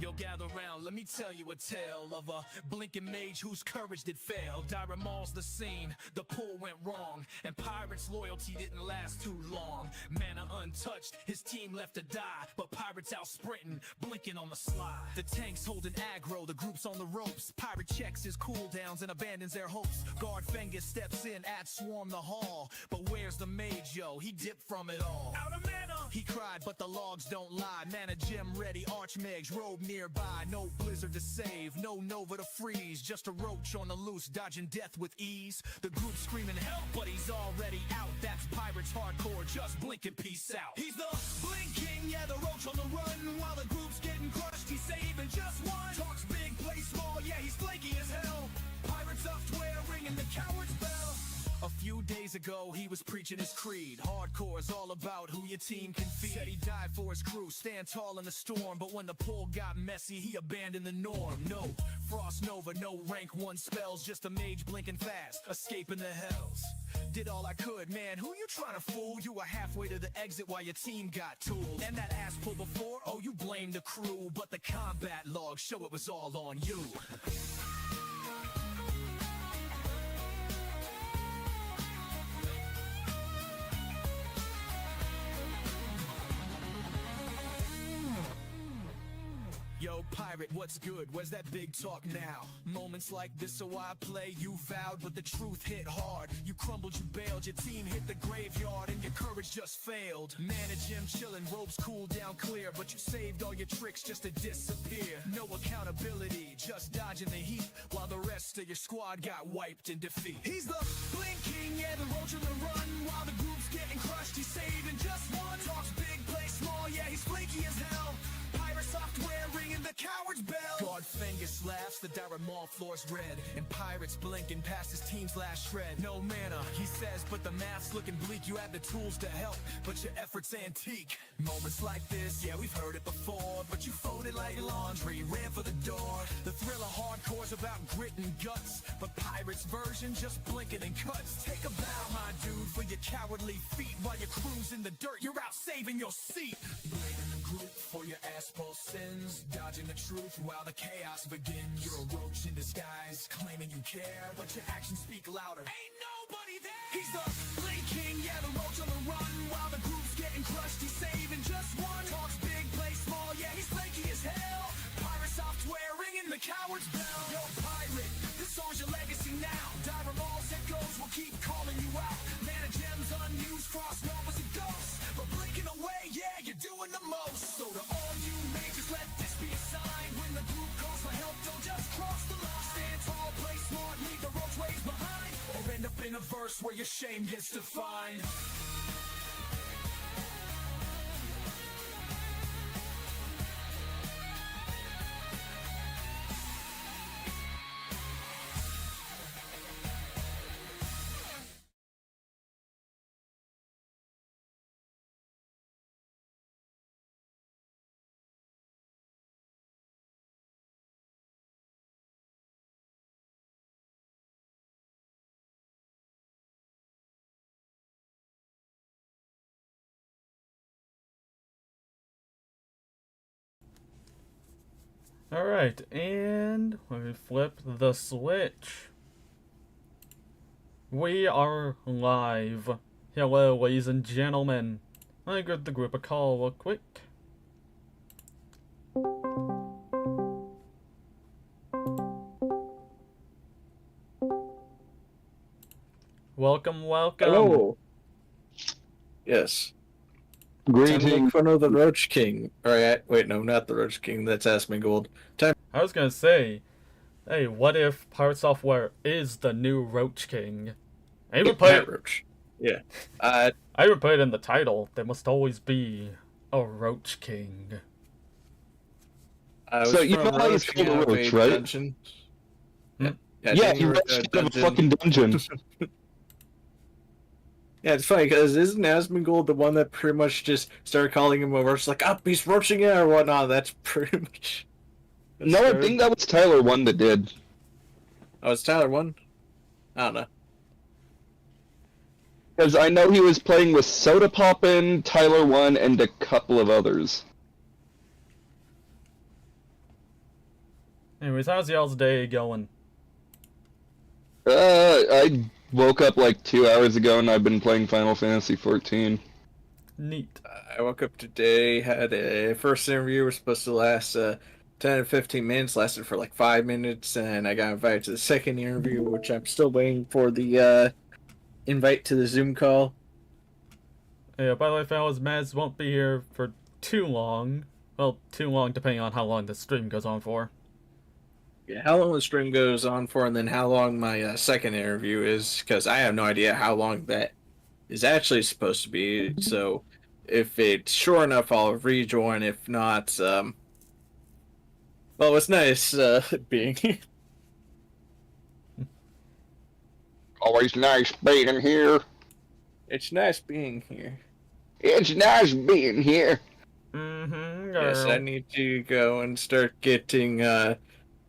Yo, gather round, let me tell you a tale of a blinking mage whose courage did fail. Dire mauls the scene, the pull went wrong, and Pirate's loyalty didn't last too long. Mana untouched, his team left to die, but Pirate's out sprinting, blinking on the sly. The tank's holding aggro, the group's on the ropes. Pirate checks his cooldowns and abandons their hopes. Guard Fengus steps in, at swarm the hall, but where's the mage, yo? He dipped from it all. Out of mana! He cried, but the logs don't lie. Mana gem ready, archmage robe nearby. No blizzard to save, no nova to freeze. Just a roach on the loose, dodging death with ease. The group screaming help, but he's already out. That's Pirates hardcore, just blink and peace out. He's the Blink King, yeah, the roach on the run. While the group's getting crushed, he's saving just one. Talks big, plays small, yeah, he's flaky as hell. PirateSoftware ringing the coward's bell. A few days ago, he was preaching his creed. Hardcore is all about who your team can feed. Said he died for his crew, stand tall in the storm. But when the pull got messy, he abandoned the norm. No Frost Nova, no rank 1 spells. Just a mage blinking fast, escaping the hells. Did all I could, man, who you trying to fool? You were halfway to the exit while your team got tooled. And that ass pull before, oh, you blame the crew. But the combat logs show it was all on you. Yo, Pirate, what's good? Where's that big talk now? Moments like this, so I play. You vowed, but the truth hit hard. You crumbled, you bailed, your team hit the graveyard, and your courage just failed. Mana gem chillin', robes cool down clear, but you saved all your tricks just to disappear. No accountability, just dodging the heat, while the rest of your squad got wiped in defeat. He's the Blink King, yeah, the roach on the run. While the group's getting crushed, he's saving just one. Talks big, plays small, yeah, he's flaky as hell. Software ringing the coward's bell. Guard Fengus laughs, the dire maul floor's red, and Pirates blinking past his team's last shred. No mana, he says, but the math's looking bleak. You had the tools to help, but your efforts antique. Moments like this, yeah, we've heard it before, but you folded like laundry, ran for the door. The thrill of hardcore's about grit and guts, but Pirates' version just blinking and cuts. Take a bow, my dude, for your cowardly feet. While your crew's in the dirt, you're out saving your seat. Blaming the group for your asshole sins, dodging the truth while the chaos begins. You're a roach in disguise, claiming you care, but your actions speak louder. Ain't nobody there. He's the Blink King, yeah, the roach on the run. While the group's getting crushed, he's saving just one. Talks big, plays small, yeah, he's flaky as hell. PirateSoftware ringing the coward's bell. Yo, Pirate, this song's your legacy now. Dire mauls and ghosts will keep calling you out. Mana gems unused, Frost Nova's a ghost, but blinking away, yeah, you're doing the most. So to all you mages, let this be a sign. When the group calls for help, don't just cross the line. Stand tall, play smart, leave the roach ways behind, or end up in a verse where your shame gets defined. Alright, and let me flip the switch. We are live. Hello, ladies and gentlemen. Let me give the group a call real quick. Welcome. Hello. Yes. Greetings. Time to make fun of the Roach King. Alright, wait, no, not the Roach King. That's Asmongold. Time. I was gonna say, hey, what if PirateSoftware is the new Roach King? I would put it. Roach. Yeah. I would put it in the title. There must always be a Roach King. So you know how he's called a roach, right? Dungeon. Yeah, he rushed out of a fucking dungeon. Yeah, it's funny, because isn't Asmongold the one that pretty much just started calling him a roach, like, up, he's roaching it, or whatnot? That's pretty much... No, I think that was Tyler 1 that did. Oh, it's Tyler 1? I don't know. Because I know he was playing with Soda Poppin', Tyler 1, and a couple of others. Anyways, how's y'all's day going? I woke up like 2 hours ago and I've been playing Final Fantasy 14. Neat. I woke up today, had a first interview. We're supposed to last 10 to 15 minutes, lasted for like 5 minutes, and I got invited to the second interview, which I'm still waiting for the invite to the Zoom call. Yeah, by the way, fellas, Maz won't be here for too long. Well, too long depending on how long the stream goes on for. Yeah, how long the stream goes on for, and then how long my second interview is, because I have no idea how long that is actually supposed to be. So if it's short enough, I'll rejoin. If not, well, it's nice being here. Always nice being here. It's nice being here. It's nice being here. Mm-hmm, Yes, I need to go and start getting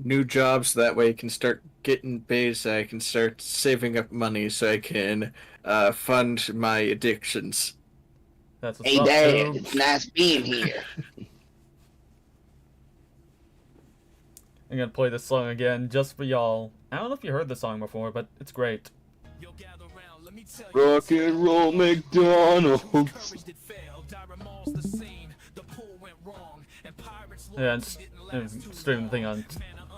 new jobs. That way I can start getting paid, so I can start saving up money so I can fund my addictions. That's what's Hey, up, Dad, dude. it's nice being here. I'm gonna play this song again just for y'all. I don't know if you heard this song before, but it's great. Yo, gather round, let me tell you. Rock and roll McDonald's. Courage that failed, dire remorse the scene. The pull went wrong, and pirates Yeah, and stream the thing on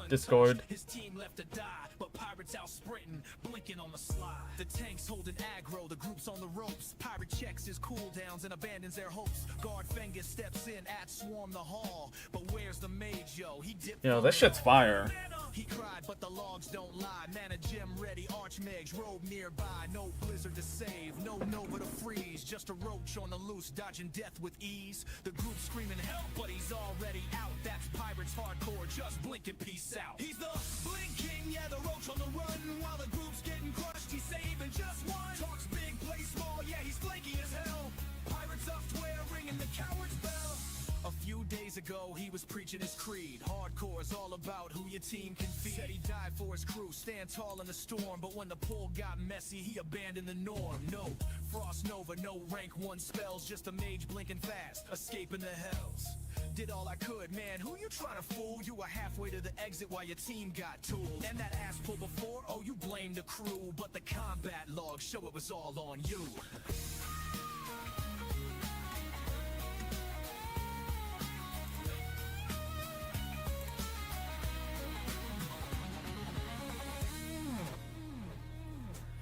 Discord. His team left to die, but pirates out sprinting, blinking on the slide. The tanks holding aggro, the group's on the ropes. Pirate checks his cooldowns and abandons their hopes. Guard Fengus steps in at Swarm the Hall, but where's the mage, yo? He dipped. Yo, this shit's fire. He cried, but the logs don't lie. Mana gem ready, archmages robe nearby. No blizzard to save, no Nova to freeze. Just a roach on the loose, dodging death with ease. The group screaming help, but he's already out. That's pirates hardcore, just blink and peace out. He's the Blink King, yeah, the roach on the run. While the group's getting crushed, he's saving just one. Talks big, plays small, yeah, he's flaky as hell. PirateSoftware ringing the coward's bell. A few days ago, he was preaching his creed. Hardcore is all about who your team can feed. Said he died for his crew, stand tall in the storm. But when the pull got messy, he abandoned the norm. No Frost Nova, no rank 1 spells. Just a mage blinking fast, escaping the hells. Did all I could, man, who you trying to fool? You were halfway to the exit while your team got tooled. And that ass pull before, oh, you blame the crew. But the combat logs show it was all on you.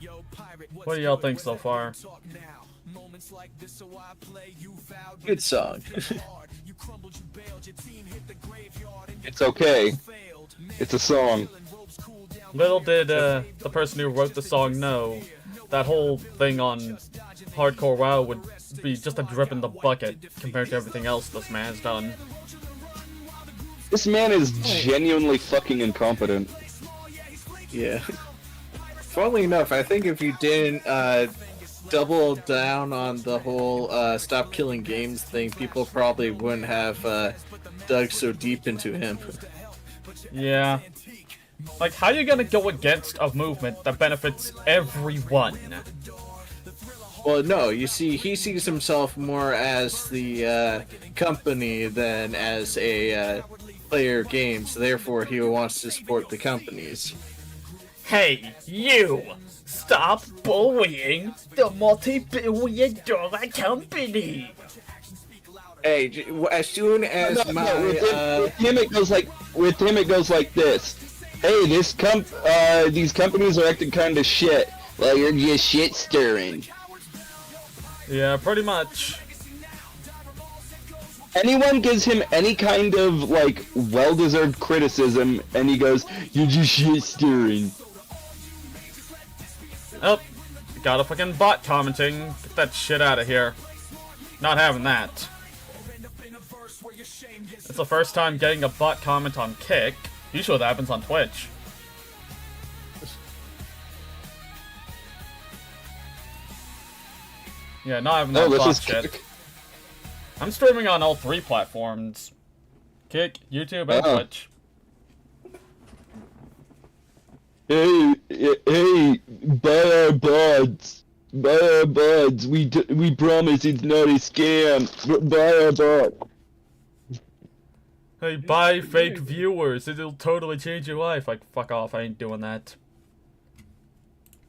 Yo, pirate, What do y'all think so far? Good song. It's okay. It's a song. Little did the person who wrote the song know that whole thing on Hardcore WoW would be just a drip in the bucket compared to everything else this man's done. This man is genuinely fucking incompetent. Yeah. Funnily enough, I think if you didn't double down on the whole stop killing games thing, people probably wouldn't have dug so deep into him. Yeah. Like, how are you gonna go against a movement that benefits everyone? Well, no, you see, he sees himself more as the company than as a player of games, therefore he wants to support the companies. Hey, you! Stop bullying the multi-billion-dollar company! Hey, as soon as with him it goes like this. Hey, these companies are acting kind of shit. Well, you're just shit stirring. Yeah, pretty much. Anyone gives him any kind of like well-deserved criticism, and he goes, "You're just shit stirring." Oh, got a fucking bot commenting. Get that shit out of here. Not having that. It's the first time getting a bot comment on Kick. Usually that happens on Twitch. Yeah, not having that bot shit. Kick. I'm streaming on all 3 platforms. Kick, YouTube, and Twitch. Hey, buy our bots. Buy our bots. We promise it's not a scam. Buy our bot. Hey, buy fake viewers. It'll totally change your life. Like, fuck off. I ain't doing that.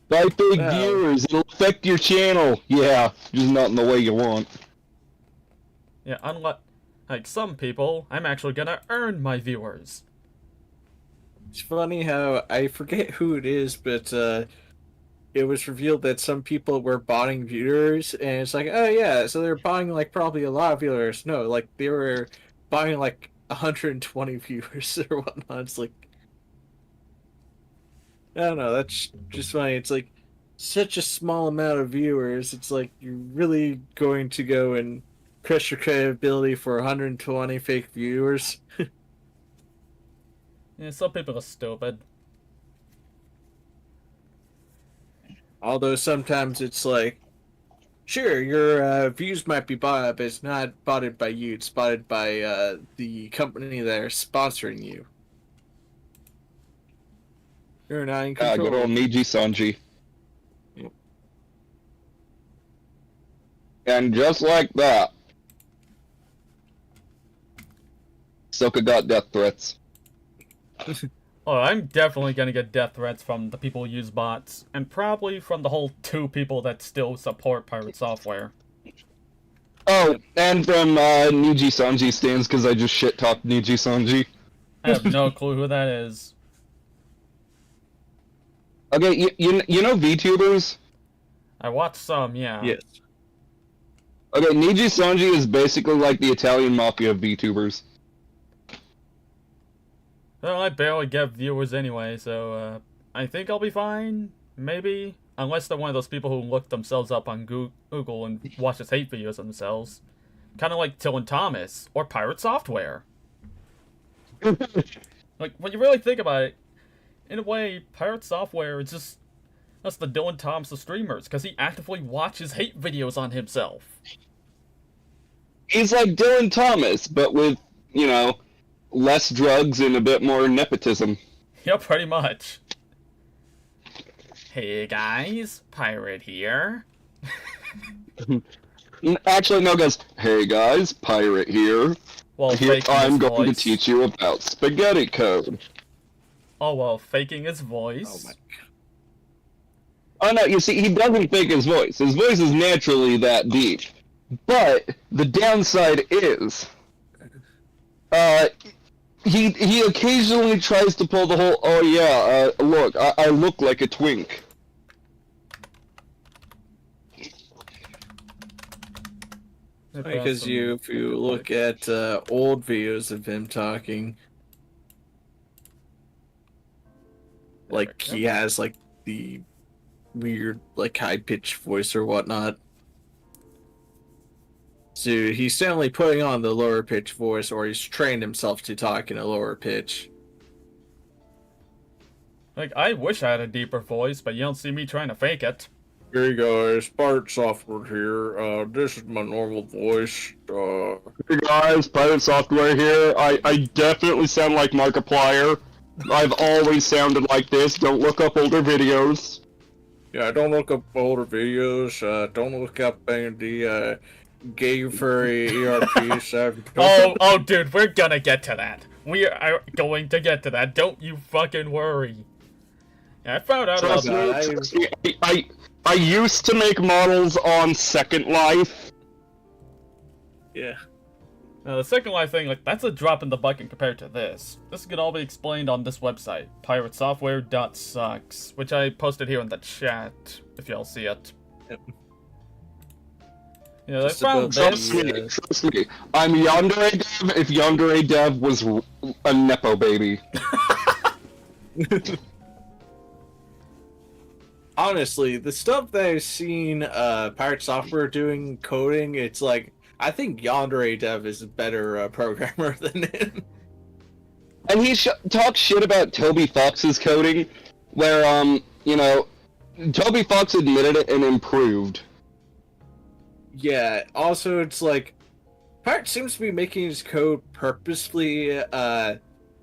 Buy fake Well. viewers. It'll affect your channel. Yeah, just not in the way you want. Yeah, like some people, I'm actually gonna earn my viewers. It's funny how I forget who it is, but it was revealed that some people were botting viewers, and it's like, oh yeah, so they're buying like probably a lot of viewers. No, like they were buying like 120 viewers or whatnot. It's like, I don't know. That's just funny. It's like such a small amount of viewers. It's like you're really going to go and crush your credibility for 120 fake viewers. Yeah, some people are stupid. Although sometimes it's like, sure, your views might be bought, but it's not bought by you. It's bought by the company that are sponsoring you. You're not in control. Good old Niji Sanji. Yep. And just like that, Soka got death threats. Oh, I'm definitely gonna get death threats from the people who use bots, and probably from the whole 2 people that still support Pirate Software. Oh, and from Niji Sanji stands because I just shit talked Niji Sanji. I have no clue who that is. Okay, you know VTubers? I watched some, yeah. Yes. Okay, Niji Sanji is basically like the Italian mafia of VTubers. Well, I barely get viewers anyway, so I think I'll be fine. Maybe. Unless they're one of those people who look themselves up on Google and watches hate videos themselves. Kind of like Dylan Thomas, or Pirate Software. Like, when you really think about it, in a way, Pirate Software is just... That's the Dylan Thomas of streamers, because he actively watches hate videos on himself. He's like Dylan Thomas, but with, you know, less drugs and a bit more nepotism. Yeah, pretty much. Hey guys, Pirate here. Actually, no, guys. Hey guys, Pirate here. While Here faking I'm his going to voice. teach you about spaghetti code. Oh, while faking his Oh voice. my. Oh no, you see, he doesn't fake his voice. His voice is naturally that deep. But the downside is, he occasionally tries to pull the whole, oh yeah, look, I look like a twink. Because if you look at old videos of him talking, like he has like the weird like high pitched voice or whatnot. So he's definitely putting on the lower pitch voice, or he's trained himself to talk in a lower pitch. Like, I wish I had a deeper voice, but you don't see me trying to fake it. Hey guys, PirateSoftware here. This is my normal voice. Hey guys, PirateSoftware here. I definitely sound like Markiplier. I've always sounded like this. Don't look up older videos. Yeah, don't look up older videos. Don't look up any gay furry ERP stuff. Oh, dude, we're gonna get to that. We are going to get to that. Don't you fucking worry. Yeah, I found out about Trust me, I used to make models on Second Life. Yeah. Now, the Second Life thing, like, that's a drop in the bucket compared to this. This can all be explained on this website, piratesoftware.sucks, which I posted here in the chat, if y'all see it. Yep. Yeah, I Just found about this. Trust me. I'm Yandere Dev if Yandere Dev was a Nepo baby. Honestly, the stuff that I've seen Pirate Software doing coding, it's like, I think Yandere Dev is a better programmer than him. And he talks shit about Toby Fox's coding, where, you know, Toby Fox admitted it and improved. Yeah, also it's like, Pirate seems to be making his code purposefully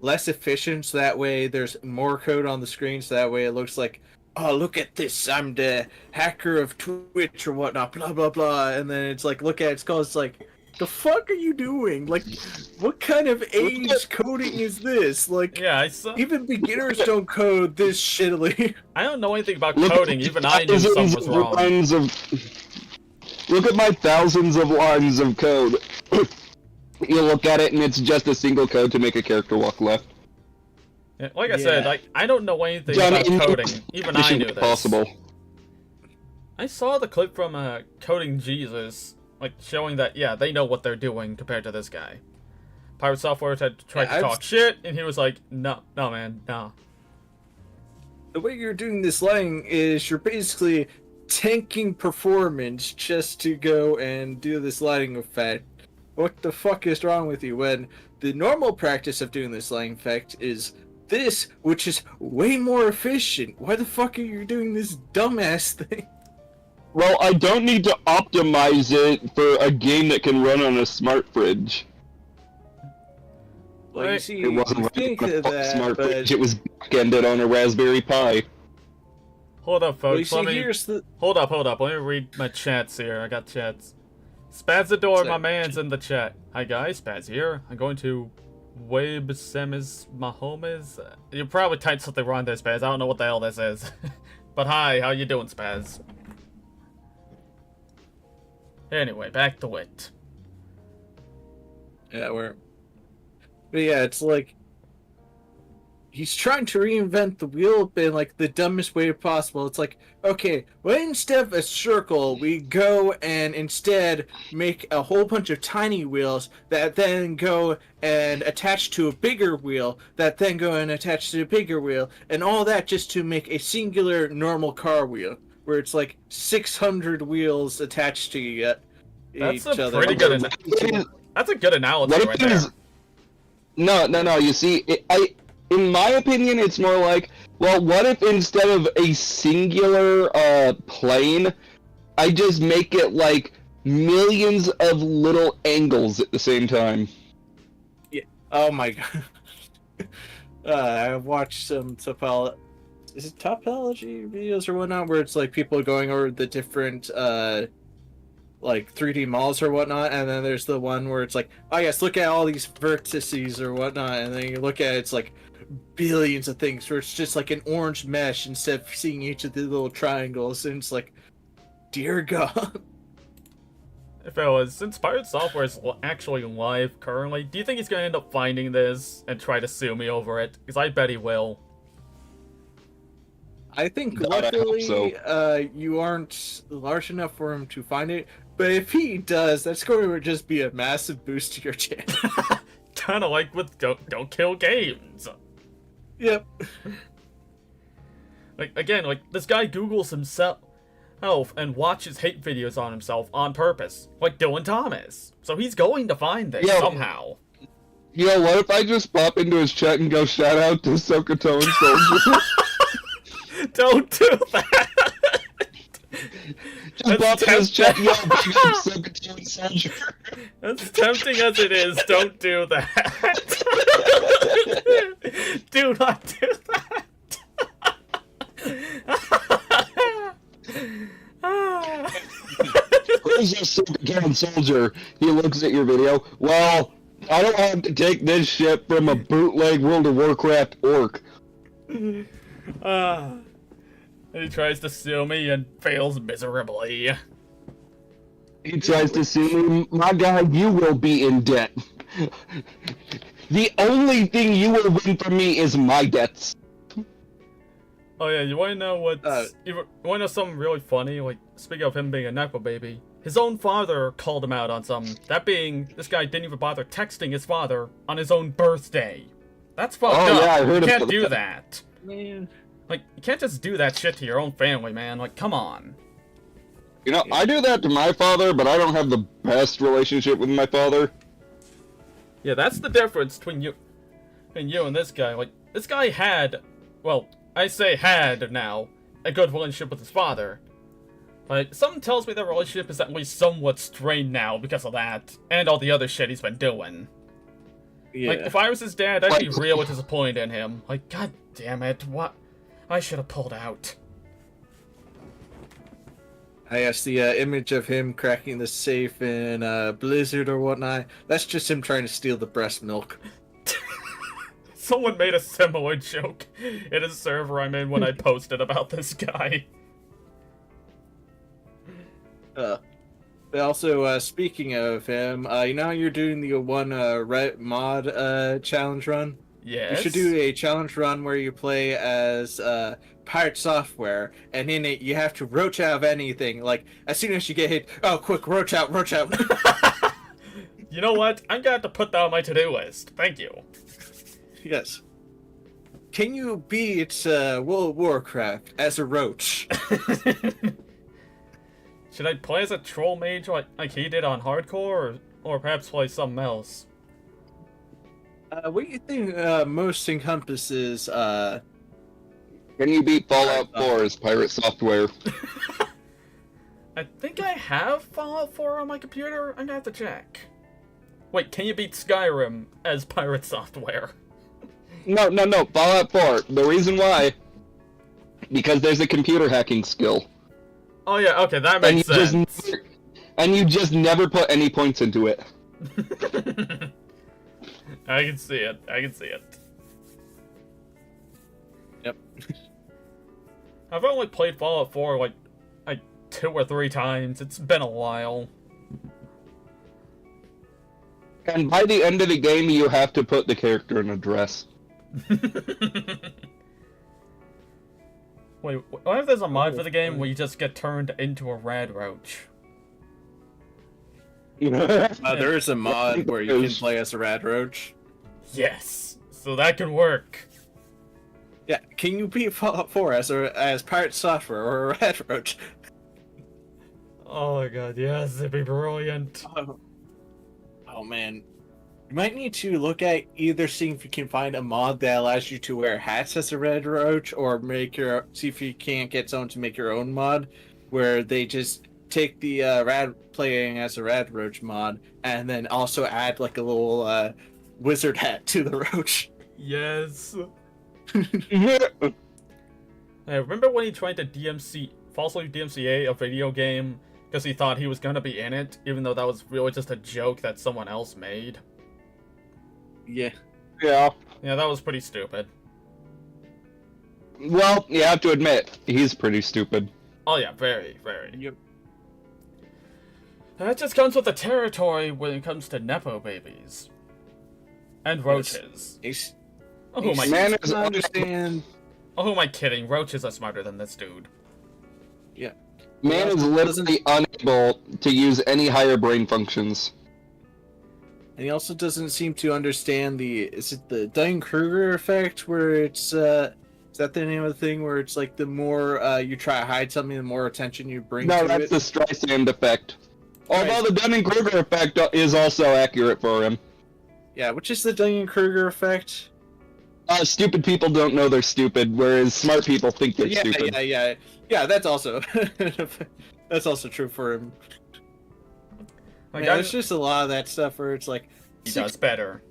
less efficient, so that way there's more code on the screen, so that way it looks like, oh, look at this, I'm the hacker of Twitch or whatnot, blah, blah, blah, and then it's like, look at its code, it's like, the fuck are you doing? Like, what kind of age coding is this? Like, Yeah, I saw. even beginners don't code this shittily. I don't know anything about Look coding. at Even I knew something was wrong. Look at my thousands of lines of code. You look at it and it's just a single code to make a character walk left. Yeah, like I said, I don't know anything about coding. Even I knew this. Possible. I saw the clip from Coding Jesus, like showing that yeah they know what they're doing compared to this guy. PirateSoftware had tried to talk shit, and he was like, no, man, no. The way you're doing this lighting is you're basically tanking performance just to go and do this lighting effect. What the fuck is wrong with you? When the normal practice of doing this lighting effect is this, which is way more efficient. Why the fuck are you doing this dumbass thing? Well, I don't need to optimize it for a game that can run on a smart fridge. Well, you see, It wasn't you think running on a that, smart but... fridge, it was back-ended on a Raspberry Pi. Hold up, Well, you folks. see, Let me here's the... hold up. Let me read my chats here. I got chats. Spazador, So- my man's in the chat. Hi guys, Spaz here. I'm going to Web Semis Mahomes. You probably typed something wrong there, Spaz. I don't know what the hell this is. But hi, how you doing, Spaz? Anyway, back to it. Yeah, but yeah, it's like he's trying to reinvent the wheel in like the dumbest way possible. It's like, okay, well, instead of a circle, we go and instead make a whole bunch of tiny wheels that then go and attach to a bigger wheel that then go and attach to a bigger wheel, and all that just to make a singular normal car wheel where it's like 600 wheels attached to each That's other. a pretty good. That's a good analogy right there. No. You see, in my opinion, it's more like, well, what if instead of a singular plane, I just make it like millions of little angles at the same time? Yeah. Oh my god. I watched some topology videos or whatnot, where it's like people going over the different like 3D models or whatnot, and then there's the one where it's like, oh yes, look at all these vertices or whatnot, and then you look at it, it's like billions of things where it's just like an orange mesh instead of seeing each of the little triangles, and it's like, dear god. Fellas, since PirateSoftware is actually live currently, do you think he's gonna end up finding this and try to sue me over it? Because I bet he will. I think God, I hope luckily so. you aren't large enough for him to find it, but if he does, that's going to just be a massive boost to your channel. Kind of like with Don't Kill Games. Yep. Like, again, like, this guy Googles himself and watches hate videos on himself on purpose, like Dylan Thomas. So he's going to find this somehow. You know, what if I just pop into his chat and go shout out to SocatoanSoldier? Don't do that! Just pop in his chat, yo, big up SocatoanSoldier. As tempting as it is, don't do that. Do not do that. Who's this SocatoanSoldier? He looks at your video. Well, I don't have to take this shit from a bootleg World of Warcraft orc. He tries to sue me and fails miserably. He tries to sue me. My guy, you will be in debt. The only thing you will win from me is my debts. Oh yeah, you wanna know what? You wanna know something really funny? Like, speaking of him being a nepo baby, his own father called him out on something. That being, this guy didn't even bother texting his father on his own birthday. That's fucked up. Yeah, I heard you can't about do that. that. Man. Like, you can't just do that shit to your own family, man. Like, come on. You know, I do that to my father, but I don't have the best relationship with my father. Yeah, that's the difference between you and this guy. Like, this guy had, well, I say had now, a good relationship with his father. Like, something tells me their relationship is at least somewhat strained now because of that, and all the other shit he's been doing. Yeah. Like, if I was his dad, I'd be real disappointed in him. Like, god damn it, what? I should have pulled out. I guess the image of him cracking the safe in Blizzard or whatnot, that's just him trying to steal the breast milk. Someone made a similar joke in a server I'm in when I posted about this guy. But also, speaking of him, you know how you're doing the one Red mod challenge run? Yes. You should do a challenge run where you play as PirateSoftware, and in it you have to roach out of anything. Like, as soon as you get hit, oh, quick, roach out, roach out. You know what? I'm gonna have to put that on my to-do list. Thank you. Yes. Can you beat World of Warcraft as a roach? Should I play as a troll mage like he did on hardcore, or perhaps play something else? What do you think most encompasses Can you beat Fallout 4 as PirateSoftware? I think I have Fallout 4 on my computer. I'm gonna have to check. Wait, can you beat Skyrim as PirateSoftware? No, Fallout 4. The reason why, because there's a computer hacking skill. Oh yeah, okay, that makes sense. And you just never put any points into it. I can see it. Yep. I've only played Fallout 4 like 2 or 3 times. It's been a while. And by the end of the game, you have to put the character in a dress. Wait, what if there's a mod for the game where you just get turned into a rad roach? There is a mod where you can play as a rad roach. Yes, so that can work. Yeah, can you beat Fallout 4 as PirateSoftware or a rad roach? Oh my god, yes, it'd be brilliant. Oh man. You might need to look at either seeing if you can find a mod that allows you to wear hats as a red roach, or see if you can't get someone to make your own mod where they just take the playing as a rad roach mod and then also add like a little wizard hat to the roach. Yes. Hey, remember when he tried to falsely DMCA a video game because he thought he was gonna be in it, even though that was really just a joke that someone else made? Yeah. Yeah. Yeah, that was pretty stupid. Well, you have to admit, he's pretty stupid. Oh yeah, very, very. Yep. That just comes with the territory when it comes to Nepo babies. And roaches. Oh, who am I Man is understand. Oh, who am I kidding? Roaches are smarter than this dude. Yeah. Man is literally unable to use any higher brain functions. And he also doesn't seem to understand is it the Dunning-Kruger effect, where it's, is that the name of the thing, where it's like the more you try to hide something, the more attention you bring to it? No, that's the Streisand effect. Although the Dunning-Kruger effect is also accurate for him. Yeah, which is the Dunning-Kruger effect? Stupid people don't know they're stupid, whereas smart people think they're stupid. Yeah, that's also that's also true for him. Like, yeah, there's just a lot of that stuff where it's like he does better.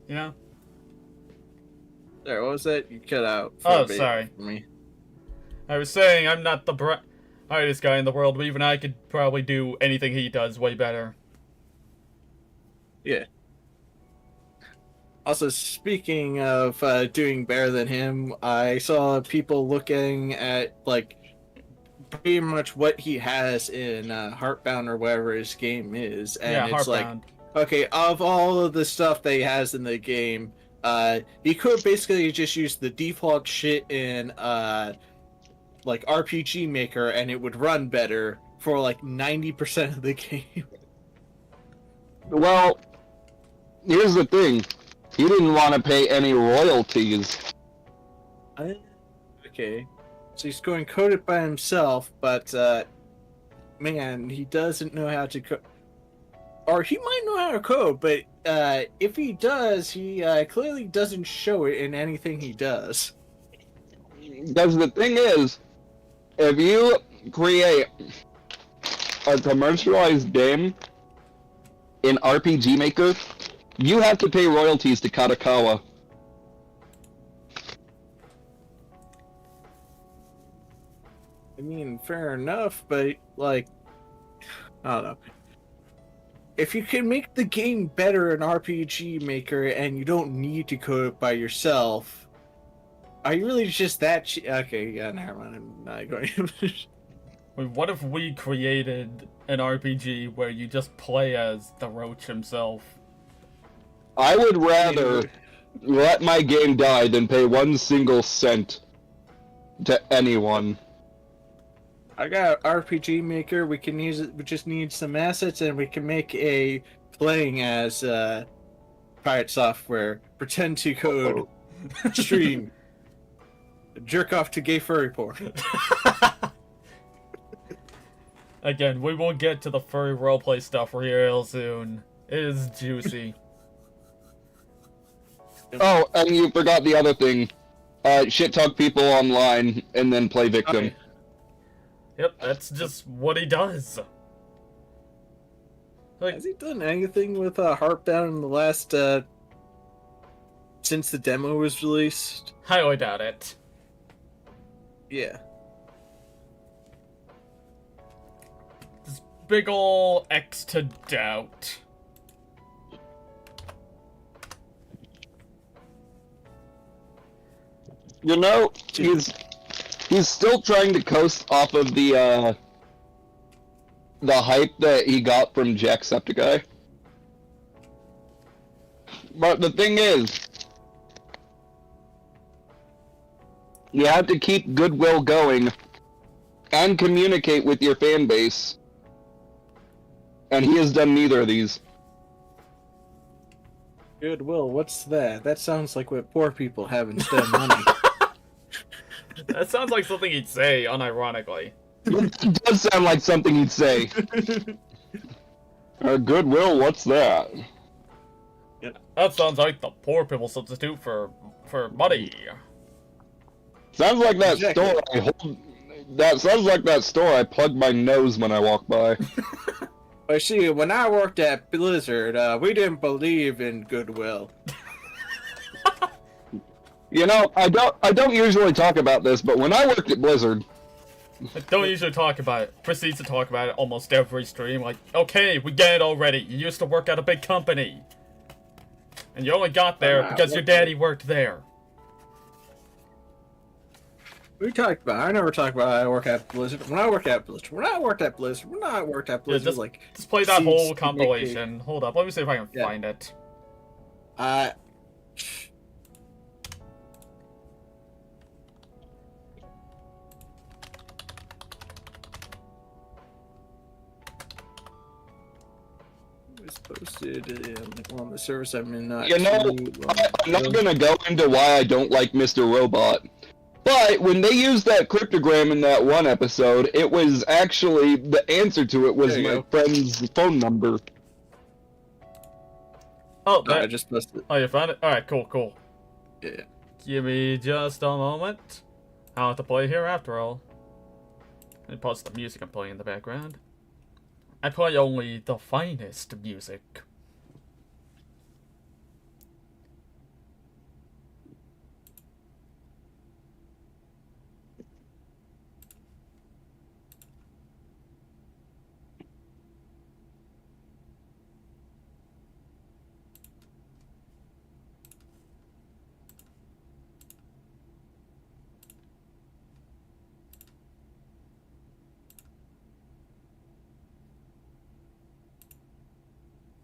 You know? There, what was that? You cut out. Oh, sorry. For me. I was saying I'm not the brightest guy in the world, but even I could probably do anything he does way better. Yeah. Also, speaking of doing better than him, I saw people looking at, like, pretty much what he has in Heartbound or whatever his game is. And yeah, it's Heartbound. like, okay, of all of the stuff that he has in the game, he could basically just use the default shit in, like, RPG Maker, and it would run better for, like, 90% of the game. Well, here's the thing. He didn't want to pay any royalties. Okay. So he's going to code it by himself, but, man, he doesn't know how to code. Or he might know how to code, but if he does, he clearly doesn't show it in anything he does. Because the thing is, if you create a commercialized game in RPG Maker, you have to pay royalties to Kadokawa. I mean, fair enough, but like, I don't know. If you can make the game better in RPG Maker and you don't need to code it by yourself, are you really just that okay, yeah, never mind. I'm not going to. Wait, what if we created an RPG where you just play as the Roach himself? I would rather let my game die than pay 1 single cent to anyone. I got RPG Maker. We can use it. We just need some assets, and we can make a playing as PirateSoftware. Pretend to code, stream, jerk off to gay furry porn. Again, we will get to the furry roleplay stuff real soon. It is juicy. Oh, and you forgot the other thing. Shit talk people online and then play victim. Okay. Yep, that's just what he does. Like, Has he done anything with Heartbound in the last since the demo was released? highly doubt it. Yeah. This big ol' X to doubt. You know, he's still trying to coast off of the hype that he got from Jacksepticeye. But the thing is, you have to keep goodwill going and communicate with your fan base. And he has done neither of these. Goodwill, what's that? That sounds like what poor people have instead of money. That sounds like something he'd say, unironically. It does sound like something he'd say. Goodwill, what's that? That sounds like the poor people substitute for money. Sounds like that Exactly. store I hold. That sounds like that store I plug my nose when I walk by. But see, when I worked at Blizzard, we didn't believe in goodwill. You know, I don't usually talk about this, but when I worked at Blizzard, I don't usually talk about it. Proceeds to talk about it almost every stream. Like, okay, we get it already. You used to work at a big company. And you only got there because your daddy worked there. We talked about. I never talked about I work at Blizzard. When I worked at Blizzard. When I worked at Blizzard. When I worked at Blizzard. Just play that whole seems compilation. Hold up, let me see if I can Yeah. find it. It was posted on the service I'm in. you know, I'm not gonna go into why I don't like Mr. Robot. But when they used that cryptogram in that one episode, it was actually, the answer to it was There you my go. friend's phone number. Oh, I that, just posted. oh, you found it? Alright, cool. Yeah. Give me just a moment. I want to play here after all. Let me pause the music I'm playing in the background. I play only the finest music.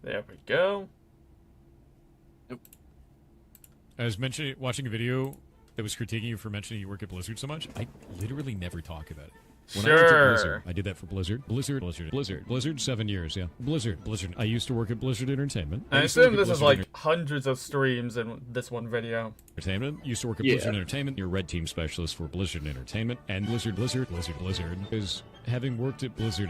There we go. I was watching a video that was critiquing you for mentioning you work at Blizzard so much. I literally never talk about it. When I worked at Sure. Blizzard, I did that for Blizzard. Blizzard, 7 years, yeah. Blizzard. I used to work at Blizzard Entertainment. I used to work assume at this is Blizzard like hundreds of streams in this one video. Entertainment. Used to work at Yeah. Blizzard Entertainment. You're red team specialist for Blizzard Entertainment. And Blizzard is having worked at Blizzard.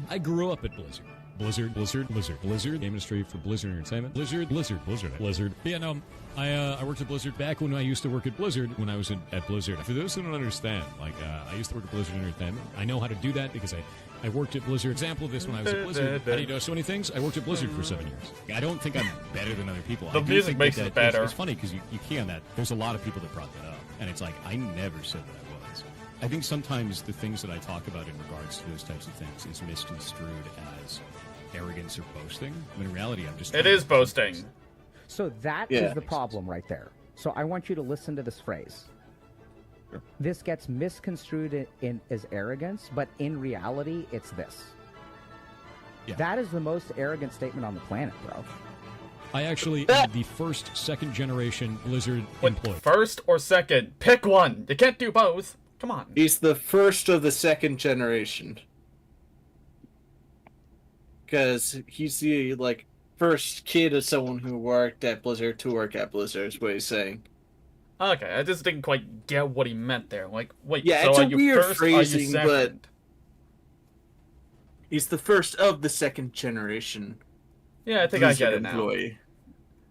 I grew up at Blizzard. Blizzard. Game industry for Blizzard Entertainment. Blizzard. Yeah, no, I worked at Blizzard back when I used to work at Blizzard, when I was at Blizzard. For those who don't understand, I used to work at Blizzard Entertainment. I know how to do that because I worked at Blizzard. Example of this, when I was at Blizzard, how do you know so many things? I worked at Blizzard for 7 years. I don't think I'm better than other people. The I do music think makes that it better. It's funny because you can that. There's a lot of people that brought that up. And it's like, I never said that I was. I think sometimes the things that I talk about in regards to those types of things is misconstrued as arrogance or boasting. When in reality, I'm just... It is boasting. So that is the problem right there. So I want you to listen to this phrase. Sure. This gets misconstrued as arrogance, but in reality, it's this. Yeah. That is the most arrogant statement on the planet, bro. I actually am the first second-generation Blizzard employee. First or second? Pick one. You can't do both. Come on. He's the first of the second generation. Because he's the, like, first kid of someone who worked at Blizzard to work at Blizzard, is what he's saying. Okay, I just didn't quite get what he meant there. Like, wait, Yeah, so it's are a you weird first, are you phrasing, but second? he's the first of the second generation Yeah, I think I Blizzard get it now. employee.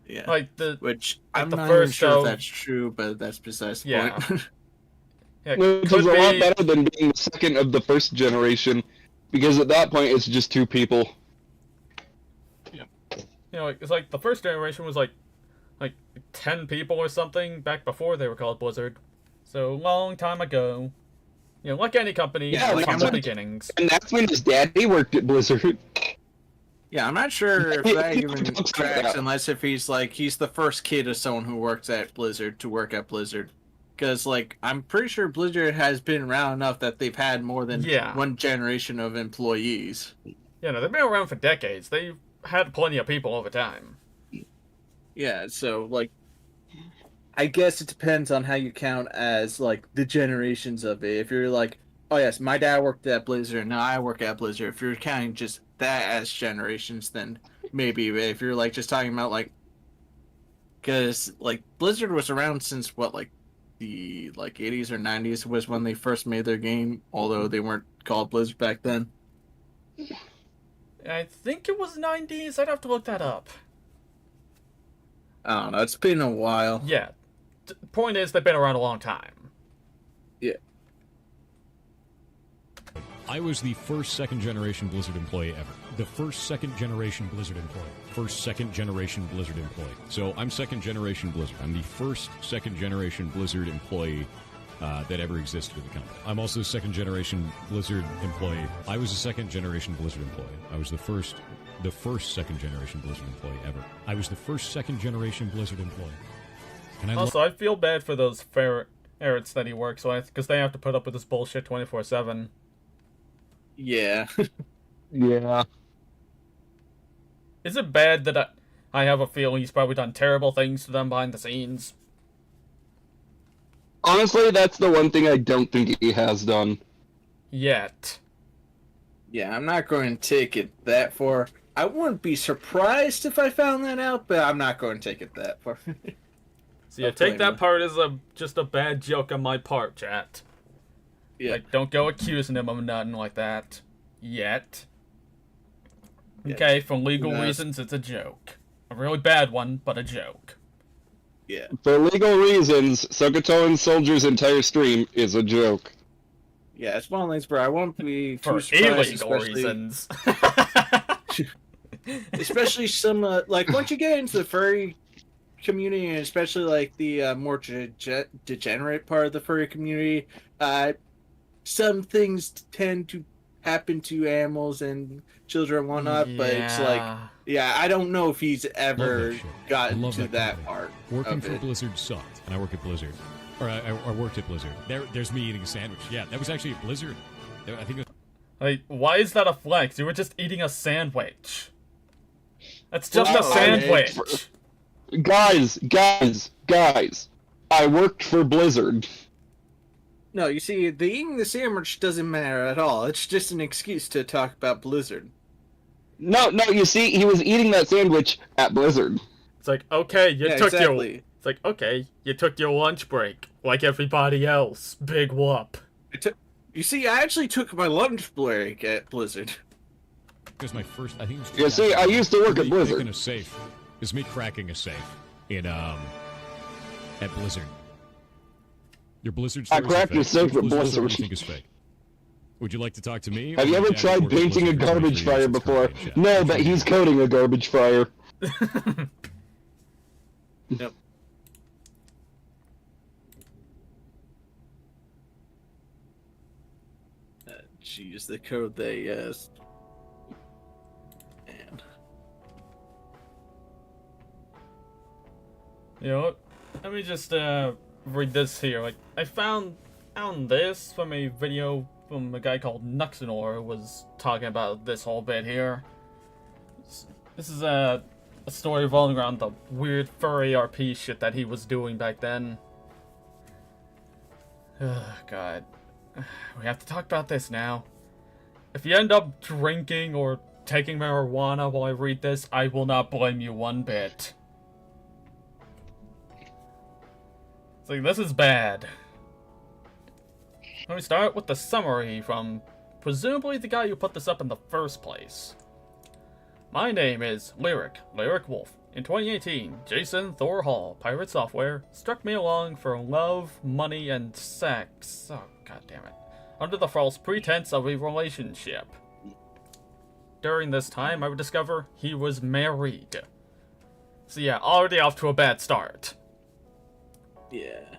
Yeah. Like, Which, like I'm the not even first sure if of- that's true, but that's besides the Yeah. point. yeah, Which could is a lot be... better than being the second of the first generation, because at that point it's just two people. You know, it's like the first generation was like 10 people or something back before they were called Blizzard. So long time ago. You know, like any company, Yeah, from like humble I'm- beginnings. And that's when his daddy worked at Blizzard. Yeah, I'm not sure if that even Talks about tracks that. unless if he's the first kid of someone who works at Blizzard to work at Blizzard. Because, like, I'm pretty sure Blizzard has been around enough that they've had more than one generation of employees. Yeah, no, they've been around for decades. They've had plenty of people over time. Yeah, so, like, I guess it depends on how you count as, like, the generations of it. If you're like, oh yes, my dad worked at Blizzard, now I work at Blizzard. If you're counting just that as generations, then maybe. But if you're, like, just talking about, like, because, like, Blizzard was around since, what, like, the, like, 80s or 90s was when they first made their game, although they weren't called Blizzard back then. I think it was 90s. I'd have to look that up. I don't know, it's been a while. Yeah. Point is, they've been around a long time. Yeah. I was the first second-generation Blizzard employee ever. The first second-generation Blizzard employee. First second-generation Blizzard employee. So I'm second-generation Blizzard. I'm the first second-generation Blizzard employee that ever existed in the company. I'm also a second-generation Blizzard employee. I was a second-generation Blizzard employee. I was the first second-generation Blizzard employee ever. I was the first second-generation Blizzard employee. And I Also, I feel bad for those ferrets that he works with, because they have to put up with this bullshit 24/7. Yeah. Yeah. Is it bad that I have a feeling he's probably done terrible things to them behind the scenes? Honestly, that's the one thing I don't think he has done. Yet. Yeah, I'm not going to take it that far. I wouldn't be surprised if I found that out, but I'm not going to take it that far. So yeah, I'll take blame that you. part as just a bad joke on my part, chat. Yeah. Like, don't go accusing him of nothing like that. Yet. Yeah, Okay, for legal who knows? reasons, it's a joke. A really bad one, but a joke. Yeah. For legal reasons, SocatoanSoldier's entire stream is a joke. Yeah, it's one of those where I won't be For too surprised, illegal reasons. especially some, like, once you get into the furry community, and especially, like, the more degenerate part of the furry community, some things tend to happen to animals and children and whatnot, but it's like, yeah, I don't know if he's ever Love that shit. gotten Love to that that company. part Working of for it. Blizzard sucked, and I work at Blizzard. Or I worked at Blizzard. There's me eating a sandwich. Yeah, that was actually at Blizzard. I think it was... Like, why is that a flex? You were just eating a sandwich. That's just Well, a sandwich. Guys, I worked for Blizzard. No, you see, the eating the sandwich doesn't matter at all. It's just an excuse to talk about Blizzard. No, you see, he was eating that sandwich at Blizzard. It's like, okay, you Yeah, took exactly. your... It's like, okay, you took your lunch break, like everybody else. Big whoop. You see, I actually took my lunch break at Blizzard. It was my first... I think it was... You see, I used to work at me Blizzard. picking a safe. It was me cracking a safe in, at Blizzard. Your Blizzard I stories are cracked fake. your safe Which at Blizzard story Blizzard. do you think is fake? Would you like to talk to me? or Have you my ever dad who tried worked at painting a Blizzard for garbage 23 fire years? It's before? compilation. No, Which but one? he's coding a garbage fire. Yep. Jeez, the code they man. You know what? Let me just read this here. Like, I found this from a video from a guy called Nuxenor, who was talking about this whole bit here. This is a story revolving around the weird furry RP shit that he was doing back then. God. We have to talk about this now. If you end up drinking or taking marijuana while I read this, I will not blame you one bit. So this is bad. Let me start with the summary from presumably the guy who put this up in the first place. My name is Lyric Wolf. In 2018, Jason Thor Hall, Pirate Software, struck me along for love, money, and sex. Oh, god damn it. Under the false pretense of a relationship. During this time, I would discover he was married. So yeah, already off to a bad start. Yeah.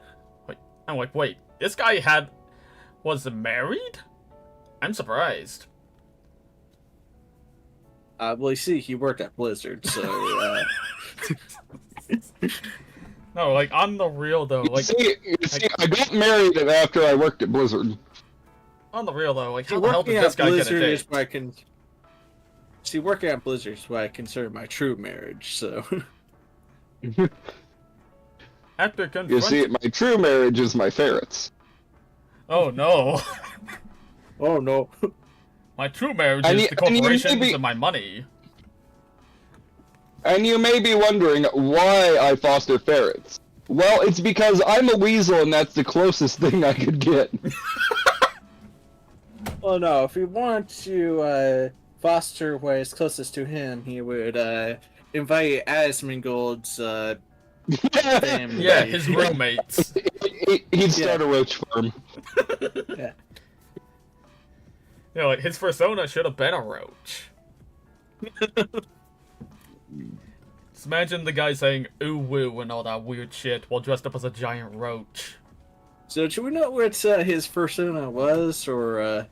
I'm like, wait, this guy was married? I'm surprised. Well, you see, he worked at Blizzard, so, No, like, on the real, though, like... You see, I got married after I worked at Blizzard. On the real, though, like, how the hell did this guy get a date? See, working at Blizzard is what I consider my true marriage, so... After You see, my true marriage is my ferrets. Oh, no. Oh, no. My true marriage is the corporations and my money. And you may be wondering why I foster ferrets. Well, it's because I'm a weasel and that's the closest thing I could get. Well, no, if you want to foster what is closest to him, he would invite Asmongold's family. Yeah, his roommates. He'd start a roach farm. Yeah. You know, like, his persona should have been a roach. Just imagine the guy saying ooh woo and all that weird shit while dressed up as a giant roach. So, do we know what his persona was, or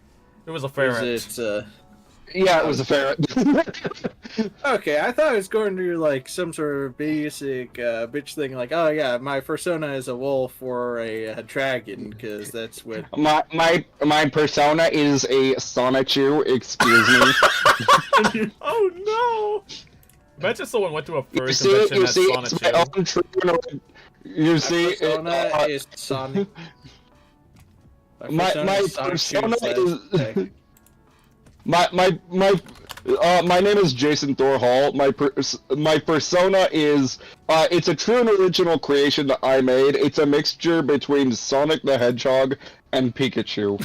It was a ferret. is it? Yeah, it was a ferret. Okay, I thought it was going to like some sort of basic bitch thing, like, oh yeah, my persona is a wolf or a dragon, because that's what. My persona is a Sonichu. Excuse me. Oh no! Imagine someone went to a furry You see, convention you at see, Sonic it's my own true. You see, My persona is Sonic. my persona is. My name is Jason Thor Hall. My persona is it's a true and original creation that I made. It's a mixture between Sonic the Hedgehog and Pikachu.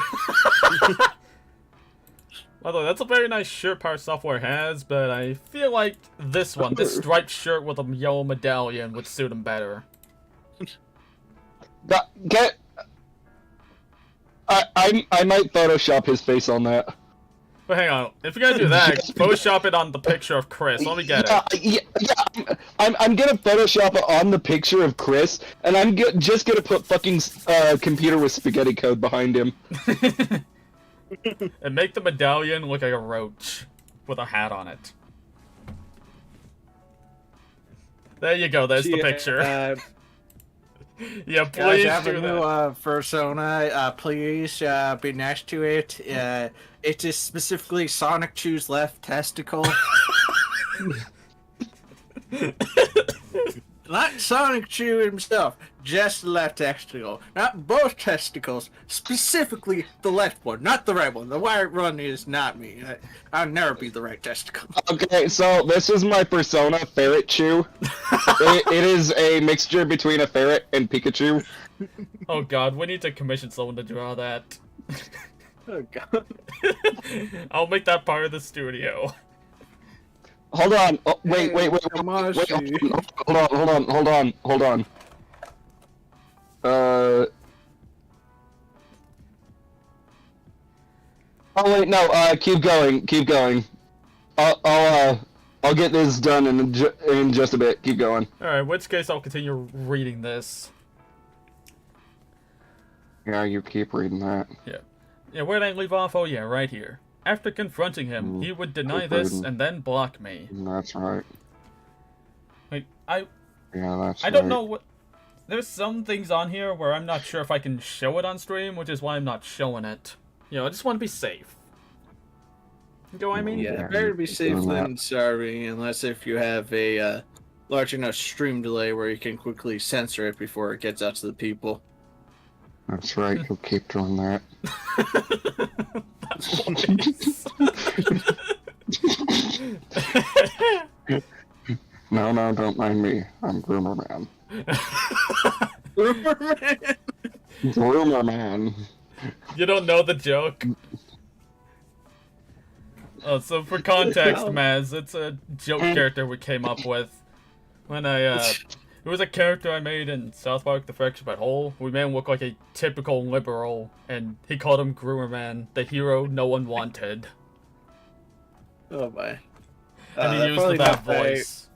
Although that's a very nice shirt PirateSoftware has, but I feel like this striped shirt with a yellow medallion would suit him better. I might Photoshop his face on that. But hang on, if you're gonna do that, Photoshop it on the picture of Chris. Let me get it. Yeah, I'm gonna Photoshop it on the picture of Chris, and I'm just gonna put fucking computer with spaghetti code behind him. And make the medallion look like a roach with a hat on it. There you go. There's the picture. Yeah, please do that. Persona, please be next to it. It is specifically Sonic Chew's left testicle. Not Sonic Chew himself, just the left testicle. Not both testicles, specifically the left one, not the right one. The right one is not me. I'll never be the right testicle. Okay, so this is my persona, Ferret Chew. It is a mixture between a ferret and Pikachu. Oh god, we need to commission someone to draw that. Oh god. I'll make that part of the studio. Hold on. Oh, wait. Hold on. Oh wait, no. Keep going. I'll get this done in just a bit. Keep going. All right. In which case, I'll continue reading this. Yeah, you keep reading that. Yeah. Yeah, where did I leave off? Oh yeah, right here. After confronting him, he would deny this and then block me. That's right. Like, Yeah, that's I don't right. know what... There's some things on here where I'm not sure if I can show it on stream, which is why I'm not showing it. You know, I just want to be safe. You know what I mean? Yeah, better to be safe than sorry, unless if you have a large enough stream delay where you can quickly censor it before it gets out to the people. That's right. You'll keep doing that. No, don't mind me. I'm Groomer Man. Groomer Man? Groomer Man. You don't know the joke? So for context, Maz, it's a joke character we came up with. When it was a character I made in South Park: The Fractured But Whole. We made him look like a typical liberal, and he called him Groomer Man, the hero no one wanted. Oh my. And he used that voice.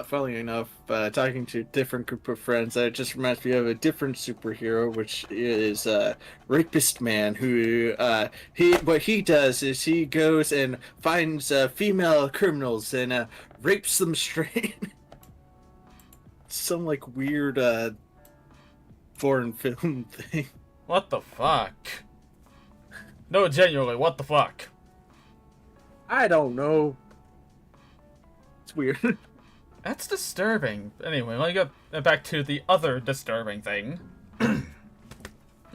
Funnily enough, talking to a different group of friends, that just reminds me of a different superhero, which is Rapist Man, who what he does is he goes and finds female criminals and rapes them straight. Some like weird foreign film thing. What the fuck? No, genuinely, what the fuck? I don't know. It's weird. That's disturbing. Anyway, let me get back to the other disturbing thing. I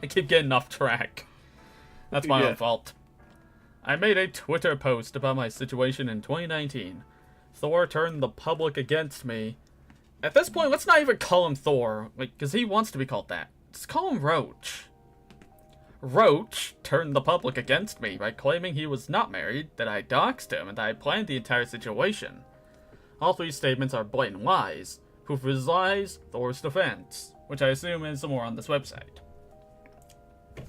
keep getting off track. That's my own fault. I made a Twitter post about my situation in 2019. Thor turned the public against me. At this point, let's not even call him Thor, like, because he wants to be called that. Just call him Roach. Roach turned the public against me by claiming he was not married, that I doxed him, and that I planned the entire situation. All three statements are blatant lies. Proof of his lies, Thor's defense, which I assume is somewhere on this website.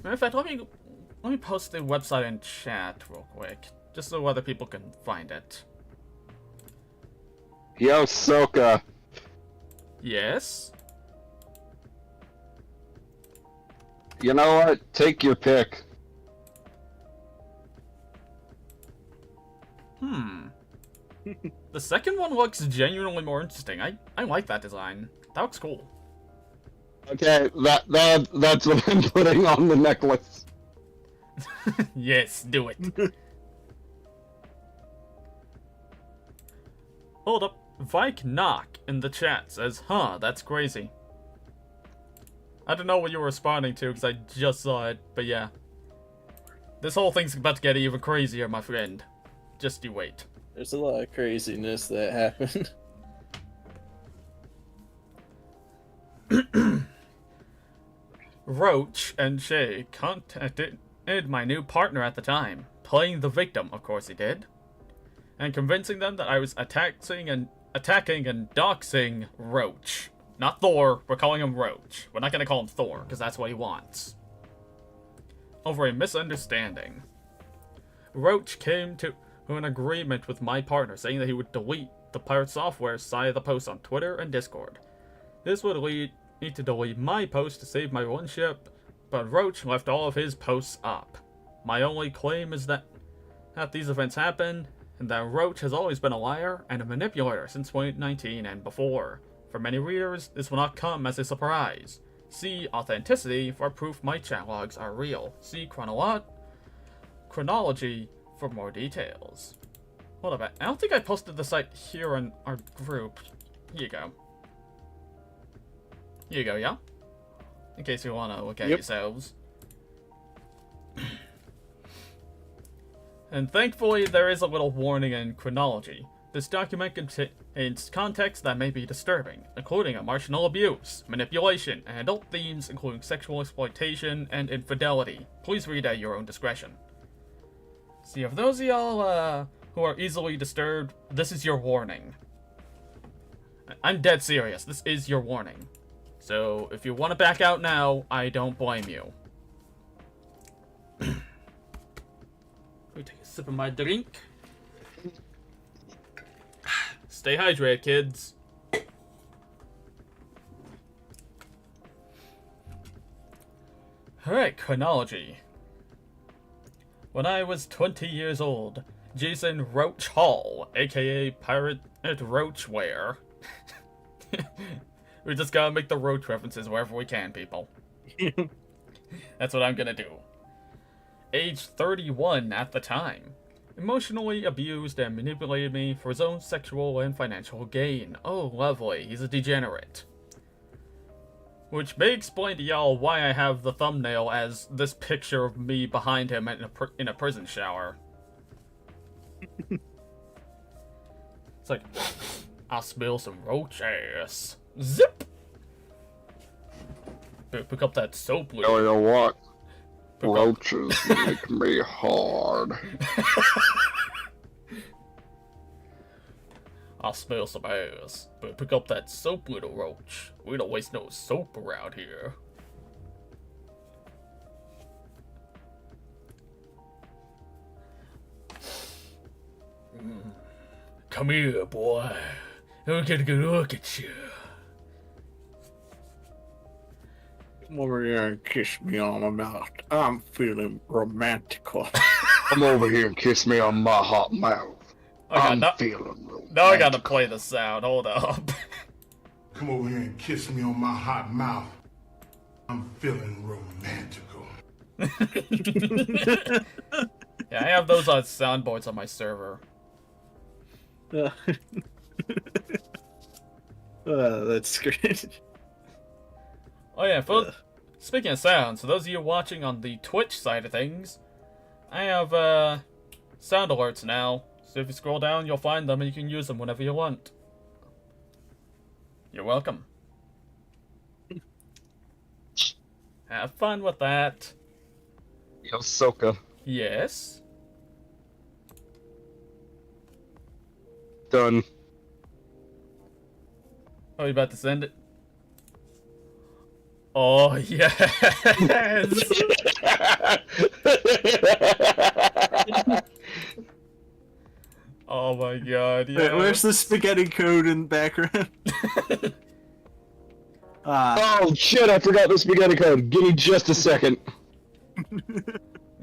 Matter of fact, let me post the website in chat real quick, just so other people can find it. Yo, Soka. Yes? You know what? Take your pick. The second one looks genuinely more interesting. I like that design. That looks cool. Okay, that's what I'm putting on the necklace. Yes, do it. Hold up. Vike Knock in the chat says, huh, that's crazy. I don't know what you were responding to because I just saw it, but yeah. This whole thing's about to get even crazier, my friend. Just you wait. There's a lot of craziness that happened. Roach and Shay contacted my new partner at the time, playing the victim, of course he did, and convincing them that I was attacking and doxing Roach. Not Thor, we're calling him Roach. We're not gonna call him Thor, because that's what he wants. Over a misunderstanding. Roach came to an agreement with my partner, saying that he would delete the PirateSoftware side of the post on Twitter and Discord. This would lead me to delete my post to save my relationship, but Roach left all of his posts up. My only claim is that these events happened, and that Roach has always been a liar and a manipulator since 2019 and before. For many readers, this will not come as a surprise. See Authenticity for proof my chat logs are real. See Chronology for more details. Hold up, I don't think I posted the site here in our group. Here you go. Here you go, yeah? In case you want to look at yourselves. And thankfully, there is a little warning in Chronology. This document contains context that may be disturbing, including emotional abuse, manipulation, and adult themes including sexual exploitation and infidelity. Please read at your own discretion. See, for those of y'all who are easily disturbed, this is your warning. I'm dead serious. This is your warning. So, if you want to back out now, I don't blame you. Let me take a sip of my drink. Stay hydrated, kids. Alright, chronology. When I was 20 years old, Jason Roach Hall, aka Pirate Roachware. We just gotta make the Roach references wherever we can, people. That's what I'm gonna do. Age 31 at the time. Emotionally abused and manipulated me for his own sexual and financial gain. Oh, lovely. He's a degenerate. Which may explain to y'all why I have the thumbnail as this picture of me behind him in a prison shower. It's like, I smell some roach ass. Zip! Pick up that soap. You know what? Roaches make me hard. I smell some ass, but pick up that soap, little roach. We don't waste no soap around here. Come here, boy. I'll get a good look at you. Come over here and kiss me on my mouth. I'm feeling romantical. Come over here and kiss me on my hot mouth. I'm feeling romantic. Now I gotta play the sound. Hold up. Come over here and kiss me on my hot mouth. I'm feeling romantical. Yeah, I have those on soundboards on my server. That's great. Oh yeah, speaking of sounds, for those of you watching on the Twitch side of things, I have sound alerts now. So if you scroll down, you'll find them and you can use them whenever you want. You're welcome. Have fun with that. Yo, Soka. Yes. Done. Oh, you about to send it? Oh, yes! Oh my god, yeah. Wait, where's the spaghetti code in the background? Oh shit, I forgot the spaghetti code. Give me just a second.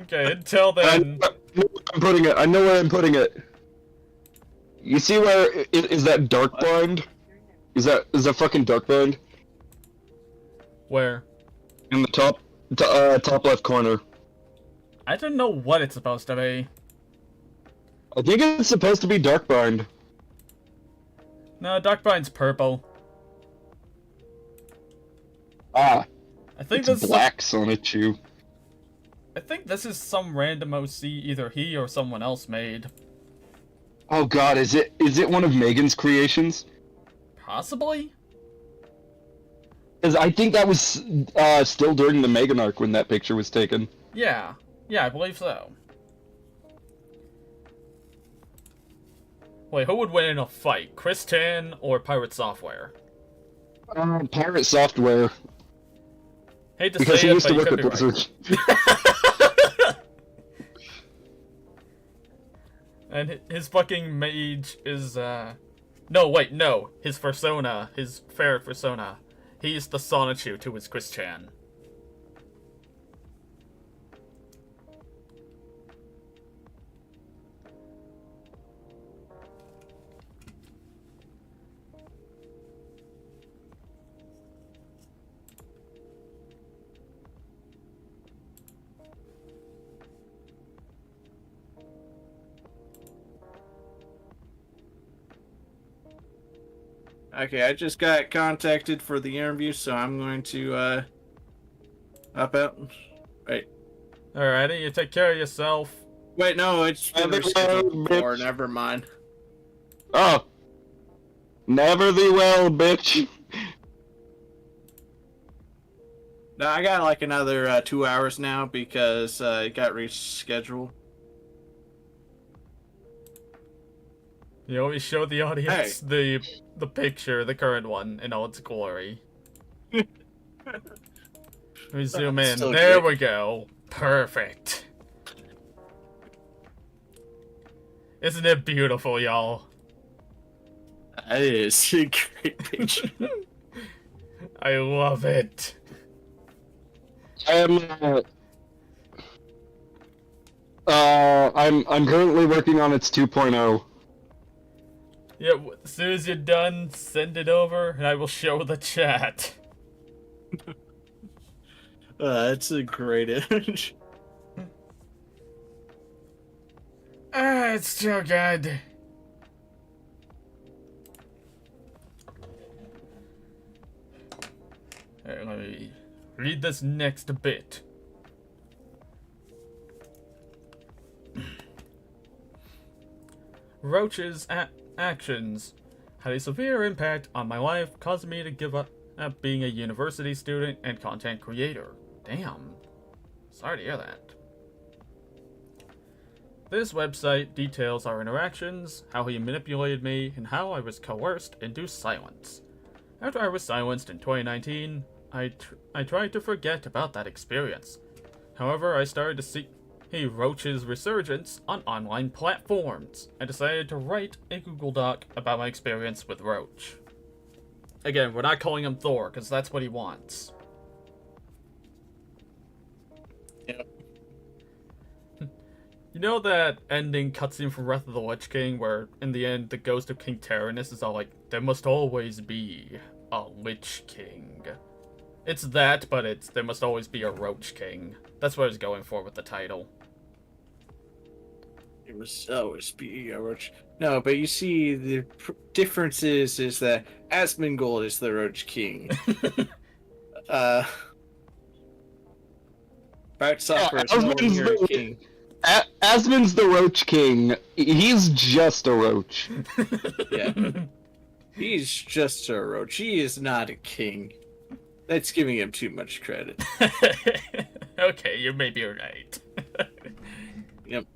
Okay, until then... I'm putting it. I know where I'm putting it. You see where... Is that dark blind? Is that fucking dark blind? Where? In the top left corner. I don't know what it's supposed to be. I think it's supposed to be Darkbind. No, Darkbind's purple. Ah. I think It's black Sonichu. I think this is some random OC either he or someone else made. Oh god, is it one of Megan's creations? Possibly? Because I think that was still during the Megan arc when that picture was taken. Yeah. Yeah, I believe so. Wait, who would win in a fight? Chris Tan or PirateSoftware? PirateSoftware. Hate to Because say he it, used but to you work could at be Blizzard. right. And his fucking mage is, No, wait, no. His persona, his ferret persona. He's the Sonichu to his Chris Chan. Okay, I just got contacted for the interview, so I'm going to hop out. Wait. Alrighty, you take care of yourself. Wait, no, it's been rescheduled before. Never mind. Oh. Never thee well, bitch. No, I got like another 2 hours now because it got rescheduled. You always show the audience the picture, the current one, in all its glory. Let me zoom in. So There good. we go. Perfect. Isn't it beautiful, y'all? That is a great picture. I love it. I am. I'm currently working on its 2.0. Yeah, as soon as you're done, send it over, and I will show the chat. That's a great image. It's too good. Alright, let me read this next bit. Roach's actions had a severe impact on my life, causing me to give up being a university student and content creator. Damn. Sorry to hear that. This website details our interactions, how he manipulated me, and how I was coerced into silence. After I was silenced in 2019, I tried to forget about that experience. However, I started to see Roach's resurgence on online platforms, and decided to write a Google Doc about my experience with Roach. Again, we're not calling him Thor, because that's what he wants. Yep. You know that ending cutscene from Wrath of the Lich King, where in the end the ghost of King Tyrannus is all like, there must always be a Lich King. It's that, but it's there must always be a Roach King. That's what I was going for with the title. It must always be a Roach. No, but you see, the difference is that Asmongold is the Roach King. PirateSoftware is no longer a king. Asmon's the Roach King. He's just a roach. Yeah. He's just a roach. He is not a king. That's giving him too much credit. Okay, you may be right. Yep.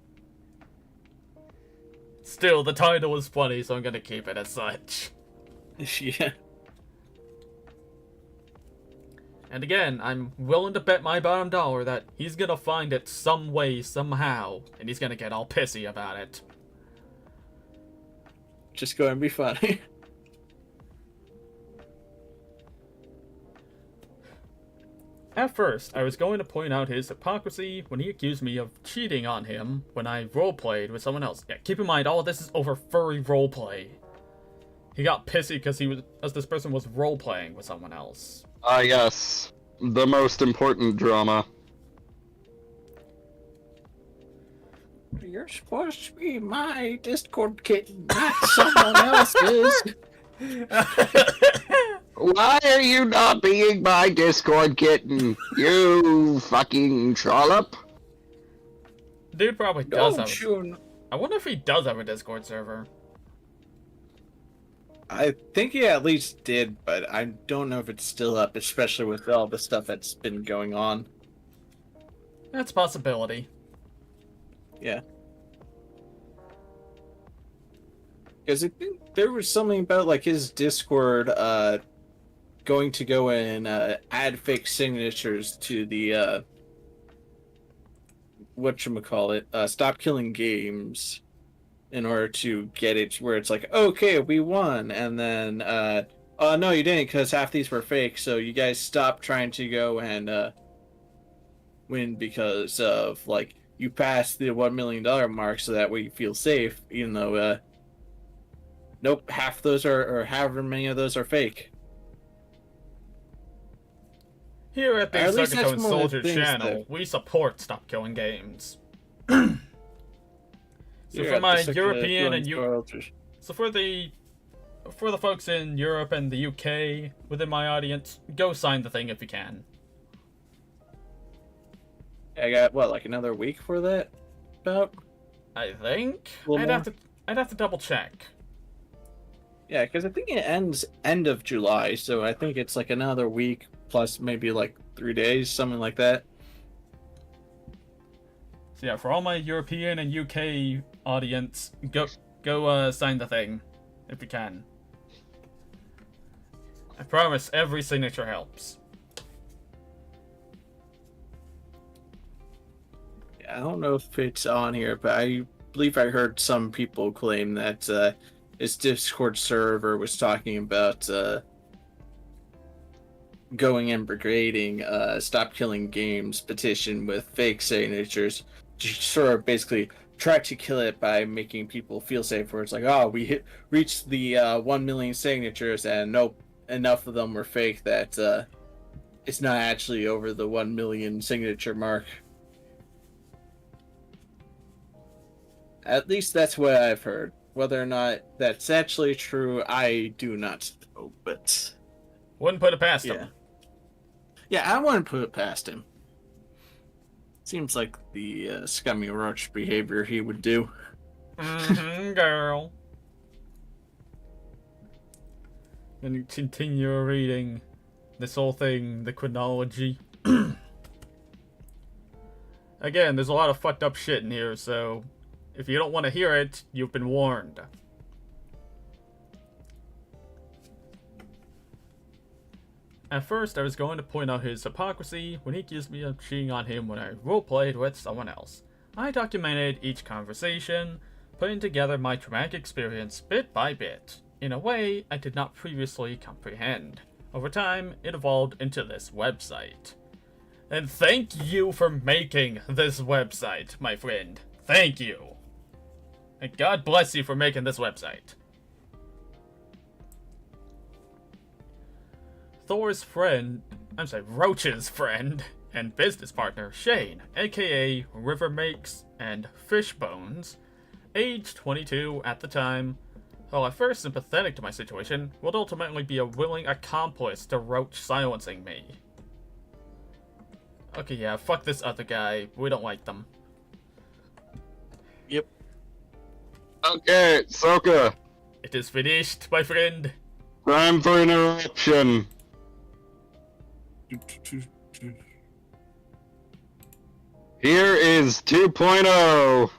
Still, the title is funny, so I'm gonna keep it as such. Yeah. And again, I'm willing to bet my bottom dollar that he's gonna find it some way, somehow, and he's gonna get all pissy about it. Just go and be funny. At first, I was going to point out his hypocrisy when he accused me of cheating on him when I roleplayed with someone else. Yeah, keep in mind, all of this is over furry roleplay. He got pissy because this person was roleplaying with someone else. Ah, yes. The most important drama. You're supposed to be my Discord kitten, not someone else's. Why are you not being my Discord kitten? You fucking trollop. Dude probably does Don't have. you... I wonder if he does have a Discord server. I think he at least did, but I don't know if it's still up, especially with all the stuff that's been going on. That's a possibility. Yeah. Because I think there was something about like his Discord going to go and add fake signatures to the whatchamacallit, Stop Killing Games, in order to get it where it's like, okay, we won, and then oh no, you didn't, because half these were fake, so you guys stopped trying to go and win because of like you passed the $1 million mark, so that way you feel safe, even though nope, half those are, or however many of those are fake. Here at the Or at least that's one of the SocatoanSoldier things channel, that- we support Stop Killing Games. So Yeah, for my the European and royalties. So for the folks in Europe and the UK within my audience, go sign the thing if you can. I got what, like another week for that? About? I think A little I'd have to double check. Yeah, because I think it ends end of July, so I think it's like another week plus maybe like 3 days, something like that. So yeah, for all my European and UK audience, go sign the thing if you can. I promise every signature helps. I don't know if it's on here, but I believe I heard some people claim that his Discord server was talking about going and brigading Stop Killing Games petition with fake signatures to sort of basically try to kill it by making people feel safe, where it's like, oh, we reached the 1 million signatures, and nope, enough of them were fake that it's not actually over the 1 million signature mark. At least that's what I've heard. Whether or not that's actually true, I do not know, but... Wouldn't put it past him. Yeah, I wouldn't put it past him. Seems like the scummy roach behavior he would do. Girl. And continue reading this whole thing, the chronology. Again, there's a lot of fucked up shit in here, so if you don't want to hear it, you've been warned. At first, I was going to point out his hypocrisy when he accused me of cheating on him when I roleplayed with someone else. I documented each conversation, putting together my traumatic experience bit by bit, in a way I did not previously comprehend. Over time, it evolved into this website. And thank you for making this website, my friend. Thank you. And God bless you for making this website. Roach's friend and business partner, Shane, aka Rivermakes and Fishbones, age 22 at the time, while at first sympathetic to my situation, would ultimately be a willing accomplice to Roach silencing me. Okay, yeah, fuck this other guy. We don't like them. Yep. Okay, Soka. It is finished, my friend. Time for interruption. Here is 2.0.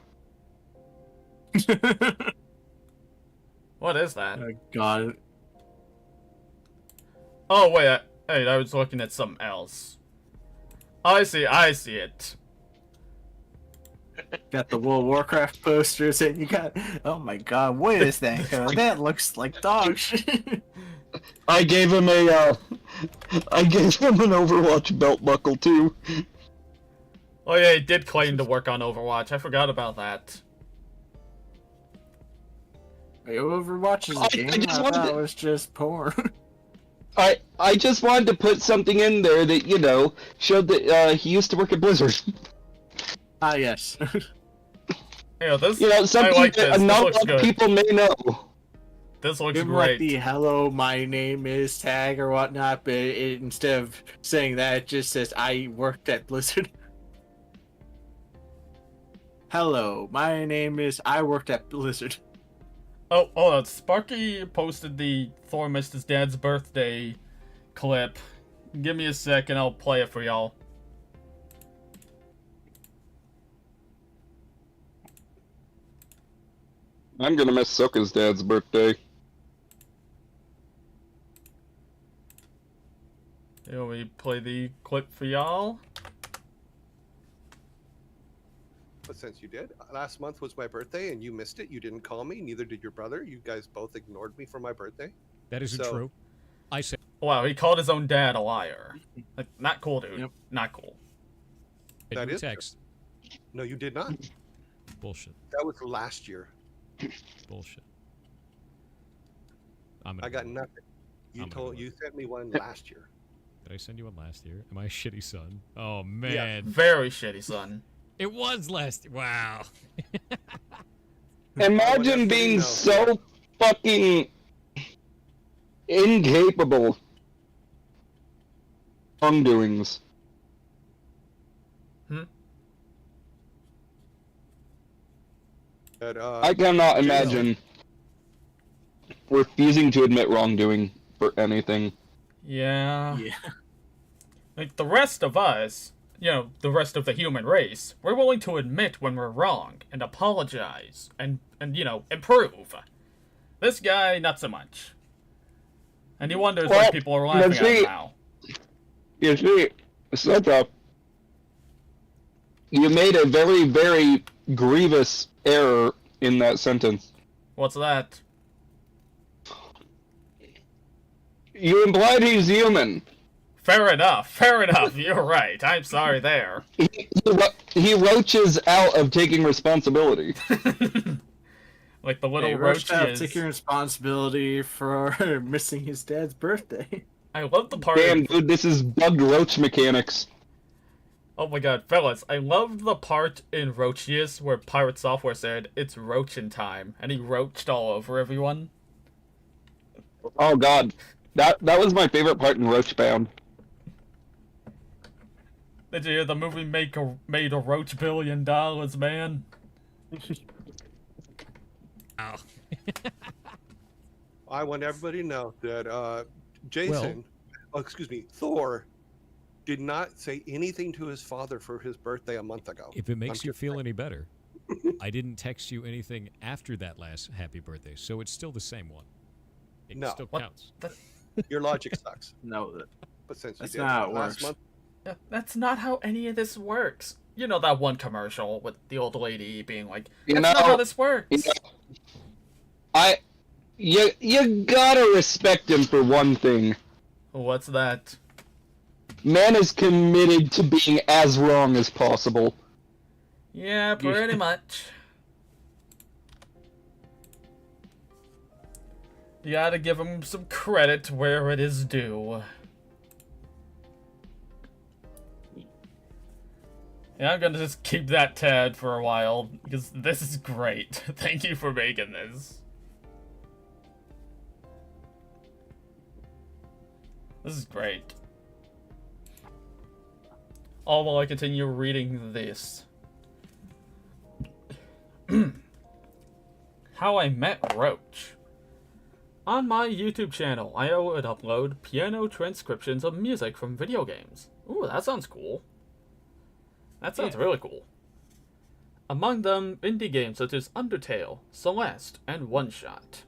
What is that? God. Oh, wait, I was looking at something else. I see it. Got the World of Warcraft posters, and you got... Oh my god, what is that? That looks like dog shit. I gave him an Overwatch belt buckle too. Oh yeah, he did claim to work on Overwatch. I forgot about that. Wait, Overwatch is a game? I thought it was just porn. I just wanted to put something in there that, you know, showed that he used to work at Blizzard. Ah, yes. Yeah, this, you know, something I like that this. not a This lot looks of good. people may know. This looks Give him great. like the "Hello, my name is" tag or whatnot, but instead of saying that, it just says "I worked at Blizzard." Hello, my name is. I worked at Blizzard. Oh, hold on. Sparky posted the Thor missed his dad's birthday clip. Give me a second, I'll play it for y'all. I'm gonna miss Soka's dad's birthday. Here we play the clip for y'all. But since you did, last month was my birthday and you missed it. You didn't call me. Neither did your brother. You guys both ignored me for my birthday. That isn't So- true. I said Wow, he called his own dad a liar. Like, not cool, dude. Yep. Not cool. That you is text. No, you did not. Bullshit. That was last year. Bullshit. I got nothing. You I'm told gonna you sent me one last year. Did I send you one last year? Am I a shitty son? Oh man. Very shitty, son. It was last. Wow. Imagine being No. so fucking incapable. Wrongdoings. But, I cannot imagine refusing to admit wrongdoing for anything. Yeah. Yeah. Like, the rest of us, you know, the rest of the human race, we're willing to admit when we're wrong and apologize and you know, improve. This guy, not so much. And he wonders why Well, people are laughing let's at him see. now. You see, Soka, you made a very, very grievous error in that sentence. What's that? You implied he's human. Fair enough. Fair enough. You're right. I'm sorry there. He roaches out of taking responsibility. Like the little Hey, roach Roach is. taking responsibility for missing his dad's birthday. I love the part. Damn, dude, this is bugged roach mechanics. Oh my god, fellas, I loved the part in Roachius where PirateSoftware said, it's roachin' time, and he roached all over everyone. Oh god. That was my favorite part in Roachbound. Did you hear the movie made a roach $1 billion, man? Ow. I want everybody to know that Jason, Thor, did not say anything to his father for his birthday a month ago. If it makes you feel any better, I didn't text you anything after that last happy birthday, so it's still the same one. It No. still counts. Your logic sucks. No, But since you that's did not how it last works. month, Yeah, that's not how any of this works. You know that one commercial with the old lady being like, that's not how this works. You gotta respect him for one thing. What's that? Man is committed to being as wrong as possible. Yeah, pretty much. You gotta give him some credit where it is due. Yeah, I'm gonna just keep that tab for a while, because this is great. Thank you for making this. This is great. All while I continue reading this. How I Met Roach. On my YouTube channel, I would upload piano transcriptions of music from video games. Ooh, that sounds cool. That sounds really cool. Among them, indie games such as Undertale, Celeste, and One Shot.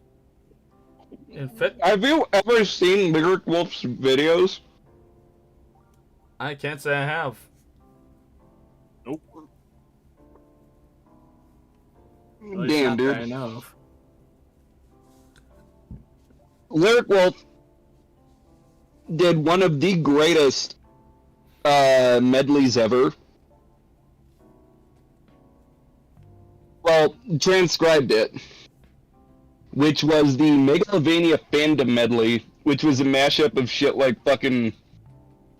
Have you ever seen Lyric Wolf's videos? I can't say I have. Nope. Damn, dude. I know. Lyric Wolf did one of the greatest medleys ever. Well, transcribed it. Which was the Megalovania Fandom Medley, which was a mashup of shit like fucking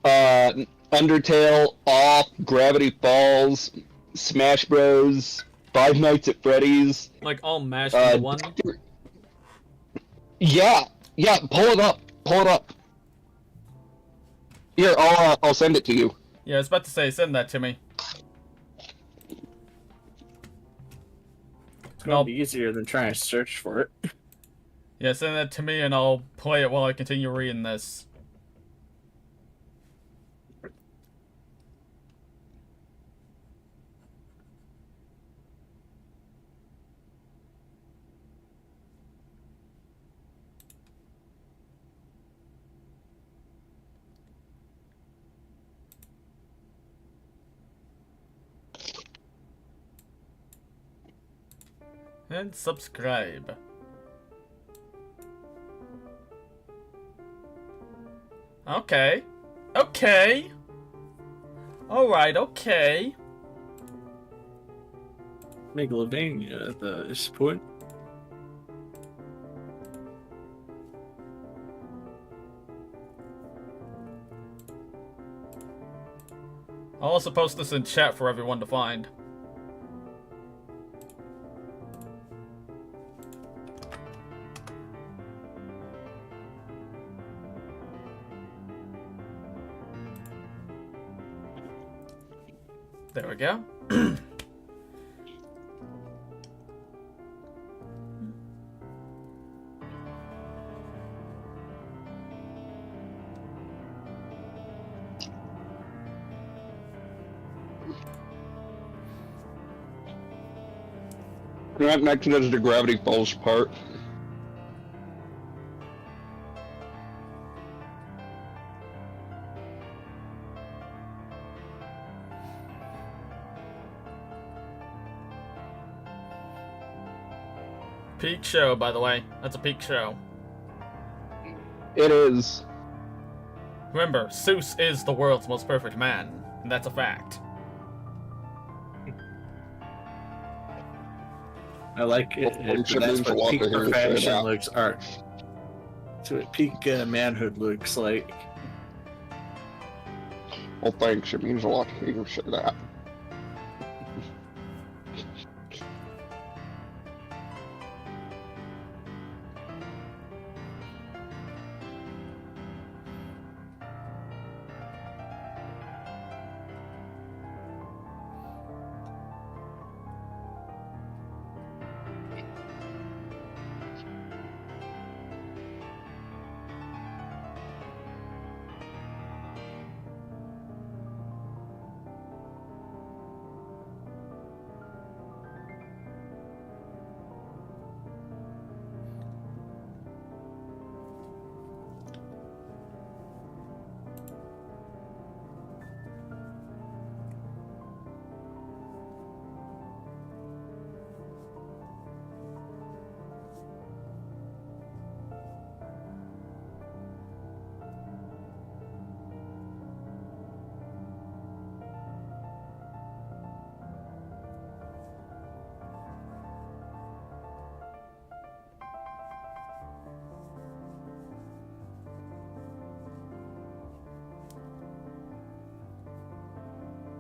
Undertale, Off, Gravity Falls, Smash Bros, Five Nights at Freddy's. Like all mashed into one? Yeah, pull it up. Here, I'll send it to you. Yeah, I was about to say, send that to me. It's gonna be easier than trying to search for it. Yeah, send that to me and I'll play it while I continue reading this. And subscribe. Okay. Okay. Alright, okay. Megalovania at this point. I'll also post this in chat for everyone to find. There we go. Right next to the Gravity Falls part. Peak show, by the way. That's a peak show. It is. Remember, Zeus is the world's most perfect man, and that's a fact. I like it. That's what peak perfection looks. Art. That's what peak manhood looks like. Well, thanks. It means a lot to hear you say that.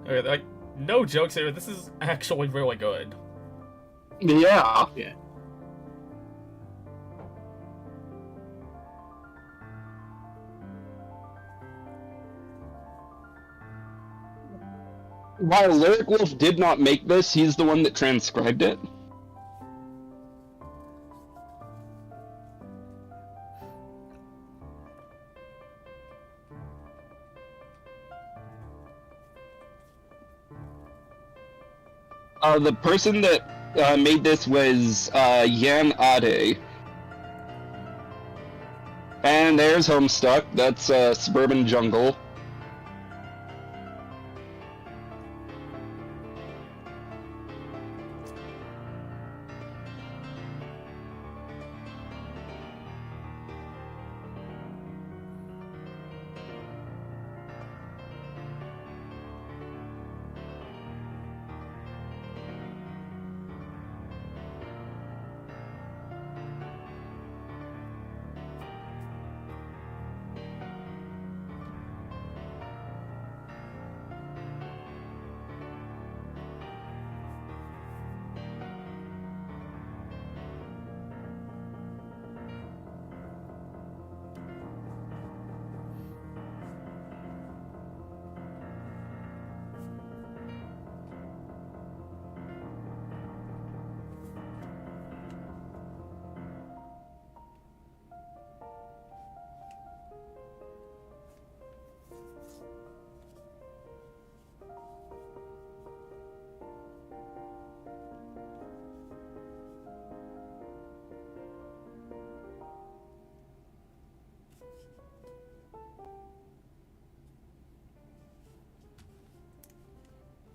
Okay, like, no jokes here, this is actually really good. Yeah. Yeah. While Lyric Wolf did not make this, he's the one that transcribed it. The person that made this was Yan Ade. And there's Homestuck. That's Suburban Jungle.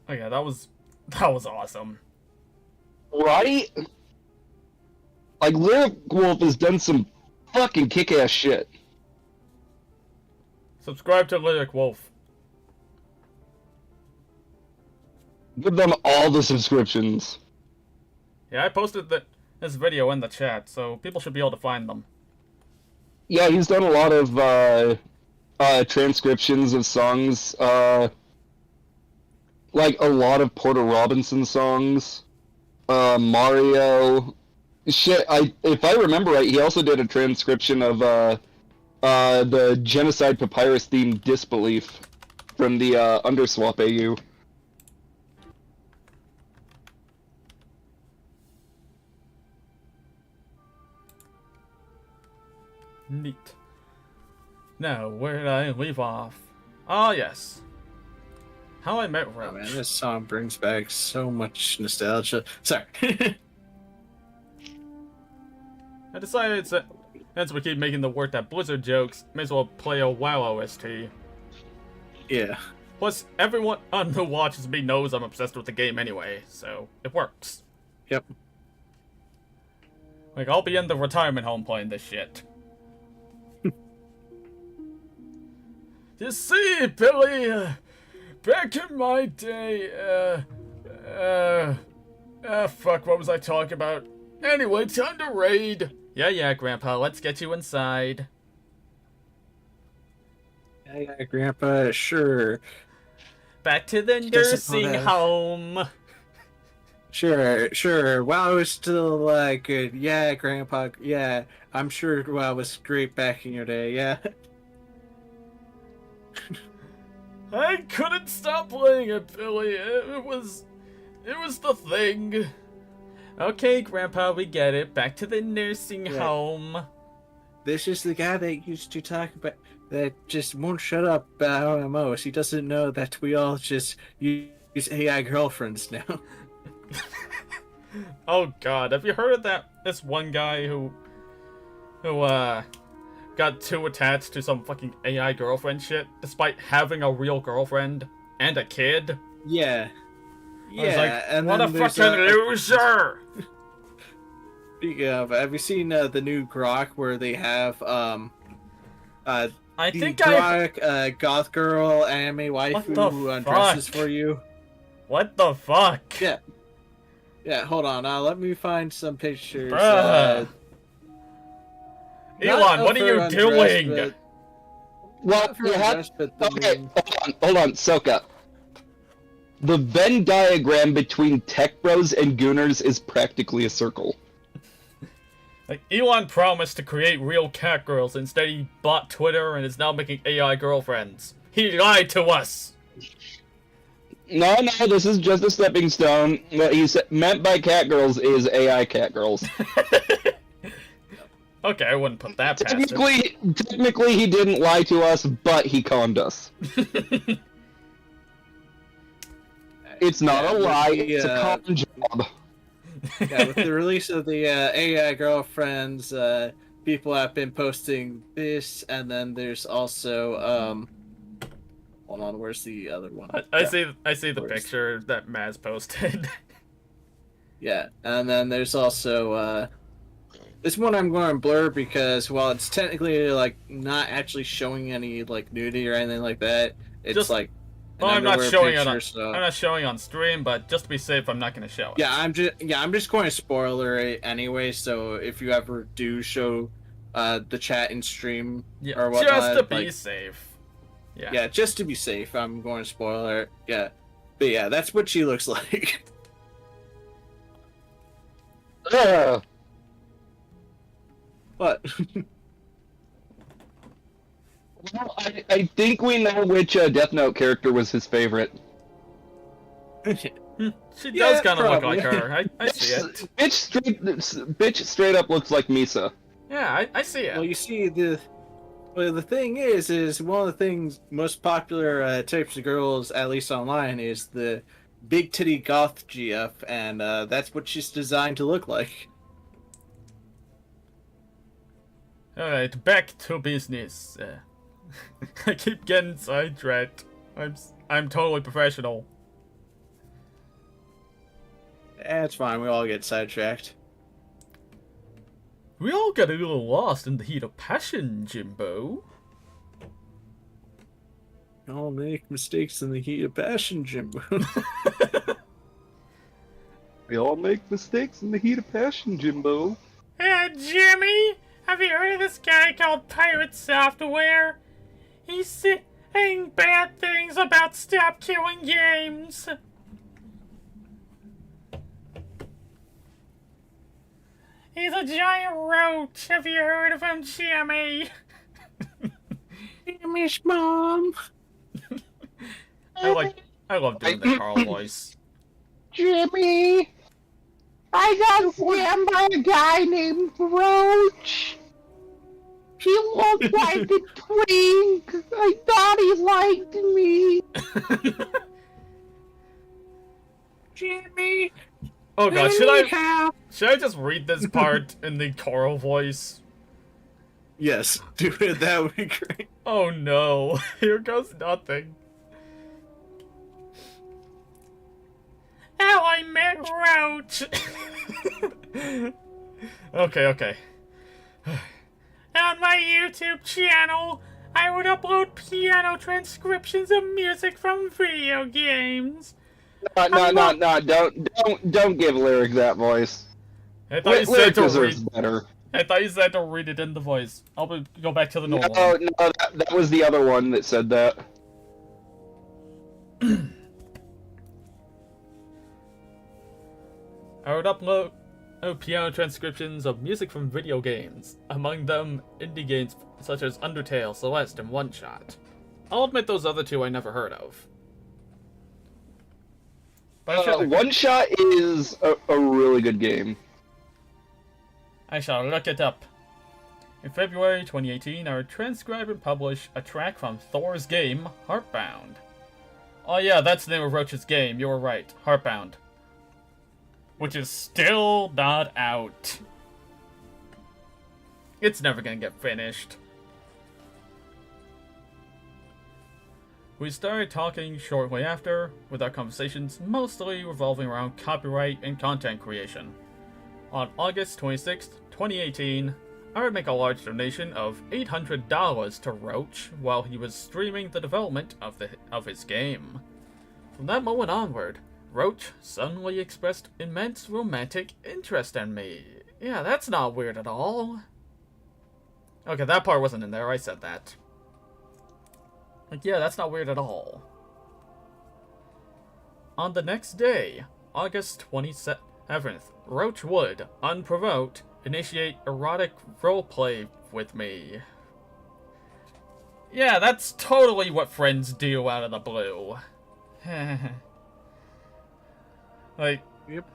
Oh yeah, that was awesome. Right? Like, Lyric Wolf has done some fucking kick-ass shit. Subscribe to Lyric Wolf. Give them all the subscriptions. Yeah, I posted this video in the chat, so people should be able to find them. Yeah, he's done a lot of transcriptions of songs, like a lot of Porter Robinson songs, Mario. Shit, if I remember right, he also did a transcription of the Genocide Papyrus themed Disbelief from the Underswap AU. Neat. Now, where did I leave off? Ah, yes. How I Met Roach. Oh man, this song brings back so much nostalgia. Sorry. I decided since we keep making the Work That Blizzard jokes, may as well play a WoW OST. Yeah. Plus, everyone who watches me knows I'm obsessed with the game anyway, so it works. Yep. Like, I'll be in the retirement home playing this shit. You see, Billy, back in my day, fuck, what was I talking about? Anyway, time to raid. Yeah, Grandpa, let's get you inside. Yeah, Grandpa, sure. Back to the nursing home. Sure. Wow, it was still good. Yeah, Grandpa. Yeah, I'm sure WoW was great back in your day. Yeah. I couldn't stop playing it, Billy. It was the thing. Okay, Grandpa, we get it. Back to the nursing home. This is the guy that used to talk about that just won't shut up about MMOs. He doesn't know that we all just use AI girlfriends now. Oh God, have you heard of this one guy who got too attached to some fucking AI girlfriend shit, despite having a real girlfriend and a kid? Yeah. I was like, and what a fucking loser! Speaking of, have you seen the new Grok where they have I think Grok, goth girl anime waifu who undresses for you? What the fuck? Yeah, hold on. Let me find some pictures. Elon, what are you doing? Well, you have... Okay, hold on, Soka. The Venn diagram between tech bros and gooners is practically a circle. Like, Elon promised to create real cat girls, instead he bought Twitter and is now making AI girlfriends. He lied to us! No, this is just a stepping stone. What he meant by cat girls is AI cat girls. Okay, I wouldn't put that past him. Technically, he didn't lie to us, but he conned us. It's not a lie, it's a con job. Yeah, with the release of the AI girlfriends, people have been posting this, and then there's also, hold on, where's the other one? I see the picture that Maz posted. Yeah, and then there's also, this one I'm going to blur because while it's technically, not actually showing any, nudity or anything like that, it's just, well, I'm not showing it on. So... I'm not showing on stream, but just to be safe, I'm not going to show it. Yeah, I'm just going to spoiler it anyway. So if you ever do show the chat in stream or whatnot, just to be safe. Yeah, just to be safe, I'm going to spoiler it. Yeah, but yeah, that's what she looks like. What? Well, I think we know which Death Note character was his favorite. She does kind of look like her. I see it. Bitch straight up looks like Misa. Yeah, I see it. Well, you see, the thing is one of the things most popular types of girls, at least online, is the big titty goth GF, and that's what she's designed to look like. Alright, back to business. I keep getting sidetracked. I'm totally professional. It's fine, we all get sidetracked. We all get a little lost in the heat of passion, Jimbo. We all make mistakes in the heat of passion, Jimbo. We all make mistakes in the heat of passion, Jimbo. Jimmy, have you heard of this guy called PirateSoftware? He's saying bad things about Stop Killing Games. He's a giant roach. Have you heard of him, Jimmy? Jimmy's mom. I love doing the Carl voice. Jimmy, I got slammed by a guy named Roach. He looked like a twink. I thought he liked me. Jimmy. Oh god, should I just read this part in the Carl voice? Yes, do it. That would be great. Oh no, here goes nothing. How I met Roach. Okay. On my YouTube channel, I would upload piano transcriptions of music from video games. No, don't give Lyric that voice. I thought you said Lyric to deserves read. better. I thought you said to read it in the voice. Go back to the No, normal one. that was the other one that said that. I would upload piano transcriptions of music from video games, among them indie games such as Undertale, Celeste, and One Shot. I'll admit those other two I never heard of. But One Shot is a really good game. I shall look it up. In February 2018, I would transcribe and publish a track from Thor's game, Heartbound. Oh yeah, that's the name of Roach's game, you were right, Heartbound. Which is still not out. It's never gonna get finished. We started talking shortly after, with our conversations mostly revolving around copyright and content creation. On August 26th, 2018, I would make a large donation of $800 to Roach while he was streaming the development of his game. From that moment onward, Roach suddenly expressed immense romantic interest in me. Yeah, that's not weird at all. Okay, that part wasn't in there, I said that. Like, yeah, that's not weird at all. On the next day, August 27th, Roach would, unprovoked, initiate erotic roleplay with me. Yeah, that's totally what friends do out of the blue. Like, Yep.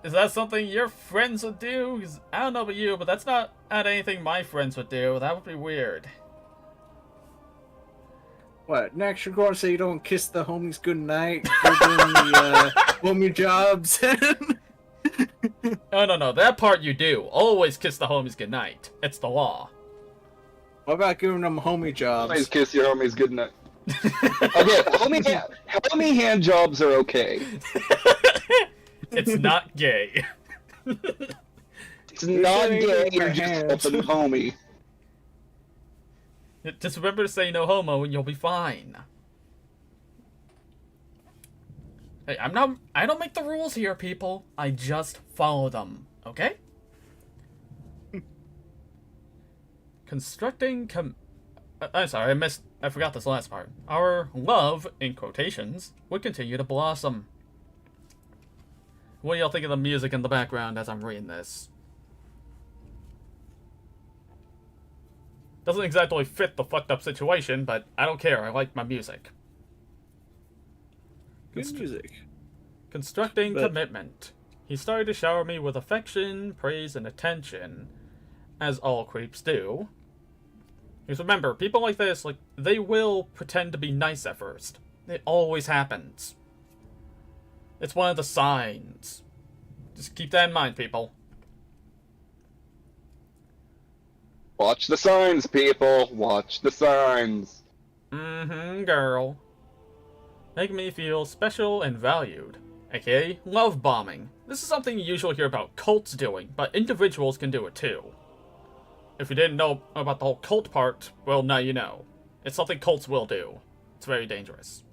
Is that something your friends would do? 'Cause I don't know about you, but that's not anything my friends would do. That would be weird. What, next you're going to say you don't kiss the homies goodnight? You're doing the homie jobs? Oh, no, that part you do. Always kiss the homies goodnight. It's the law. What about giving them homie jobs? Always kiss your homies goodnight. Okay, homie hand jobs are okay. It's not gay. It's not gay, you're just helping homie. Just remember to say no homo and you'll be fine. Hey, I don't make the rules here, people. I just follow them, okay? Constructing I'm sorry, I forgot this last part. Our love, in quotations, would continue to blossom. What do y'all think of the music in the background as I'm reading this? Doesn't exactly fit the fucked up situation, but I don't care, I like my music. Good music. Constructing commitment. He started to shower me with affection, praise, and attention, as all creeps do. Because remember, people like this, like, they will pretend to be nice at first. It always happens. It's one of the signs. Just keep that in mind, people. Watch the signs, people. Watch the signs. Girl. Make me feel special and valued. AKA, love bombing. This is something you usually hear about cults doing, but individuals can do it too. If you didn't know about the whole cult part, well, now you know. It's something cults will do. It's very dangerous.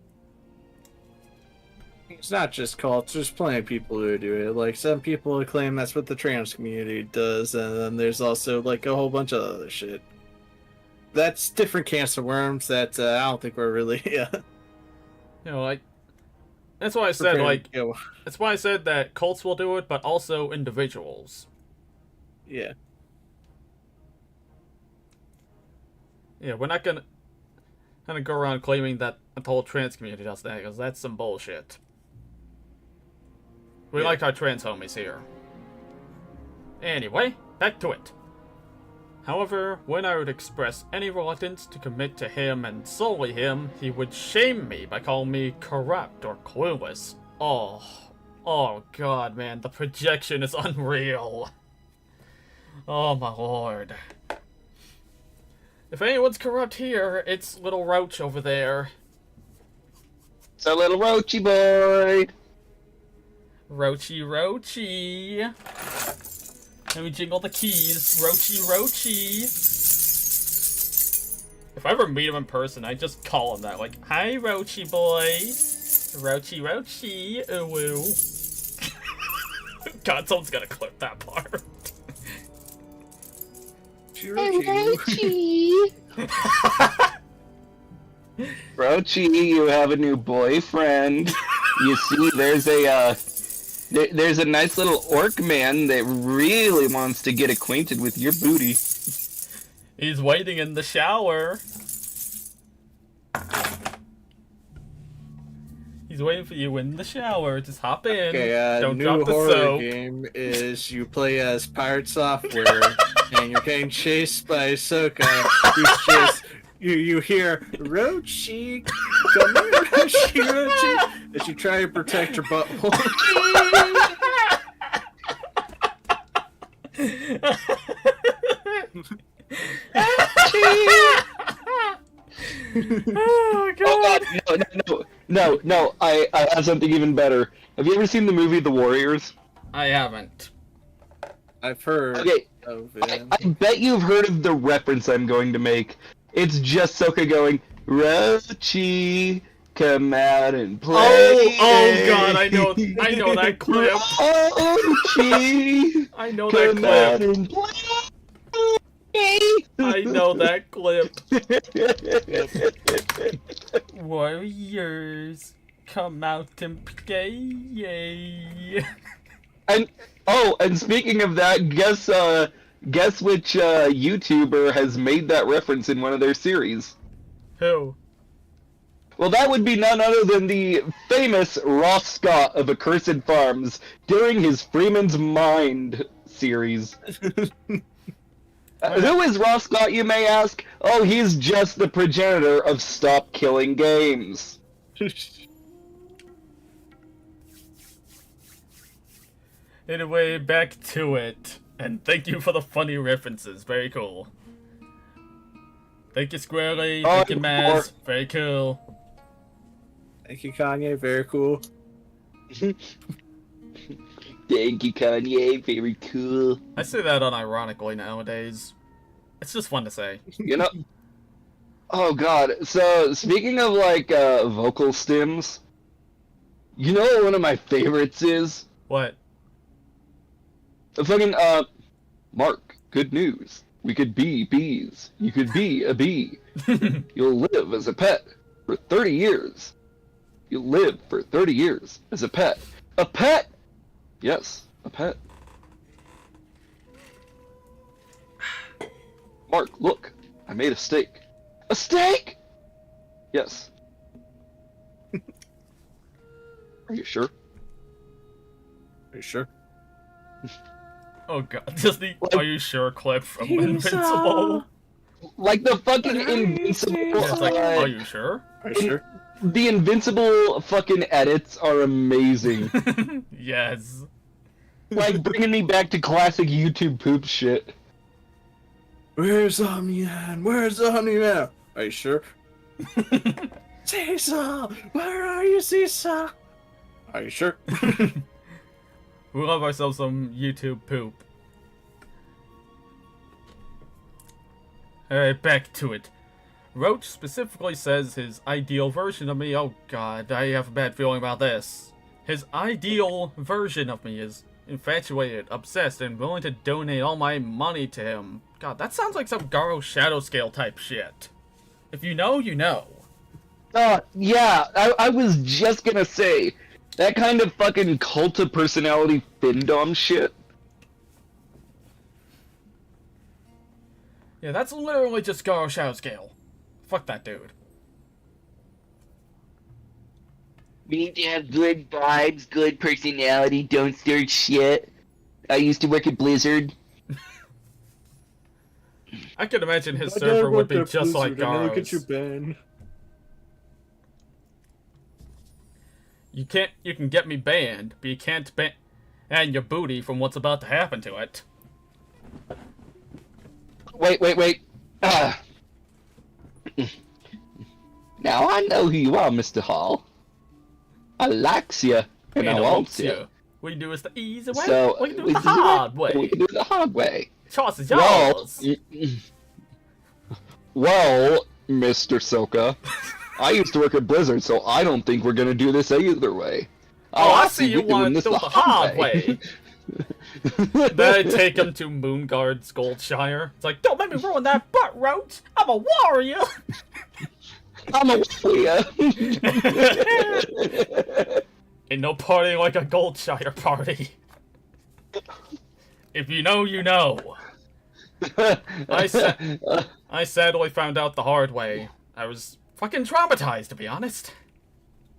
It's not just cults, there's plenty of people who do it. Like, some people claim that's what the trans community does, and then there's also, like, a whole bunch of other shit. That's different cancer worms that I don't think we're really, You know, like, that's why I said, like, that's why I said that cults will do it, but also individuals. Yeah. Yeah, we're not gonna go around claiming that the whole trans community does that, because that's some bullshit. We like our trans homies here. Anyway, back to it. However, when I would express any reluctance to commit to him and solely him, he would shame me by calling me corrupt or clueless. Oh god, man, the projection is unreal. Oh my lord. If anyone's corrupt here, it's little Roach over there. It's a little roachy boy. Roachy. Let me jingle the keys. Roachy. If I ever meet him in person, I just call him that. Like, hi, Roachy boy. Roachy, Roachy. Ooh, woo. God, someone's gonna clip that part. Roachy. Roachy, you have a new boyfriend. You see, there's a nice little orc man that really wants to get acquainted with your booty. He's waiting in the shower. He's waiting for you in the shower. Just hop in. Okay, Don't new drop the horror soap. game is you play as Pirate Software, and you're getting chased by Soka, who's just you hear Roachy, come here, Roachy, Roachy, as you try to protect your butthole. Oh god. No, I have something even better. Have you ever seen the movie The Warriors? I haven't. I've heard Okay, of it. I bet you've heard of the reference I'm going to make. It's just Soka going, Roachy, come out and play. Oh god, I know that clip. Roachy, I know that come out clip. and play. I know that clip. Warriors, come out and play. And speaking of that, guess which YouTuber has made that reference in one of their series? Who? Well, that would be none other than the famous Ross Scott of Accursed Farms during his Freeman's Mind series. Who is Ross Scott, you may ask? Oh, he's just the progenitor of Stop Killing Games. Anyway, back to it. And thank you for the funny references. Very cool. Thank you, Squirrely. Thank you, Maz. Very cool. Thank you, Kanye. Very cool. Thank you, Kanye. Very cool. I say that unironically nowadays. It's just fun to say. You know... Oh, God. So, speaking of, like, vocal stems, you know what one of my favorites is? What? The fucking, Mark, good news. We could be bees. You could be a bee. You'll live as a pet for 30 years. You'll live for 30 years as a pet. A pet? Yes, a pet. Mark, look. I made a steak. A steak? Yes. Are you sure? Are you sure? Oh god, just the "Are you sure" clip from Invincible. Like the fucking Invincible. Yeah, it's like, "Are you sure?" Are you sure? The Invincible fucking edits are amazing. Yes. Like bringing me back to classic YouTube poop shit. Where's Omni-Man? Where's Omni-Man? Are you sure? Seesaw! Where are you, Seesaw? Are you sure? We love ourselves some YouTube poop. Alright, back to it. Roach specifically says his ideal version of me. Oh god, I have a bad feeling about this. His ideal version of me is infatuated, obsessed, and willing to donate all my money to him. God, that sounds like some Garo Shadow Scale type shit. If you know, you know. Yeah, I was just gonna say, that kind of fucking cult of personality findom shit. Yeah, that's literally just Garo Shadow Scale. Fuck that dude. We need to have good vibes, good personality, don't start shit. I used to work at Blizzard. I could imagine his server would be just like Garo's. Look at you, Ben. You can get me banned, but you can't ban your booty from what's about to happen to it. Wait. Now I know who you are, Mr. Hall. I likes you, and I wants you. We do it the easy way, So, we can do it the hard way. We can do it the hard way. Choice is yours. Well, Mr. Soka. I used to work at Blizzard, so I don't think we're gonna do this either way. Oh, I see you want to do the hard way. Then I take him to Moonguard's Goldshire. It's like, don't make me ruin that butt, Roach! I'm a warrior! I'm a warrior! Ain't no party like a Goldshire party. If you know, you know. I sadly found out the hard way. I was fucking traumatized, to be honest.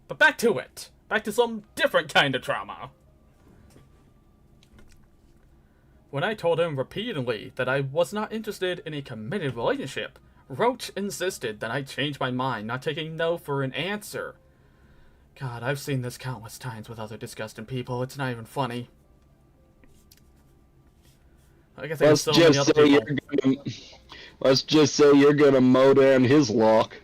But back to it. Back to some different kind of trauma. When I told him repeatedly that I was not interested in a committed relationship, Roach insisted that I change my mind, not taking no for an answer. God, I've seen this countless times with other disgusting people. It's not even funny. I guess Let's just say you're gonna mow down his lock.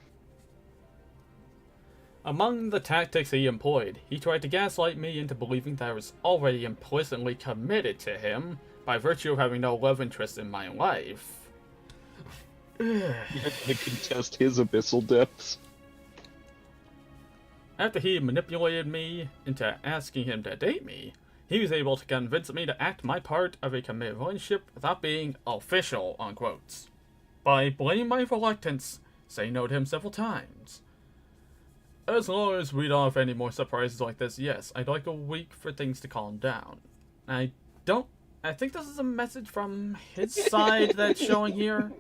Among the tactics he employed, he tried to gaslight me into believing that I was already implicitly committed to him by virtue of having no love interest in my life. You're gonna contest his abyssal depths. After he manipulated me into asking him to date me, he was able to convince me to act my part of a committed relationship without being official, unquote. By blaming my reluctance, saying no to him several times. As long as we don't have any more surprises like this, yes, I'd like a week for things to calm down. I think this is a message from his side that's showing here.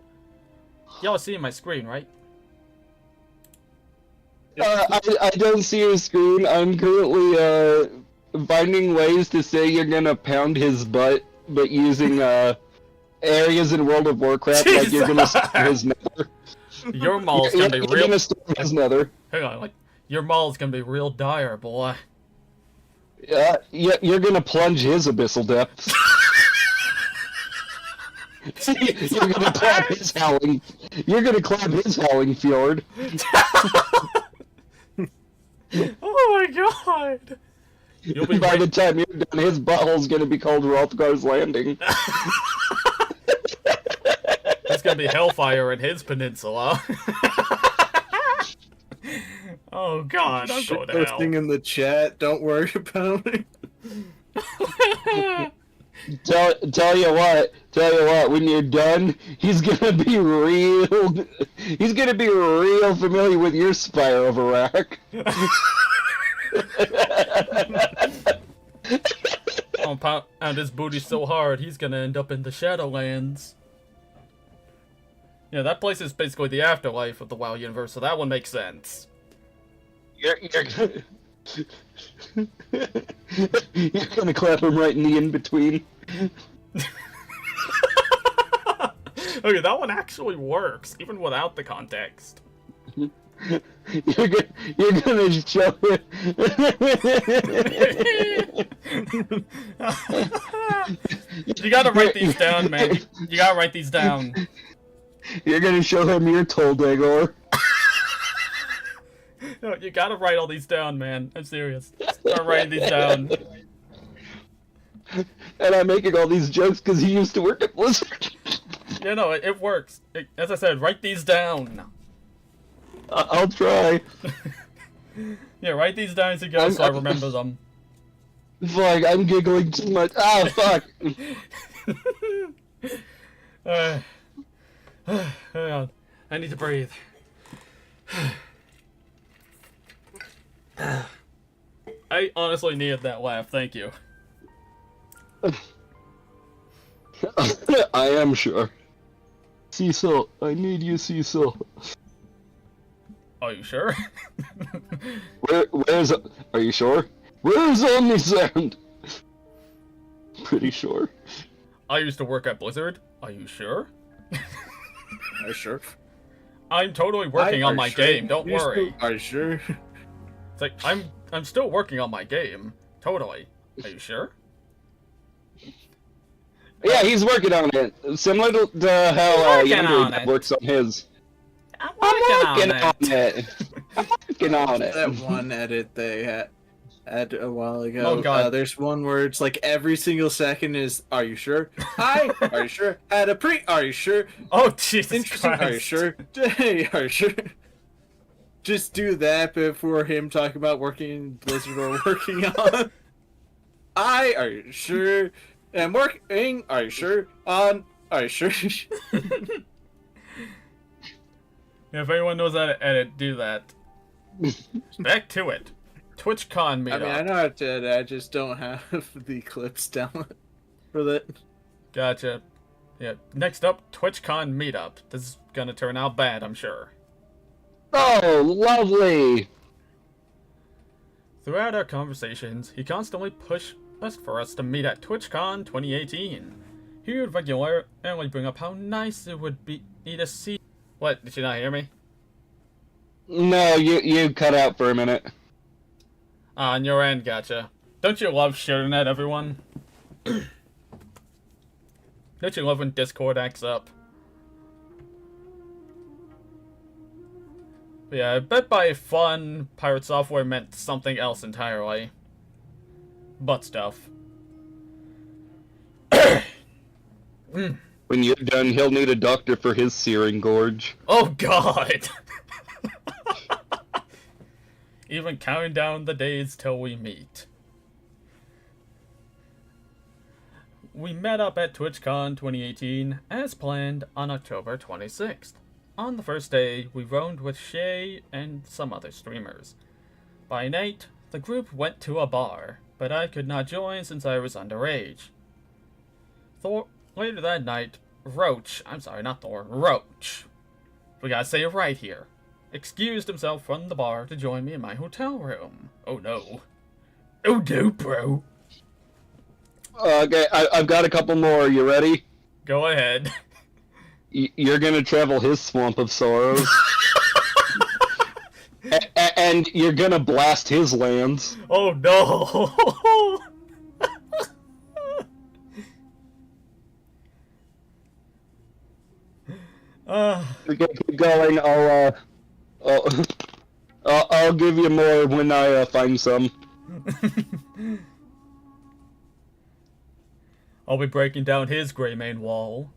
Y'all see my screen, right? I don't see your screen. I'm currently, finding ways to say you're gonna pound his butt, but using, areas in World of Warcraft, like you're gonna storm his nether. Your mall's gonna be real... You're gonna storm his nether. Hang on, like, your mall's gonna be real dire, boy. Yeah, you're gonna plunge his abyssal depths. You're gonna climb his howling. You're gonna climb his howling fjord. Oh my god! You'll be By the time you're done, his butthole's gonna be called Rothgar's Landing. There's gonna be hellfire in his peninsula. Oh god, I'm going to hell. Posting in the chat, don't worry about it. Tell you what, when you're done, he's gonna be real familiar with your Spire of Iraq. I'll pound his booty so hard, he's gonna end up in the Shadowlands. Yeah, that place is basically the afterlife of the WoW universe, so that one makes sense. You're gonna clap him right in the in-between. Okay, that one actually works, even without the context. You're gonna show it. You gotta write these down, man. You gotta write these down. You're gonna show him your Toldagor. No, you gotta write all these down, man. I'm serious. Start writing these down. And I'm making all these jokes because he used to work at Blizzard. Yeah, no, it works. As I said, write these down. I'll try. Yeah, write these down so I remember them. Fuck, I'm giggling too much. Ah, fuck. Hang on. I need to breathe. I honestly needed that laugh, thank you. I am sure. Cecil, I need you, Cecil. Are you sure? Where's... Are you sure? Where's Omnisound? Pretty sure. I used to work at Blizzard. Are you sure? Are you sure? I'm totally working on my game, don't worry. Are you sure? It's like, I'm still working on my game. Totally. Are you sure? Yeah, he's working on it. Similar to how Yandere works on his. I'm working on it. I'm working on it. That one edit they had. at a while ago. Oh, God. There's one where it's like every single second is, are you sure? Hi, are you sure? Are you sure? Oh, Jesus Interesting, Christ. are you sure? Hey, are you sure? Just do that before him talking about working in Blizzard or working on. Are you sure? And working, are you sure? Are you sure? If anyone knows how to edit, do that. Back to it. TwitchCon meetup. I mean, I know how to edit, I just don't have the clips down for that. Gotcha. Yeah. Next up, TwitchCon meetup. This is gonna turn out bad, I'm sure. Oh, lovely! Throughout our conversations, he constantly pushed us for us to meet at TwitchCon 2018. He would regularly bring up how nice it would be to see. What? Did you not hear me? No, you cut out for a minute. On your end, gotcha. Don't you love shooting at everyone? Don't you love when Discord acts up? But yeah, I bet by fun, Pirate Software meant something else entirely. Butt stuff. When you're done, he'll need a doctor for his searing gorge. Oh god! Even counting down the days till we meet. We met up at TwitchCon 2018, as planned, on October 26th. On the first day, we roamed with Shay and some other streamers. By night, the group went to a bar, but I could not join since I was underage. Later that night, Roach, we gotta say it right here, excused himself from the bar to join me in my hotel room. Oh no. Oh no, bro. Okay, I've got a couple more. You ready? Go ahead. You're gonna travel his swamp of sorrows. And you're gonna blast his lands. Oh no. We can keep going. I'll give you more when I find some. I'll be breaking down his gray main wall.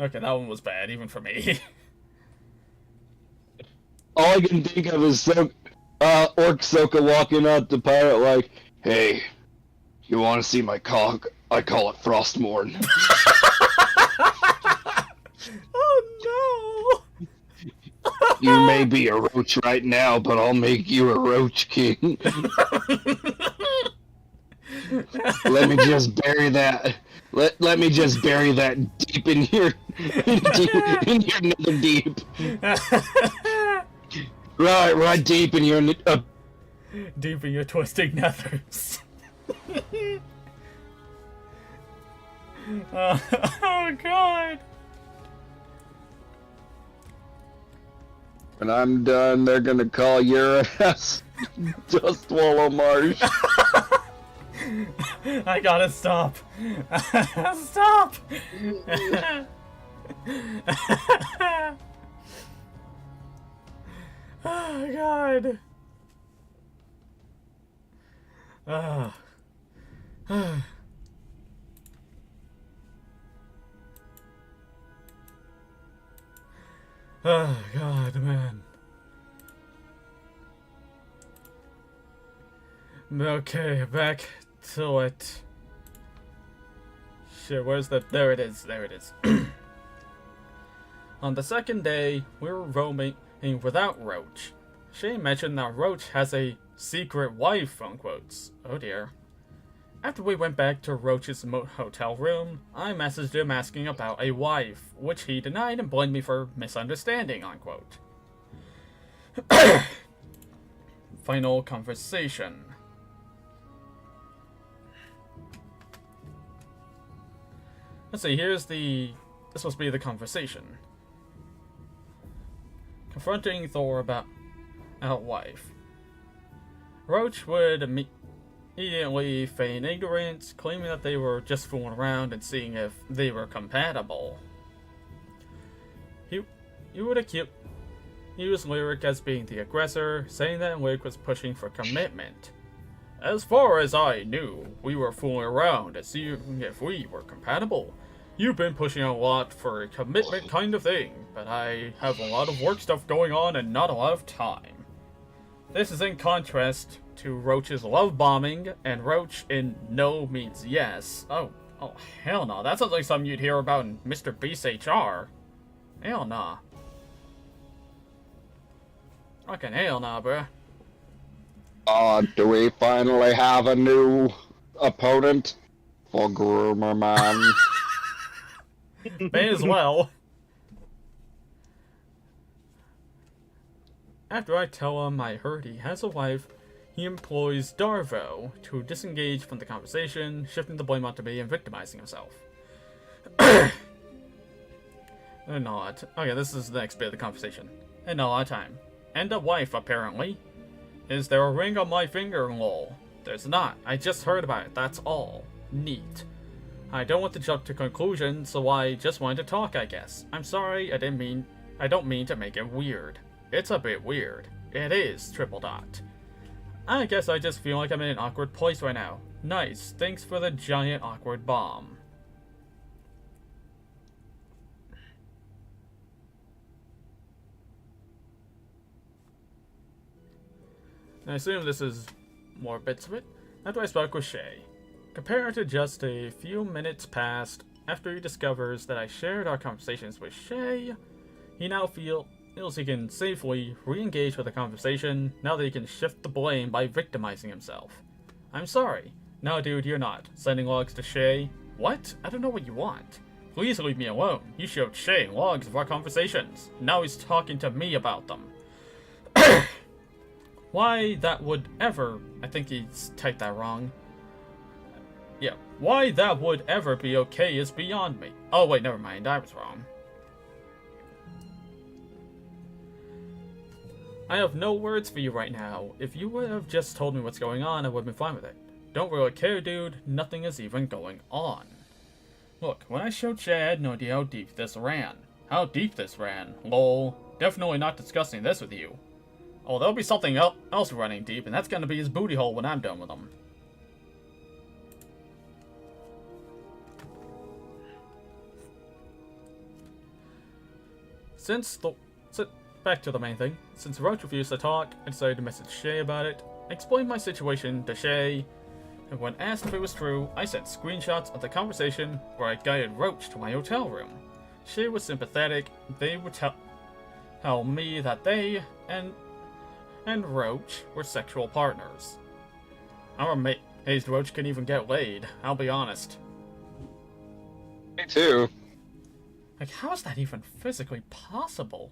Okay, that one was bad, even for me. All I can think of is Orc Soka walking up to Pirate like, "Hey, you want to see my cock? I call it Frostmourne." Oh no! You may be a roach right now, but I'll make you a Roach King. Let me just bury that. Let me just bury that deep in your in your nether deep. Right deep in your deep in your twisting nethers. Oh god. When I'm done, they're gonna call your ass Just Wallow Marsh. I gotta stop. Stop. Oh god. Oh god, man. Okay, back to it. Shit, where's the... There it is, there it is. On the second day, we were roaming without Roach. Shay mentioned that Roach has a secret wife, unquotes. Oh dear. After we went back to Roach's hotel room, I messaged him asking about a wife, which he denied and blamed me for misunderstanding, unquote. Final conversation. Let's see, this must be the conversation. Confronting Thor about wife. Roach would immediately feign ignorance, claiming that they were just fooling around and seeing if they were compatible. He would used Lyric as being the aggressor, saying that Lyric was pushing for commitment. As far as I knew, we were fooling around to see if we were compatible. You've been pushing a lot for a commitment kind of thing, but I have a lot of work stuff going on and not a lot of time. This is in contrast to Roach's love bombing, and Roach in no means yes. Oh hell no, that sounds like something you'd hear about in Mr. Beast's HR. Hell nah. Fucking hell nah, bruh. Do we finally have a new opponent for Groomer Man? May as well. After I tell him I heard he has a wife, he employs Darvo to disengage from the conversation, shifting the blame onto me and victimizing himself. Not. Okay, this is the next bit of the conversation. And a lot of time. And a wife, apparently. Is there a ring on my finger, lol? There's not. I just heard about it, that's all. Neat. I don't want to jump to conclusions, so I just wanted to talk, I guess. I'm sorry, I don't mean to make it weird. It's a bit weird. It is, triple dot. I guess I just feel like I'm in an awkward place right now. Nice, thanks for the giant awkward bomb. I assume this is more bits of it. After I spoke with Shay. Compared to just a few minutes past after he discovers that I shared our conversations with Shay, he now feels he can safely re-engage with the conversation now that he can shift the blame by victimizing himself. I'm sorry. No, dude, you're not. Sending logs to Shay? What? I don't know what you want. Please leave me alone. You showed Shay logs of our conversations. Now he's talking to me about them. Why that would ever... I think he's typed that wrong. Yeah, why that would ever be okay is beyond me. Oh wait, never mind, I was wrong. I have no words for you right now. If you would have just told me what's going on, I would have been fine with it. Don't really care, dude. Nothing is even going on. Look, when I showed Shay, I had no idea how deep this ran. How deep this ran? Lol. Definitely not discussing this with you. Oh, there'll be something else running deep, and that's gonna be his booty hole when I'm done with him. Back to the main thing. Since Roach refused to talk, I decided to message Shay about it. I explained my situation to Shay, and when asked if it was true, I sent screenshots of the conversation where I guided Roach to my hotel room. Shay was sympathetic. They would tell me that they and Roach were sexual partners. I'm amazed Roach can even get laid, I'll be honest. Me too. Like, how is that even physically possible?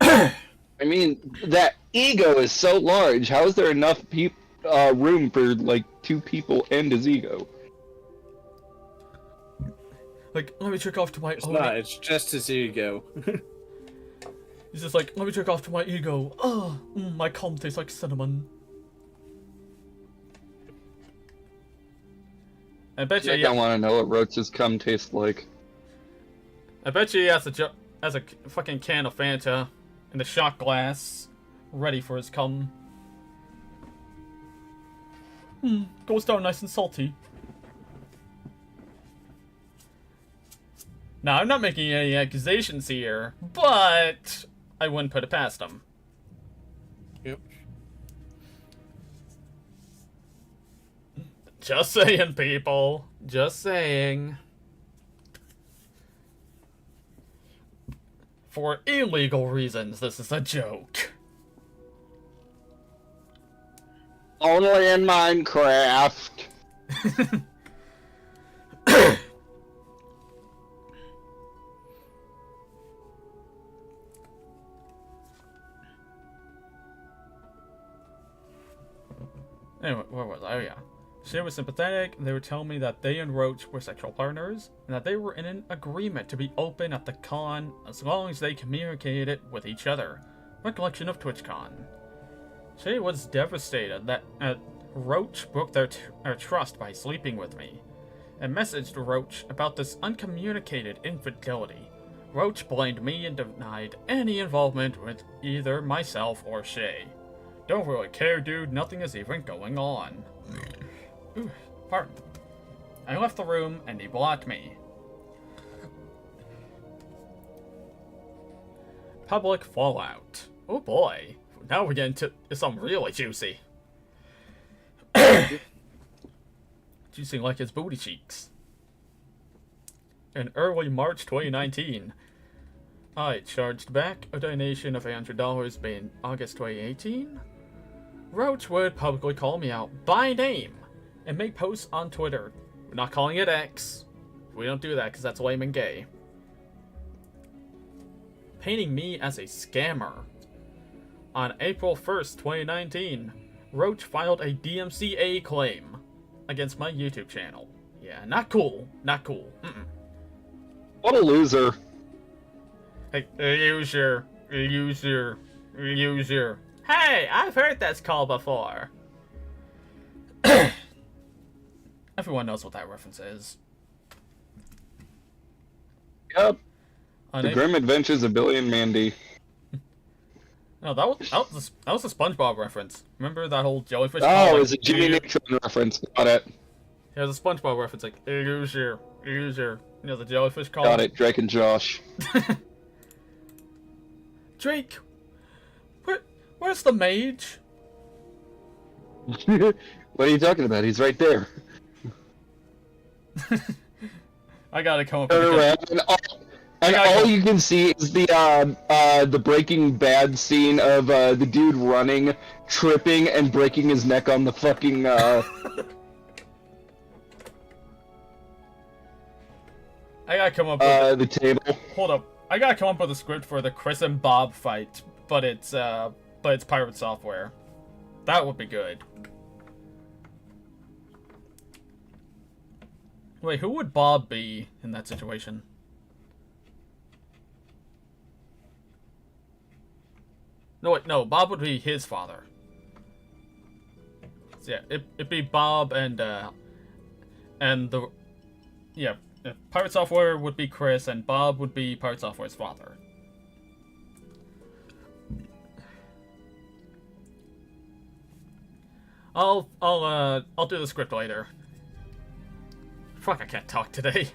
I mean, that ego is so large. How is there enough room for, like, 2 people and his ego? Like, let me jerk off to my It's not, it's just his ego. He's just like, let me jerk off to my ego. Oh, my cum tastes like cinnamon. I bet you. I want to know what Roach's cum tastes like. I bet you he has a fucking can of Fanta in the shot glass, ready for his cum. Goes down nice and salty. Now, I'm not making any accusations here, but I wouldn't put it past him. Yep. Just saying, people. Just saying. For illegal reasons, this is a joke. Only in Minecraft. Anyway, where was I? Oh, yeah. Shay was sympathetic, and they would tell me that they and Roach were sexual partners, and that they were in an agreement to be open at the con as long as they communicated it with each other. Recollection of TwitchCon. Shay was devastated that Roach broke their trust by sleeping with me, and messaged Roach about this uncommunicated infidelity. Roach blamed me and denied any involvement with either myself or Shay. Don't really care, dude. Nothing is even going on. Ooh, pardon. I left the room and he blocked me. Public fallout. Oh boy. Now we're getting to something really juicy. Juicy like his booty cheeks. In early March 2019, I charged back a donation of $800 in August 2018. Roach would publicly call me out by name and make posts on Twitter. We're not calling it X. We don't do that because that's lame and gay. Painting me as a scammer. On April 1st, 2019, Roach filed a DMCA claim against my YouTube channel. Yeah, not cool. Not cool. What a loser. Hey, user. Hey, I've heard this call before. Everyone knows what that reference is. Yep. The Grim Adventures of Billy and Mandy. No, that was a SpongeBob reference. Remember that whole jellyfish? Oh, it's a Jimmy Neutron reference. Got it. Yeah, there's a SpongeBob reference like user. You know the jellyfish call. Got it. Drake and Josh. Drake, where's the mage? What are you talking about? He's right there. I gotta come up Turn with around, and all you can see is the Breaking Bad scene of the dude running, tripping, and breaking his neck on the fucking I gotta come up with the table. Hold up. I gotta come up with a script for the Chris and Bob fight, but it's Pirate Software. That would be good. Wait, who would Bob be in that situation? No, wait, no, Bob would be his father. So yeah, it'd be Bob and Pirate Software would be Chris, and Bob would be Pirate Software's father. I'll do the script later. Fuck, I can't talk today.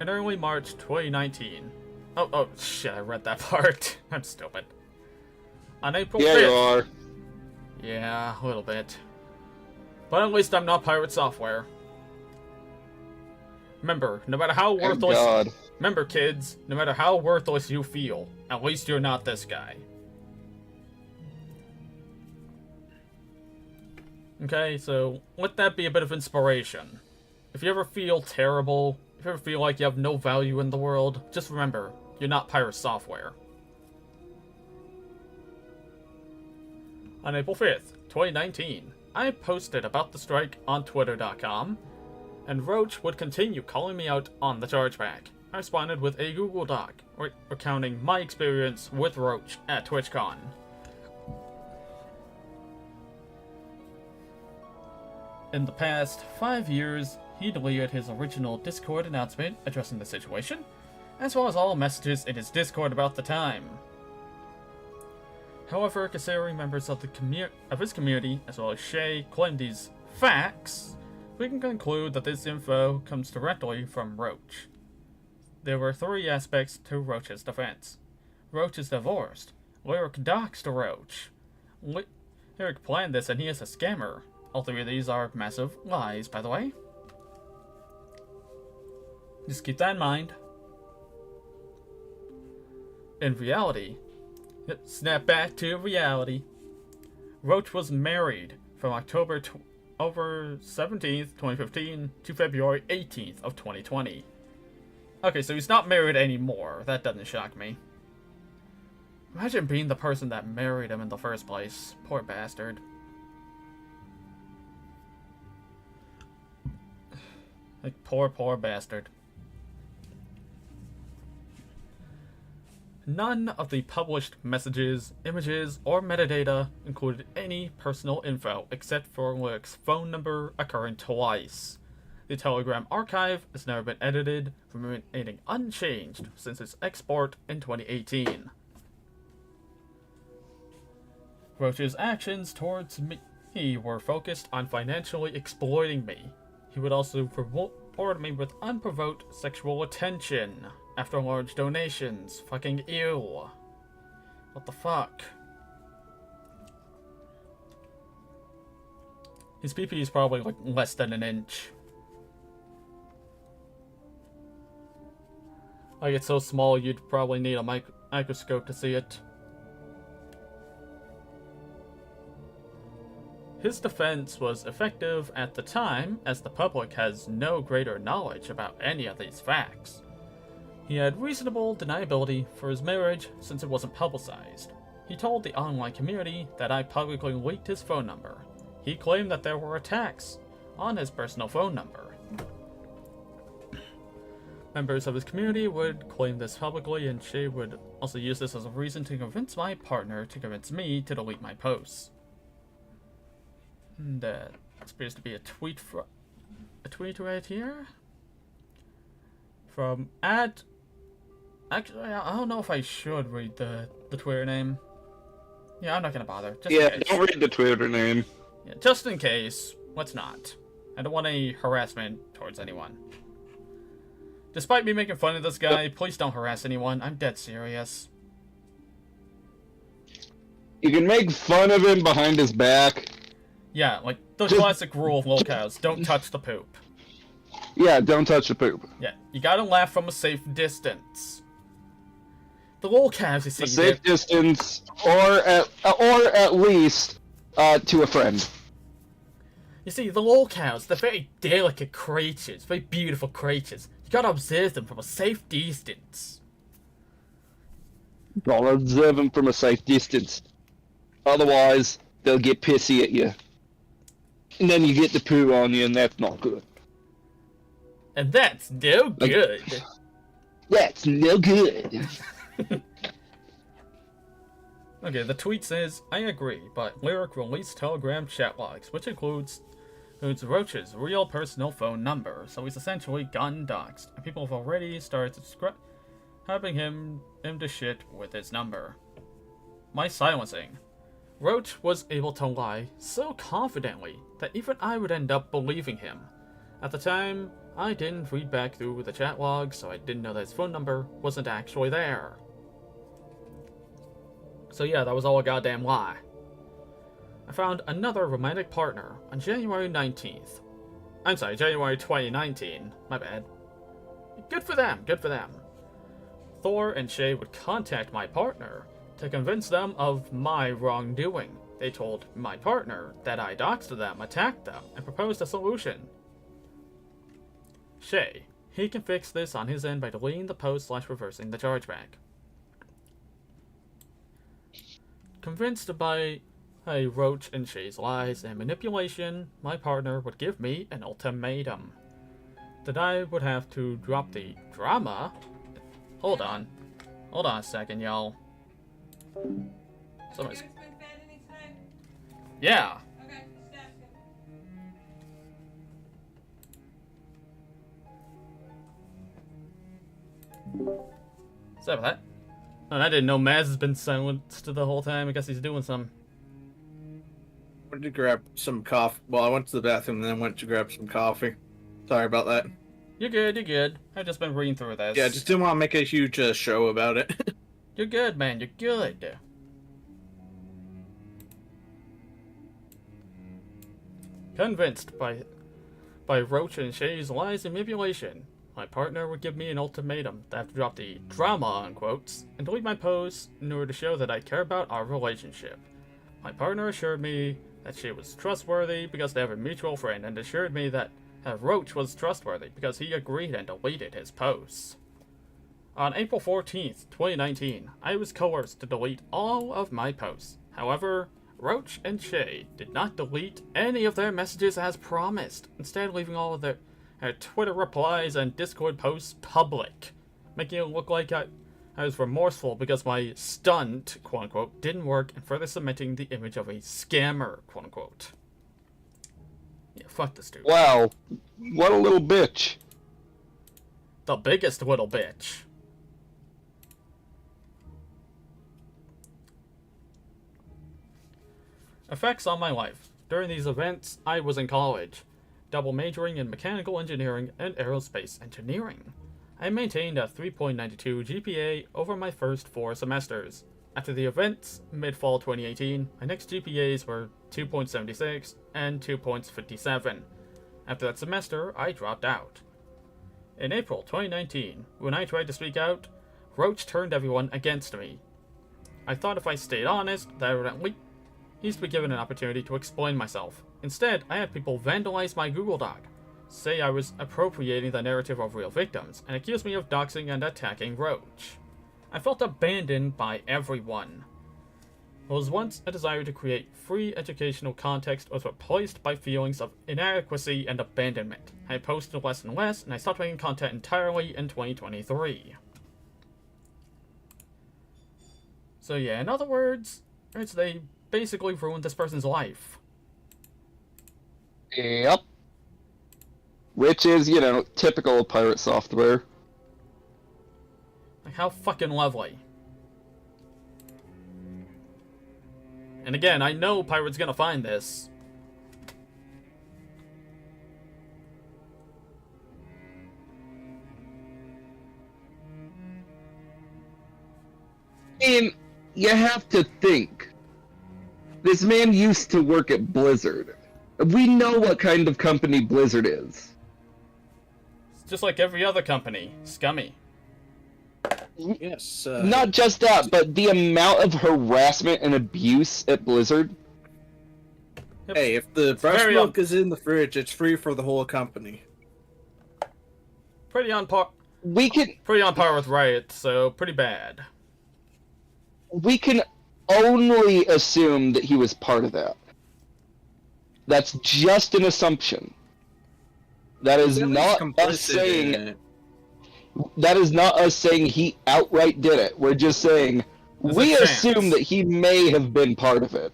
In early March 2019. Oh shit, I read that part. I'm stupid. On April 5th. Yeah, you are. Yeah, a little bit. But at least I'm not Pirate Software. Remember, no matter how worthless... God. Remember, kids, no matter how worthless you feel, at least you're not this guy. Okay, so let that be a bit of inspiration. If you ever feel terrible, if you ever feel like you have no value in the world, just remember, you're not Pirate Software. On April 5th, 2019, I posted about the strike on Twitter.com, and Roach would continue calling me out on the chargeback. I responded with a Google Doc, recounting my experience with Roach at TwitchCon. In the past 5 years, he deleted his original Discord announcement addressing the situation, as well as all messages in his Discord about the time. However, considering members of his community, as well as Shay, claimed these facts, we can conclude that this info comes directly from Roach. There were 3 aspects to Roach's defense. Roach is divorced. Lyric doxed Roach. Lyric planned this and he is a scammer. All 3 of these are massive lies, by the way. Just keep that in mind. In reality, snap back to reality. Roach was married from October 17th, 2015 to February 18th of 2020. Okay, so he's not married anymore. That doesn't shock me. Imagine being the person that married him in the first place. Poor bastard. Like, poor bastard. None of the published messages, images, or metadata included any personal info except for Lyric's phone number occurring twice. The Telegram archive has never been edited, remaining unchanged since its export in 2018. Roach's actions towards me were focused on financially exploiting me. He would also reward me with unprovoked sexual attention after large donations. Fucking ew. What the fuck? His PP is probably like less than an inch. Like, it's so small you'd probably need a microscope to see it. His defense was effective at the time, as the public has no greater knowledge about any of these facts. He had reasonable deniability for his marriage since it wasn't publicized. He told the online community that I publicly leaked his phone number. He claimed that there were attacks on his personal phone number. Members of his community would claim this publicly, and she would also use this as a reason to convince my partner to convince me to delete my posts. And this appears to be a tweet right here from at. Actually, I don't know if I should read the Twitter name. Yeah, I'm not gonna bother. Just don't read the Twitter name. Yeah, just in case, let's not. I don't want any harassment towards anyone. Despite me making fun of this guy, please don't harass anyone. I'm dead serious. You can make fun of him behind his back. Yeah, like the classic rule of lolcows: don't touch the poop. Yeah, don't touch the poop. Yeah, you gotta laugh from a safe distance. The lolcows, you see, A safe distance, or at least to a friend. You see, the lolcows, they're very delicate creatures, very beautiful creatures. You gotta observe them from a safe distance. Gotta observe them from a safe distance. Otherwise, they'll get pissy at you. And then you get the poo on you, and that's not good. And that's no good. That's no good. Okay, the tweet says, I agree, but Lyric released Telegram chat logs, which includes Roach's real personal phone number, so he's essentially gotten doxxed, and people have already started helping him to shit with his number. My silencing. Roach was able to lie so confidently that even I would end up believing him. At the time, I didn't read back through the chat log, so I didn't know that his phone number wasn't actually there. So yeah, that was all a goddamn lie. I found another romantic partner on January 19th. I'm sorry, January 2019. My bad. Good for them, good for them. Thor and Shay would contact my partner to convince them of my wrongdoing. They told my partner that I doxed them, attacked them, and proposed a solution. Shay, he can fix this on his end by deleting the post / reversing the chargeback. Convinced by Roach and Shay's lies and manipulation, my partner would give me an ultimatum. That I would have to drop the drama. Hold on a second, y'all. Somebody's... Yeah. Okay, just asking. Sorry about that. And I didn't know Maz has been silenced the whole time. I guess he's doing some. I went to grab some coffee. Well, I went to the bathroom and then went to grab some coffee. Sorry about that. You're good, you're good. I've just been reading through this. Yeah, just didn't want to make a huge show about it. You're good, man, you're good. Convinced by Roach and Shay's lies and manipulation, my partner would give me an ultimatum that I have to drop the drama on quotes and delete my posts in order to show that I care about our relationship. My partner assured me that she was trustworthy because they have a mutual friend, and assured me that Roach was trustworthy because he agreed and deleted his posts. On April 14th, 2019, I was coerced to delete all of my posts. However, Roach and Shay did not delete any of their messages as promised, instead leaving all of their Twitter replies and Discord posts public, making it look like I was remorseful because my stunt, quote-unquote, didn't work, and further cementing the image of a scammer, quote-unquote. Yeah, Fuck this dude. Wow, what a little bitch. The biggest little bitch. Effects on my life. During these events, I was in college, double majoring in mechanical engineering and aerospace engineering. I maintained a 3.92 GPA over my first 4 semesters. After the events, mid-fall 2018, my next GPAs were 2.76 and 2.57. After that semester, I dropped out. In April 2019, when I tried to speak out, Roach turned everyone against me. I thought if I stayed honest, that I would at least be given an opportunity to explain myself. Instead, I had people vandalize my Google Doc, say I was appropriating the narrative of real victims, and accuse me of doxing and attacking Roach. I felt abandoned by everyone. What was once a desire to create free educational context was replaced by feelings of inadequacy and abandonment. I posted less and less, and I stopped making content entirely in 2023. So yeah, in other words, they basically ruined this person's life. Yep. Which is, you know, typical of PirateSoftware. Like, how fucking lovely. And again, I know Pirate's gonna find this. I mean, you have to think. This man used to work at Blizzard. We know what kind of company Blizzard is. It's just like every other company. Scummy. Yes. Not just that, but the amount of harassment and abuse at Blizzard. Hey, if the breast milk is in the fridge, it's free for the whole company. Pretty on par. Pretty on par with Riot, so pretty bad. We can only assume that he was part of that. That's just an assumption. That is not us saying. That is not us saying he outright did it. We're just saying we assume that he may have been part of it.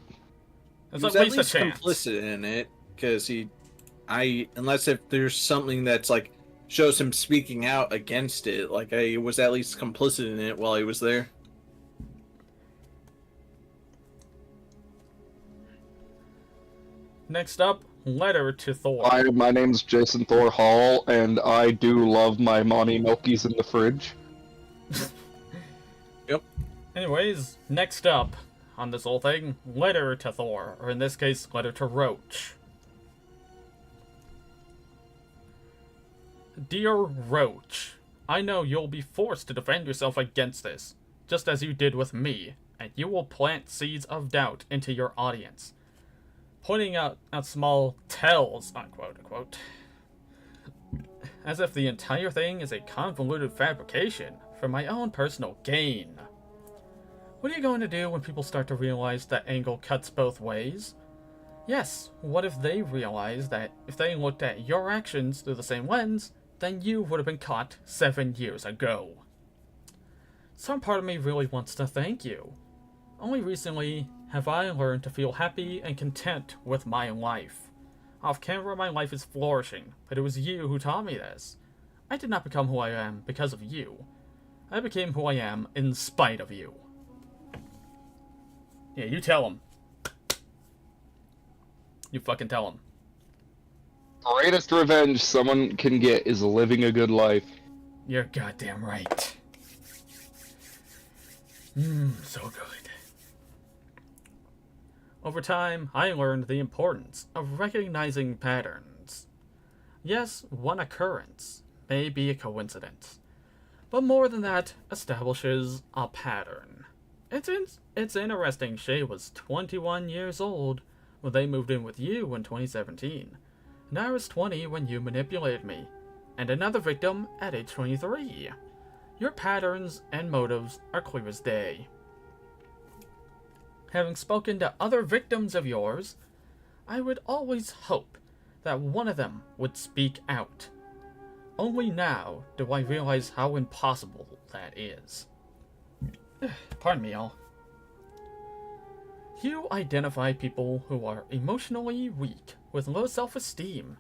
He was at least complicit in it, because unless if there's something that's like shows him speaking out against it, like I was at least complicit in it while he was there. Next up, letter to Thor. Hi, my name's Jason Thor Hall, and I do love my Monty Milkies in the fridge. Yep. Anyways, next up on this whole thing, letter to Thor, or in this case, letter to Roach. Dear Roach, I know you'll be forced to defend yourself against this, just as you did with me, and you will plant seeds of doubt into your audience, pointing out small tells, unquote, unquote, as if the entire thing is a convoluted fabrication for my own personal gain. What are you going to do when people start to realize that angle cuts both ways? Yes, what if they realize that if they looked at your actions through the same lens, then you would have been caught 7 years ago? Some part of me really wants to thank you. Only recently have I learned to feel happy and content with my life. Off camera, my life is flourishing, but it was you who taught me this. I did not become who I am because of you. I became who I am in spite of you. Yeah, you tell him. You fucking tell him. Greatest revenge someone can get is living a good life. You're goddamn right. So good. Over time, I learned the importance of recognizing patterns. Yes, one occurrence may be a coincidence, but more than that establishes a pattern. It's interesting Shay was 21 years old when they moved in with you in 2017, and I was 20 when you manipulated me, and another victim at age 23. Your patterns and motives are clear as day. Having spoken to other victims of yours, I would always hope that one of them would speak out. Only now do I realize how impossible that is. Pardon me, y'all. You identify people who are emotionally weak with low self-esteem,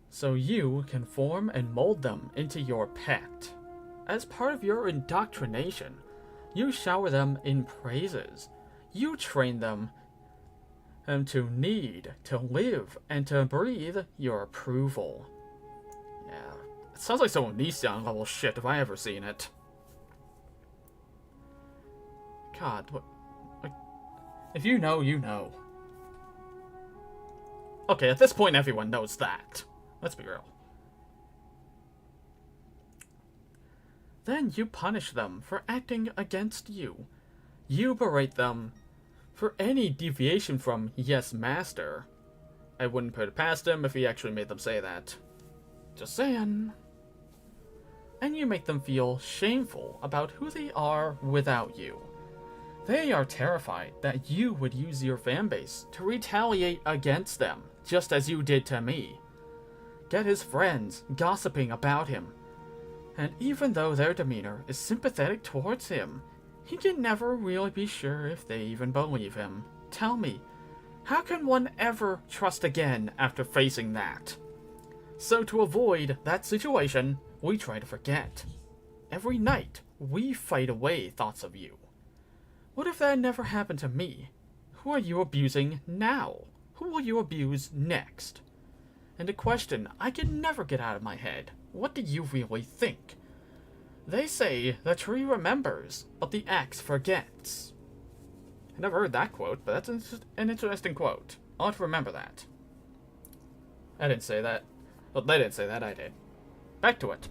so you can form and mold them into your pet. As part of your indoctrination, you shower them in praises. You train them to need, to live, and to breathe your approval. Yeah, it sounds like some Onision level shit if I ever seen it. God, what? Like, if you know, you know. Okay, at this point, everyone knows that. Let's be real. Then you punish them for acting against you. You berate them for any deviation from yes, master. I wouldn't put it past him if he actually made them say that. Just saying. And you make them feel shameful about who they are without you. They are terrified that you would use your fanbase to retaliate against them, just as you did to me. Get his friends gossiping about him. And even though their demeanor is sympathetic towards him, he can never really be sure if they even believe him. Tell me, how can one ever trust again after facing that? So to avoid that situation, we try to forget. Every night, we fight away thoughts of you. What if that never happened to me? Who are you abusing now? Who will you abuse next? And a question I can never get out of my head. What do you really think? They say the tree remembers, but the axe forgets. I never heard that quote, but that's an interesting quote. I'll have to remember that. I didn't say that. Well, they didn't say that, I did. Back to it.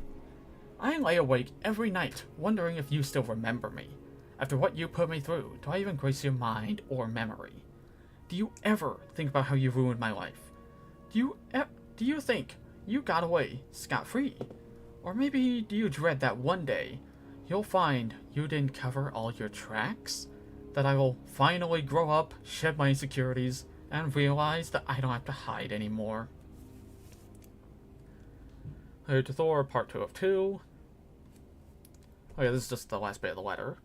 I lay awake every night, wondering if you still remember me. After what you put me through, do I even grace your mind or memory? Do you ever think about how you ruined my life? Do you think you got away scot-free? Or maybe do you dread that one day you'll find you didn't cover all your tracks? That I will finally grow up, shed my insecurities, and realize that I don't have to hide anymore? Letter to Thor, part 2 of 2. Okay, this is just the last bit of the letter.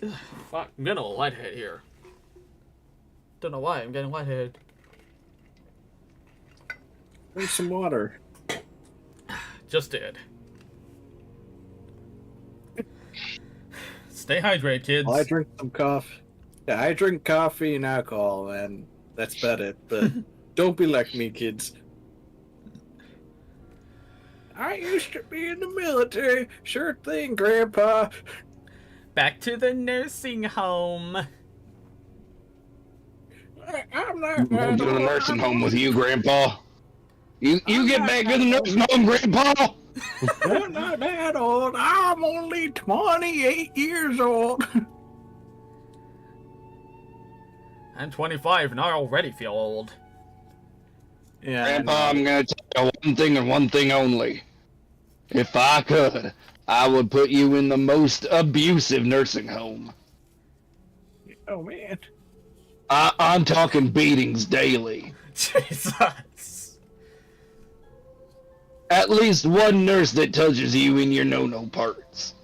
Ugh, fuck, I'm getting a lighthead here. Don't know why I'm getting lightheaded. Drink some water. Just did. Stay hydrated, kids. I drink some coffee. Yeah, I drink coffee and alcohol, and that's about it. But don't be like me, kids. I used to be in the military. Sure thing, Grandpa. Back to the nursing home. I'm not I'm going to the nursing home with you, Grandpa. You get back to the nursing home, Grandpa. I'm not that old. I'm only 28 years old. I'm 25 and I already feel old. Yeah. Grandpa, I'm going to tell you one thing and one thing only. If I could, I would put you in the most abusive nursing home. Oh, man. I'm talking beatings daily. Jesus. At least one nurse that touches you in your no-no parts.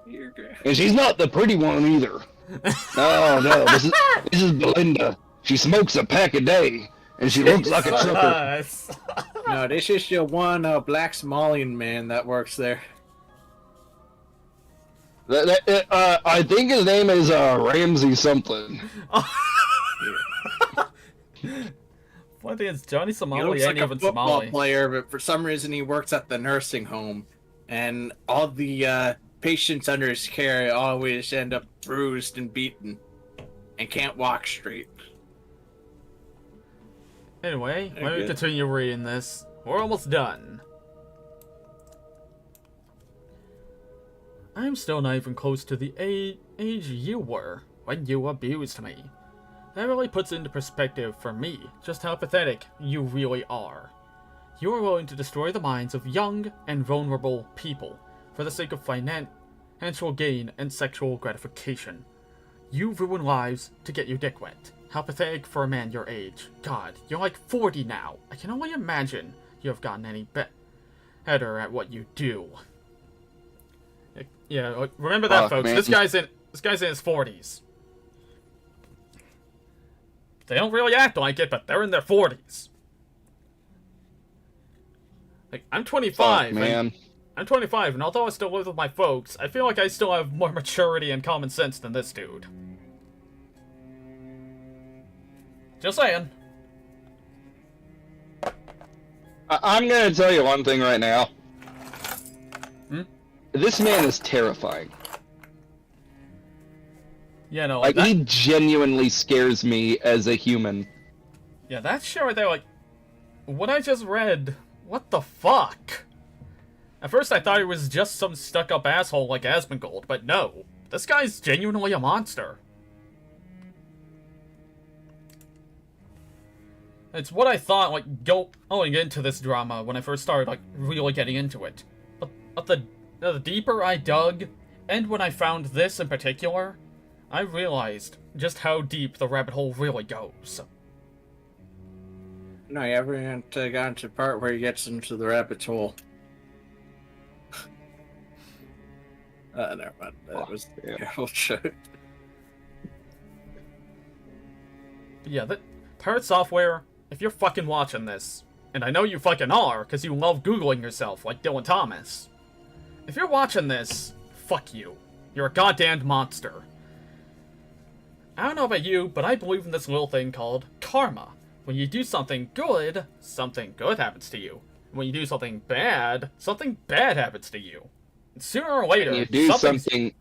You're good. And she's not the pretty one either. No, this is Belinda. She smokes a pack a day, and she looks like a trucker. No, this is your one black Somalian man that works there. I think his name is Ramsey something. One thing is Johnny He Somali looks ain't like a even football Somali. player, but for some reason he works at the nursing home, and all the patients under his care always end up bruised and beaten, and can't walk straight. Anyway, let me Okay. continue reading this. We're almost done. I'm still not even close to the age you were when you abused me. That really puts into perspective for me just how pathetic you really are. You are willing to destroy the minds of young and vulnerable people for the sake of financial gain and sexual gratification. You ruin lives to get your dick wet. How pathetic for a man your age. God, you're like 40 now. I can only imagine you have gotten any better at what you do. Yeah, remember that, folks. Man. This guy's in his 40s. They don't really act like it, but they're in their 40s. Like, I'm 25. Fuck, man. I'm 25, and although I still live with my folks, I feel like I still have more maturity and common sense than this dude. Just saying. I'm gonna tell you one thing right now. This man is terrifying. Yeah, no, Like, he genuinely scares me as a human. Yeah, that shit right there, like, what I just read, what the fuck? At first I thought he was just some stuck-up asshole like Asmongold, but no. This guy's genuinely a monster. It's what I thought, like, going into this drama when I first started, like, really getting into it. But the deeper I dug, and when I found this in particular, I realized just how deep the rabbit hole really goes. No, you haven't gotten to the part where he gets into the rabbit hole. Never mind. That was a terrible joke. Yeah, PirateSoftware, if you're fucking watching this, and I know you fucking are, because you love Googling yourself like Dylan Thomas. If you're watching this, fuck you. You're a goddamn monster. I don't know about you, but I believe in this little thing called karma. When you do something good happens to you. When you do something bad happens to you. And sooner or later, When you do something...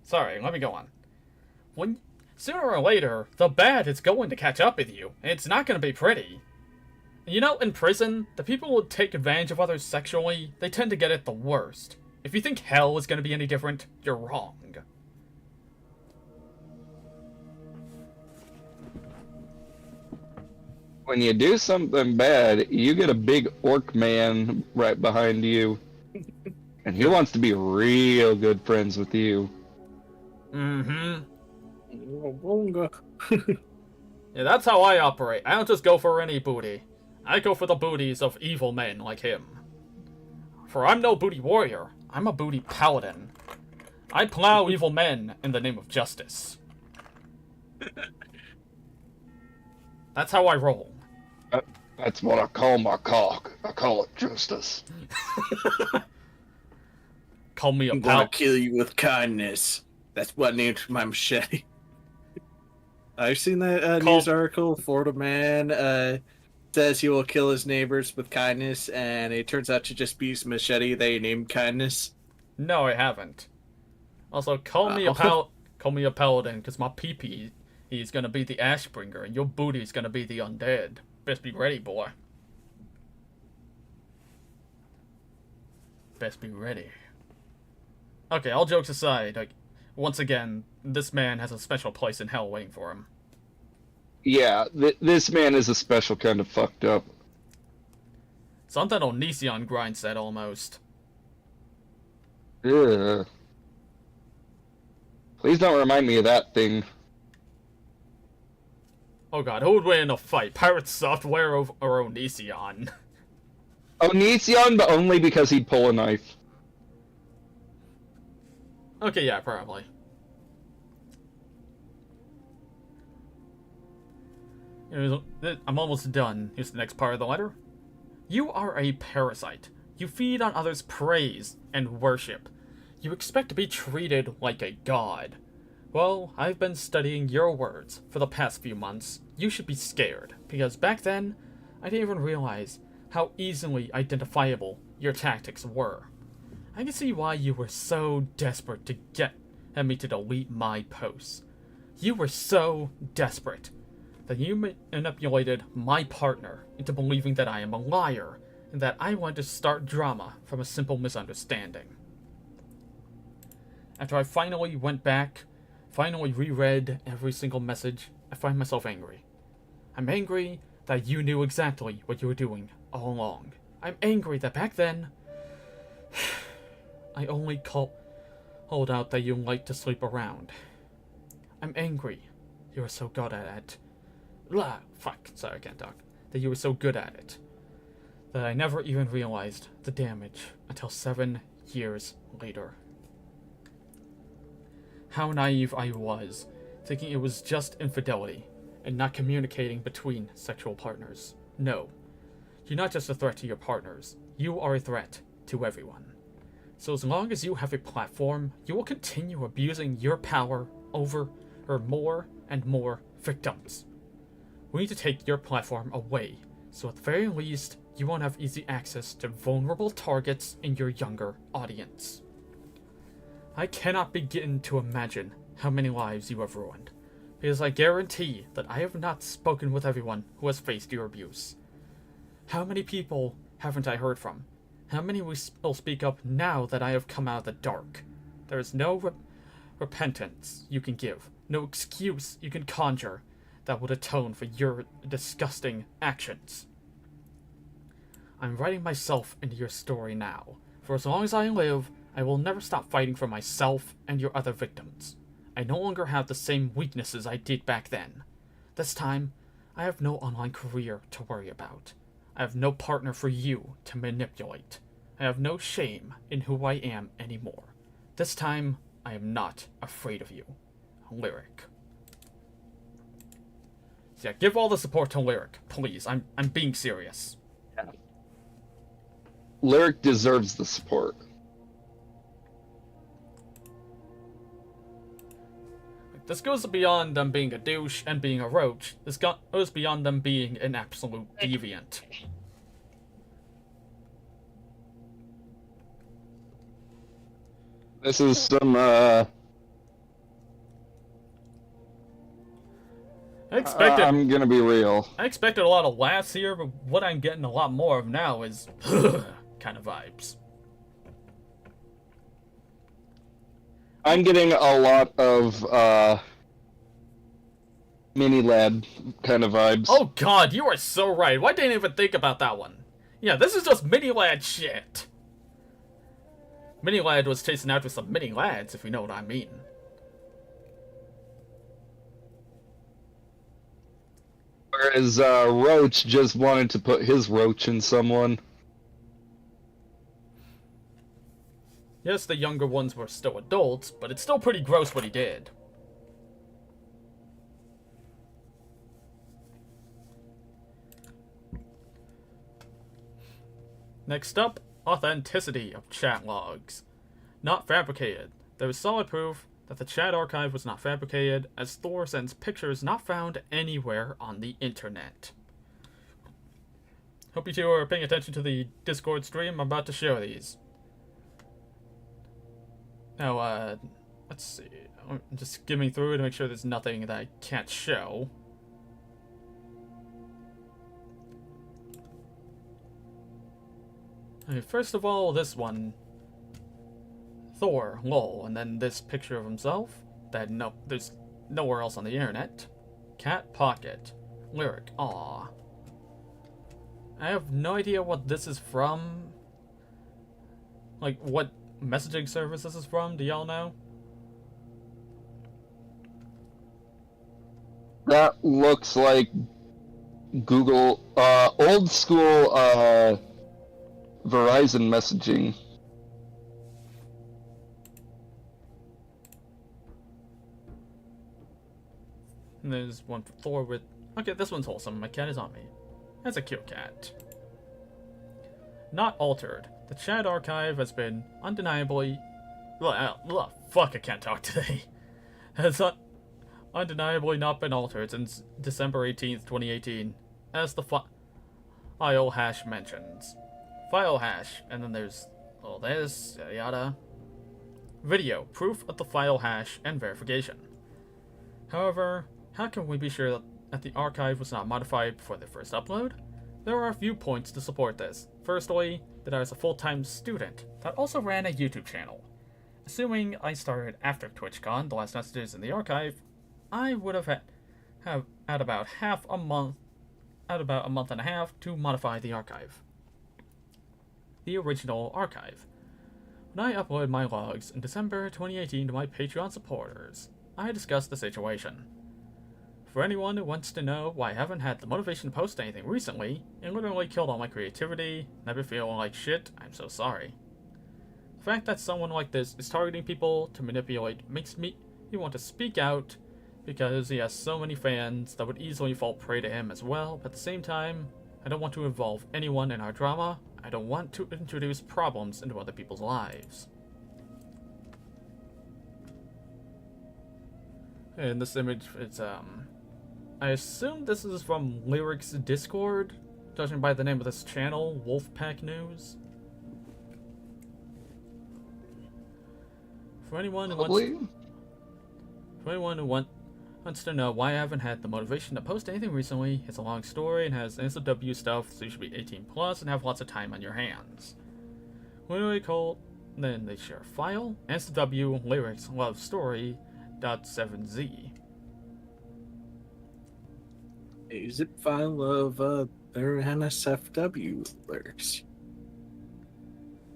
Sorry, let me go on. Sooner or later, the bad is going to catch up with you, and it's not going to be pretty. You know, in prison, the people who take advantage of others sexually, they tend to get it the worst. If you think hell is going to be any different, you're wrong. When you do something bad, you get a big orc man right behind you. And he wants to be real good friends with you. Yeah, that's how I operate. I don't just go for any booty. I go for the booties of evil men like him. For I'm no booty warrior. I'm a booty paladin. I plow evil men in the name of justice. That's how I roll. That's what I call my cock. I call it justice. Call me a I'm gonna kill you with kindness. That's what I named my machete. I've seen that news article. Florida man says he will kill his neighbors with kindness, and it turns out to just be his machete they named kindness. No, I haven't. Also, call me a paladin, because my pee-pee, he's gonna be the Ashbringer, and your booty's gonna be the undead. Best be ready, boy. Best be ready. Okay, all jokes aside, like, once again, this man has a special place in hell waiting for him. Yeah, this man is a special kind of fucked up. Something Onision grind said, almost. Ugh. Please don't remind me of that thing. Oh god, who would win in a fight? PirateSoftware or Onision? Onision, but only because he'd pull a knife. Okay, yeah, probably. I'm almost done. Here's the next part of the letter. You are a parasite. You feed on others' praise and worship. You expect to be treated like a god. Well, I've been studying your words for the past few months. You should be scared, because back then, I didn't even realize how easily identifiable your tactics were. I can see why you were so desperate to get me to delete my posts. You were so desperate that you manipulated my partner into believing that I am a liar and that I want to start drama from a simple misunderstanding. After I finally went back, finally reread every single message, I find myself angry. I'm angry that you knew exactly what you were doing all along. I'm angry that back then, I only called out that you like to sleep around. I'm angry you were so good at it. Sorry, I can't talk. That you were so good at it. That I never even realized the damage until 7 years later. how naive I was, thinking it was just infidelity, and not communicating between sexual partners. No. You're not just a threat to your partners, you are a threat to everyone. So as long as you have a platform, you will continue abusing your power over more and more victims. We need to take your platform away, so at the very least, you won't have easy access to vulnerable targets in your younger audience. I cannot begin to imagine how many lives you have ruined, because I guarantee that I have not spoken with everyone who has faced your abuse. How many people haven't I heard from? How many will speak up now that I have come out of the dark? There is no repentance you can give, no excuse you can conjure that would atone for your disgusting actions. I'm writing myself into your story now. For as long as I live, I will never stop fighting for myself and your other victims. I no longer have the same weaknesses I did back then. This time, I have no online career to worry about. I have no partner for you to manipulate. I have no shame in who I am anymore. This time, I am not afraid of you. Lyric. So yeah, give all the support to Lyric, please. I'm being serious. Lyric deserves the support. This goes beyond them being a douche and being a roach. This goes beyond them being an absolute deviant. This is some, I'm gonna be real. I expected a lot of laughs here, but what I'm getting a lot more of now is kind of vibes. I'm getting a lot of, mini lad kind of vibes. Oh god, you are so right. Why didn't I even think about that one? Yeah, this is just mini lad shit. Mini lad was chasing after some mini lads, if you know what I mean. Whereas, Roach just wanted to put his roach in someone. Yes, the younger ones were still adults, but it's still pretty gross what he did. Next up, authenticity of chat logs. Not fabricated. There is solid proof that the chat archive was not fabricated, as Thor sends pictures not found anywhere on the internet. Hope you two are paying attention to the Discord stream. I'm about to show these. Now, let's see. I'm just skimming through to make sure there's nothing that I can't show. Okay, first of all, this one. Thor, lol, and then this picture of himself. That there's nowhere else on the internet. Cat Pocket. Lyric, aw. I have no idea what this is from. Like, what messaging service this is from, do y'all know? That looks like Google, old school, Verizon messaging. And there's one for Thor with... Okay, this one's wholesome. My cat is on me. That's a cute cat. Not altered. The chat archive has been undeniably... Fuck, I can't talk today. Has undeniably not been altered since December 18th, 2018. As the file hash mentions. File hash, and then there's all this, yada yada. Video, proof of the file hash and verification. However, how can we be sure that the archive was not modified before the first upload? There are a few points to support this. Firstly, that I was a full-time student that also ran a YouTube channel. Assuming I started after TwitchCon, the last messages in the archive, I would have had about a month and a half to modify the archive. The original archive. When I uploaded my logs in December 2018 to my Patreon supporters, I discussed the situation. For anyone who wants to know why I haven't had the motivation to post anything recently, it literally killed all my creativity, never feeling like shit, I'm so sorry. The fact that someone like this is targeting people to manipulate makes he want to speak out because he has so many fans that would easily fall prey to him as well, but at the same time, I don't want to involve anyone in our drama. I don't want to introduce problems into other people's lives. And this image is, I assume this is from Lyric's Discord, judging by the name of this channel, Wolfpack News. For anyone who wants to know why I haven't had the motivation to post anything recently, it's a long story and has NSW stuff, so you should be 18 plus and have lots of time on your hands. When do we call? Then they share a file. NSW lyrics love story .7z. A zip file of their NSFW lyrics.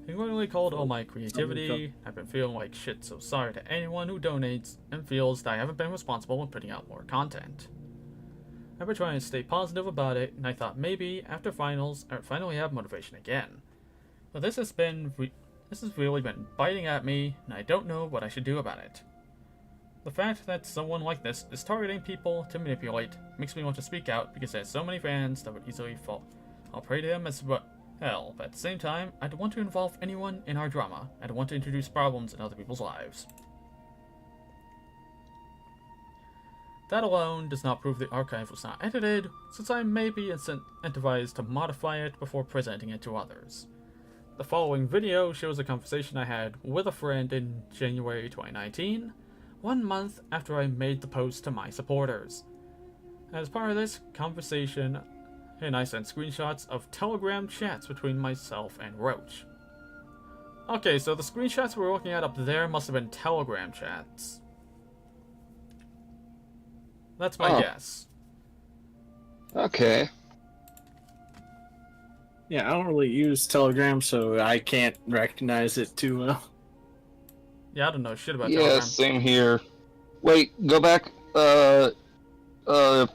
Ignorantly called all my creativity. I've been feeling like shit, so sorry to anyone who donates and feels that I haven't been responsible in putting out more content. I've been trying to stay positive about it, and I thought maybe after finals I would finally have motivation again. But this has really been biting at me, and I don't know what I should do about it. The fact that someone like this is targeting people to manipulate makes me want to speak out because there's so many fans that would easily fall. I'll pray to him as well. Hell, but at the same time, I don't want to involve anyone in our drama. I don't want to introduce problems in other people's lives. That alone does not prove the archive was not edited, since I may be incentivized to modify it before presenting it to others. The following video shows a conversation I had with a friend in January 2019, 1 month after I made the post to my supporters. As part of this conversation, and I sent screenshots of Telegram chats between myself and Roach. Okay, so the screenshots we're looking at up there must have been Telegram chats. That's my guess. Okay. Yeah, I don't really use Telegram, so I can't recognize it too well. Yeah, I don't know shit about Yeah, Telegram. same here. Wait, go back,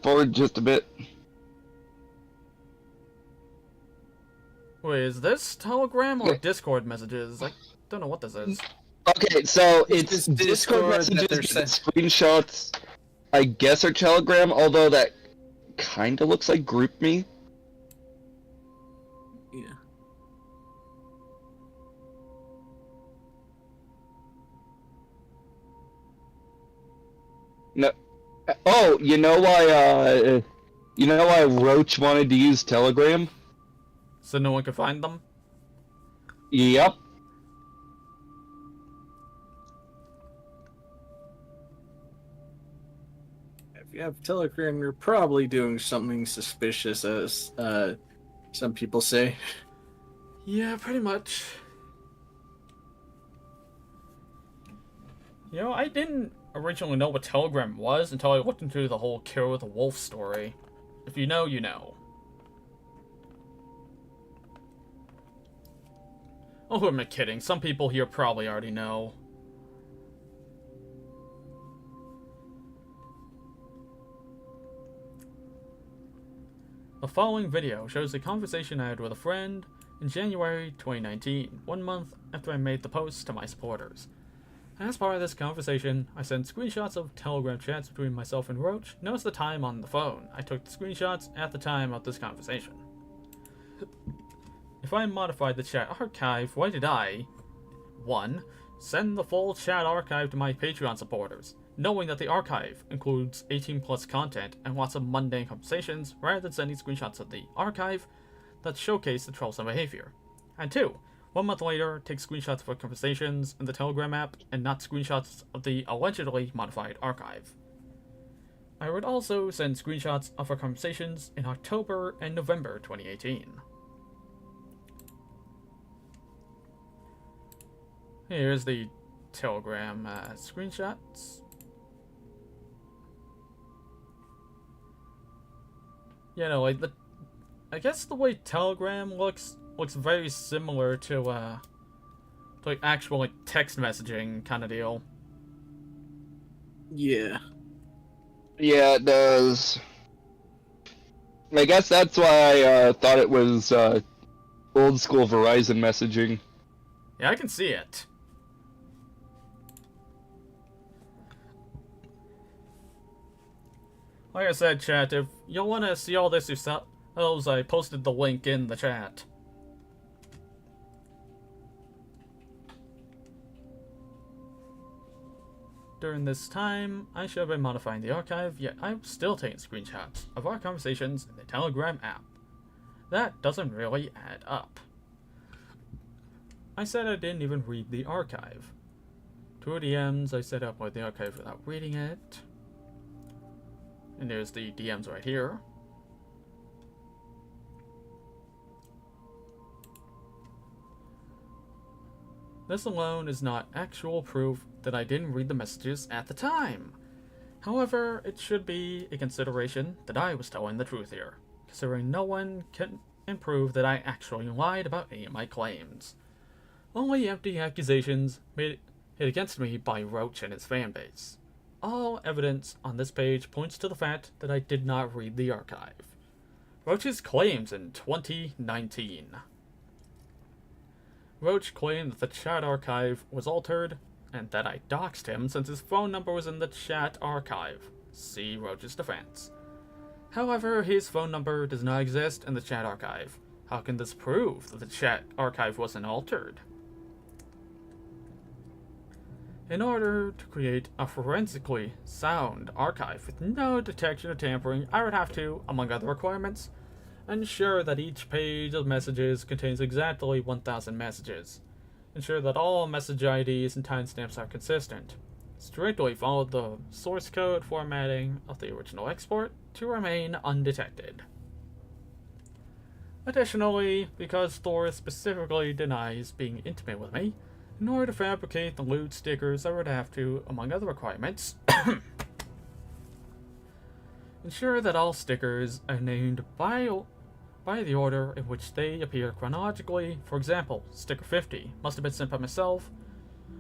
forward just a bit. Wait, is this Telegram or Discord messages? I don't know what this is. Okay, so It's it's Discord Discord that messages, they're screenshots, I guess are Telegram, although that kinda looks like GroupMe. Yeah. No. Oh, you know why Roach wanted to use Telegram? So no one can find them? Yep. If you have Telegram, you're probably doing something suspicious, as some people say. Yeah, pretty much. You know, I didn't originally know what Telegram was until I looked into the whole Kill with a Wolf story. If you know, you know. Oh, who am I kidding? Some people here probably already know. The following video shows a conversation I had with a friend in January 2019, 1 month after I made the post to my supporters. As part of this conversation, I sent screenshots of Telegram chats between myself and Roach. Notice the time on the phone. I took the screenshots at the time of this conversation. If I modified the chat archive, why did I 1. Send the full chat archive to my Patreon supporters, knowing that the archive includes 18 plus content and lots of mundane conversations, rather than sending screenshots of the archive that showcase the troublesome behavior. And 2. 1 month later, take screenshots of our conversations in the Telegram app and not screenshots of the allegedly modified archive. I would also send screenshots of our conversations in October and November 2018. Here's the Telegram screenshots. You know, like I guess the way Telegram looks very similar to like actual like text messaging kind of deal. Yeah. Yeah, it does. I guess that's why I thought it was old school Verizon messaging. Yeah, I can see it. Like I said, chat, if you want to see all this yourselves, I posted the link in the chat. During this time, I should have been modifying the archive, yet I'm still taking screenshots of our conversations in the Telegram app. That doesn't really add up. I said I didn't even read the archive. 2 DMs I set up with the archive without reading it. And there's the DMs right here. This alone is not actual proof that I didn't read the messages at the time. However, it should be a consideration that I was telling the truth here, considering no one can prove that I actually lied about any of my claims. Only empty accusations made against me by Roach and his fanbase. All evidence on this page points to the fact that I did not read the archive. Roach's claims in 2019. Roach claimed that the chat archive was altered, and that I doxed him since his phone number was in the chat archive. See Roach's defense. However, his phone number does not exist in the chat archive. How can this prove that the chat archive wasn't altered? In order to create a forensically sound archive with no detection of tampering, I would have to, among other requirements, ensure that each page of messages contains exactly 1,000 messages. Ensure that all message IDs and timestamps are consistent. Strictly follow the source code formatting of the original export to remain undetected. Additionally, because Thor specifically denies being intimate with me, in order to fabricate the lewd stickers, I would have to, among other requirements, ensure that all stickers are named by the order in which they appear chronologically. For example, sticker 50 must have been sent by myself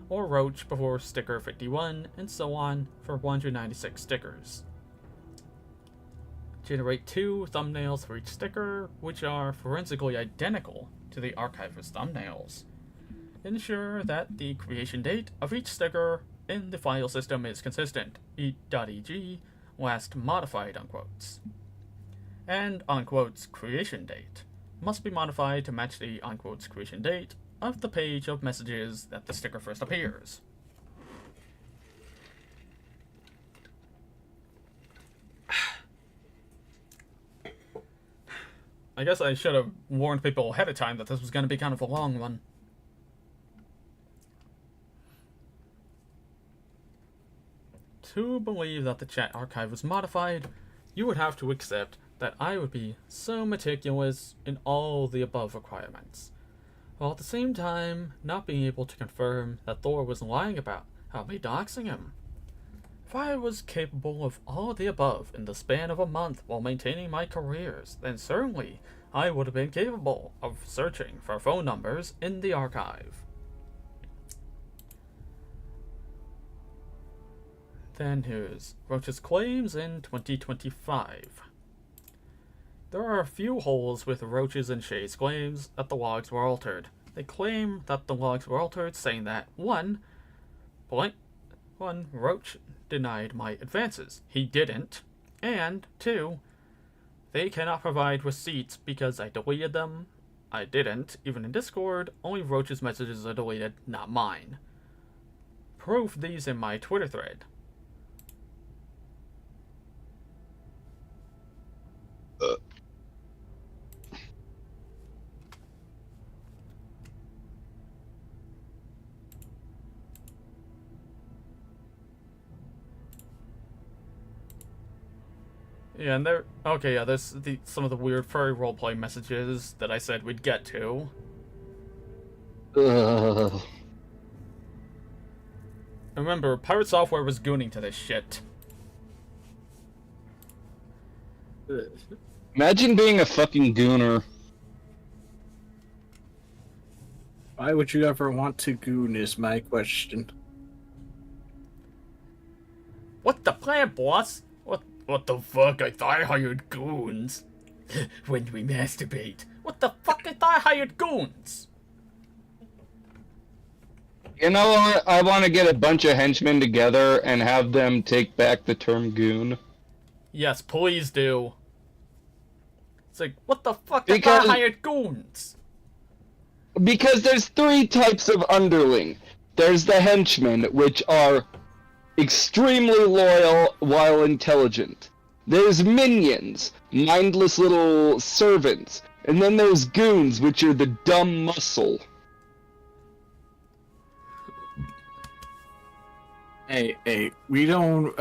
or Roach before sticker 51, and so on for 196 stickers. Generate 2 thumbnails for each sticker, which are forensically identical to the archiver's thumbnails. Ensure that the creation date of each sticker in the file system is consistent, .eg, last modified unquotes. And unquote's creation date must be modified to match the unquote's creation date of the page of messages that the sticker first appears. I guess I should have warned people ahead of time that this was going to be kind of a long one. To believe that the chat archive was modified, you would have to accept that I would be so meticulous in all the above requirements, while at the same time not being able to confirm that Thor was lying about me doxing him. If I was capable of all the above in the span of a month while maintaining my careers, then certainly I would have been capable of searching for phone numbers in the archive. Then here's Roach's claims in 2025. There are a few holes with Roach's and Shay's claims that the logs were altered. They claim that the logs were altered, saying that 1. Roach denied my advances. He didn't. And 2. They cannot provide receipts because I deleted them. I didn't. Even in Discord, only Roach's messages are deleted, not mine. Proof these in my Twitter thread. Yeah, and there. Okay, yeah, there's some of the weird furry roleplay messages that I said we'd get to. Remember, PirateSoftware was gooning to this shit. Imagine being a fucking gooner. Why would you ever want to goon is my question. What the plan, boss? What the fuck? I thought I hired goons. When do we masturbate? What the fuck? I thought I hired goons. You know what? I want to get a bunch of henchmen together and have them take back the term goon. Yes, please do. It's like, what the fuck? Because- I hired goons. Because there's 3 types of underling. There's the henchmen, which are extremely loyal while intelligent. There's minions, mindless little servants. And then there's goons, which are the dumb muscle. Hey, we don't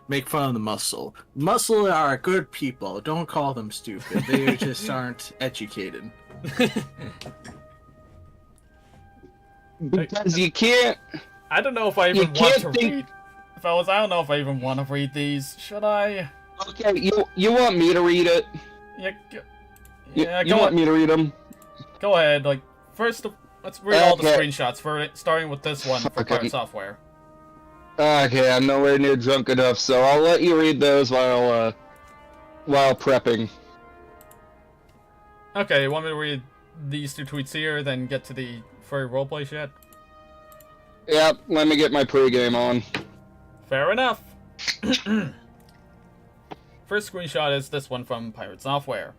make fun of the muscle. Muscle are good people. Don't call them stupid. They just aren't educated. Because you can't... I don't know if I even You want can't to think- read. Fellas, I don't know if I even want to read these. Should I? Okay, you want me to read it? Yeah, You go want me to read them? Go ahead. Like, first, let's read all the Okay. screenshots for it, starting with this one for Okay. Pirate Software. Okay, I'm nowhere near drunk enough, so I'll let you read those while prepping. Okay, you want me to read these 2 tweets here, then get to the furry roleplay shit? Yep, let me get my pregame on. Fair enough. First screenshot is this one from Pirate Software.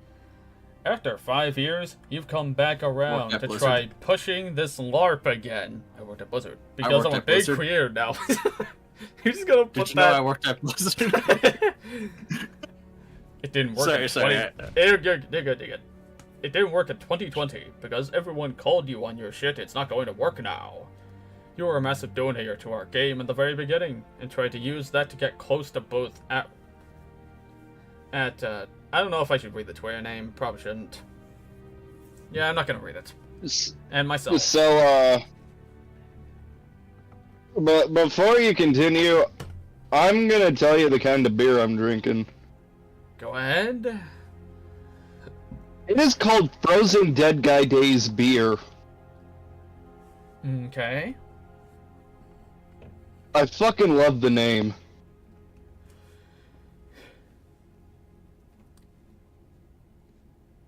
After 5 years, you've come back around Worked to at Blizzard. try pushing this LARP again. I worked at Blizzard. Because worked I'm a at big Blizzard. creator now. You're just gonna put Did you know that... I worked at Blizzard? It didn't work Sorry, in sorry. 20... You're good. It didn't work in 2020, because everyone called you on your shit. It's not going to work now. You were a massive donator to our game in the very beginning, and tried to use that to get close to both I don't know if I should read the Twitter name. Probably shouldn't. Yeah, I'm not gonna read it. And myself. So, but before you continue, I'm gonna tell you the kind of beer I'm drinking. Go ahead. It is called Frozen Dead Guy Days beer. Okay. I fucking love the name.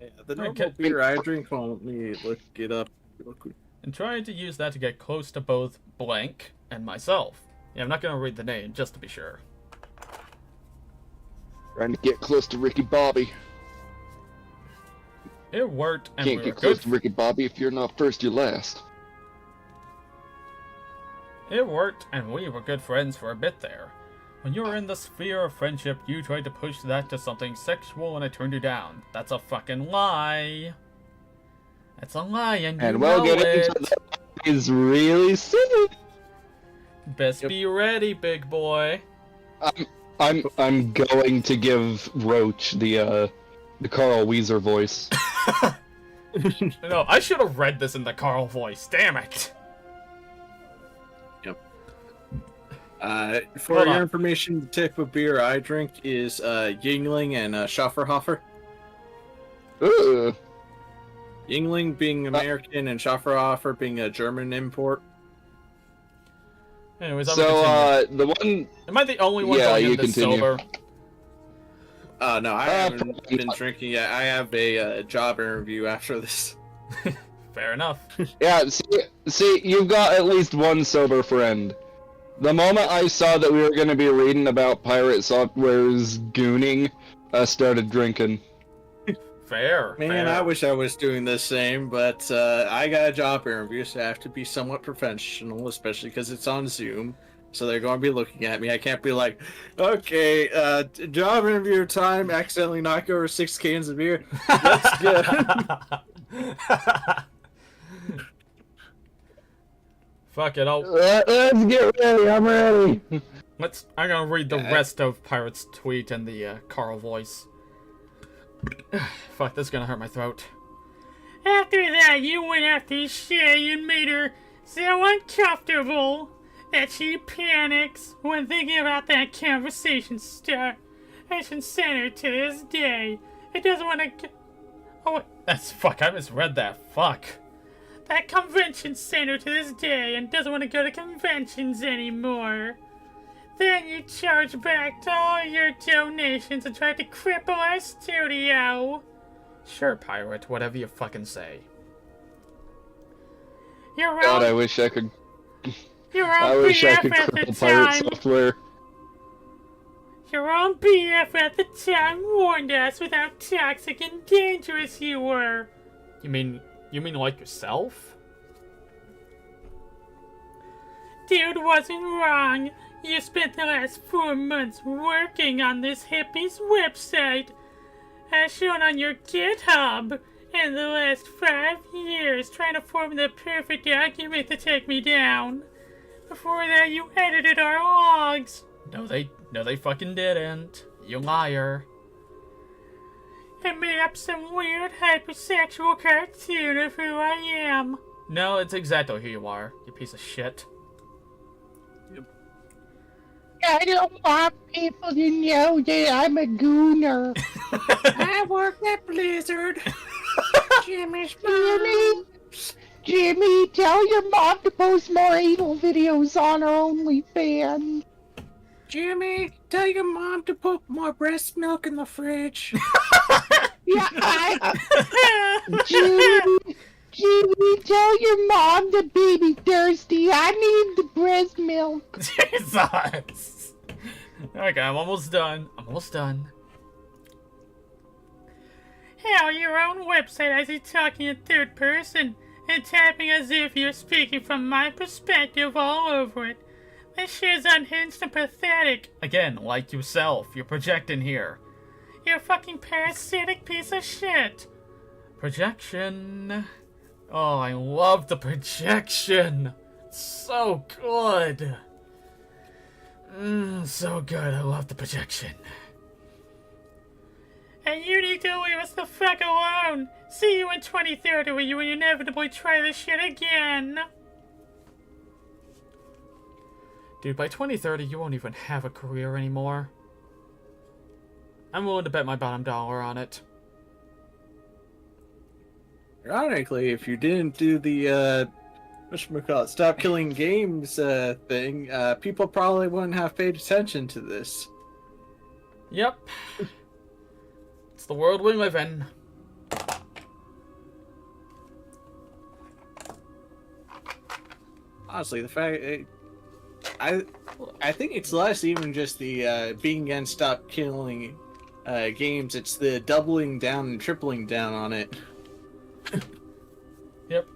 Yeah, the normal Okay. beer I drink, well, let me look it up real quick. And trying to use that to get close to both blank and myself. Yeah, I'm not gonna read the name, just to be sure. Trying to get close to Ricky Bobby. It worked, and Can't we get were close good. to Ricky Bobby if you're not first, you're last. It worked, and we were good friends for a bit there. When you were in the sphere of friendship, you tried to push that to something sexual, and I turned you down. That's a fucking lie. That's a lie, and you And we'll know get it. into that is really soon. Best be ready, big boy. I'm going to give Roach the Carl Weezer voice. No, I should have read this in the Carl voice. Damn it. For Hold your on. information, the type of beer I drink is Yingling and Schafferhofer. Ooh. Yingling being American and Schafferhofer being a German import. Anyways, I'm gonna So, continue. the one... Am I the only one yeah, going you in this continue. sober? No, I haven't probably been not. drinking yet. I have a job interview after this. Fair enough. Yeah, see, you've got at least one sober friend. The moment I saw that we were going to be reading about Pirate Software's gooning, I started drinking. Fair. Man, fair. I wish I was doing the same, but I got a job interview, so I have to be somewhat professional, especially because it's on Zoom. So they're going to be looking at me. I can't be like, okay, job interview time, accidentally knock over 6 cans of beer. That's good. Fuck it, Let's get ready, I'm ready! I'm gonna read the Yeah. rest of Pirate's tweet in the Carl voice. Fuck, this is gonna hurt my throat. After that, you went after Shay and made her so uncomfortable that she panics when thinking about that conversation start. I should send her to this day. It doesn't want to... Oh, wait. That's... Fuck, I misread that. Fuck. That convention center to this day and doesn't want to go to conventions anymore. Then you charge back to all your donations and try to cripple our studio. Sure, Pirate, whatever you fucking say. You're God, I wrong. wish I could... You're I wrong, wish I could BF at the cripple Pirate time. Software. Your own BF at the time warned us with how toxic and dangerous you were. You mean like yourself? Dude wasn't wrong. You spent the last 4 months working on this hippie's website, as shown on your GitHub, and the last 5 years trying to form the perfect document to take me down. Before that, you edited our logs. No, they fucking didn't. You liar. And made up some weird hypersexual cartoon of who I am. No, it's exactly who you are, you piece of shit. I don't want people to know that I'm a gooner. I work at Blizzard. Jimmy, tell your mom to post more anal videos on her OnlyFans. Jimmy, tell your mom to put more breast milk in the fridge. Jimmy, tell your mom the baby thirsty. I need the breast milk. Jesus! Okay, I'm almost done. Hell, your own website has you talking in third person and typing as if you're speaking from my perspective all over it. This shit's unhinged and pathetic. Again, like yourself, you're projecting here. You're a fucking parasitic piece of shit. Projection. Oh, I love the projection. So good. So good. I love the projection. And you need to leave us the fuck alone. See you in 2030 when you inevitably try this shit again. Dude, by 2030, you won't even have a career anymore. I'm willing to bet my bottom dollar on it. Ironically, if you didn't do the whatchamacallit, stop killing games thing, people probably wouldn't have paid attention to this. Yep. It's the world we live in. Honestly, the fact I think it's less even just the being against stop killing games. It's the doubling down and tripling down on it. Yep.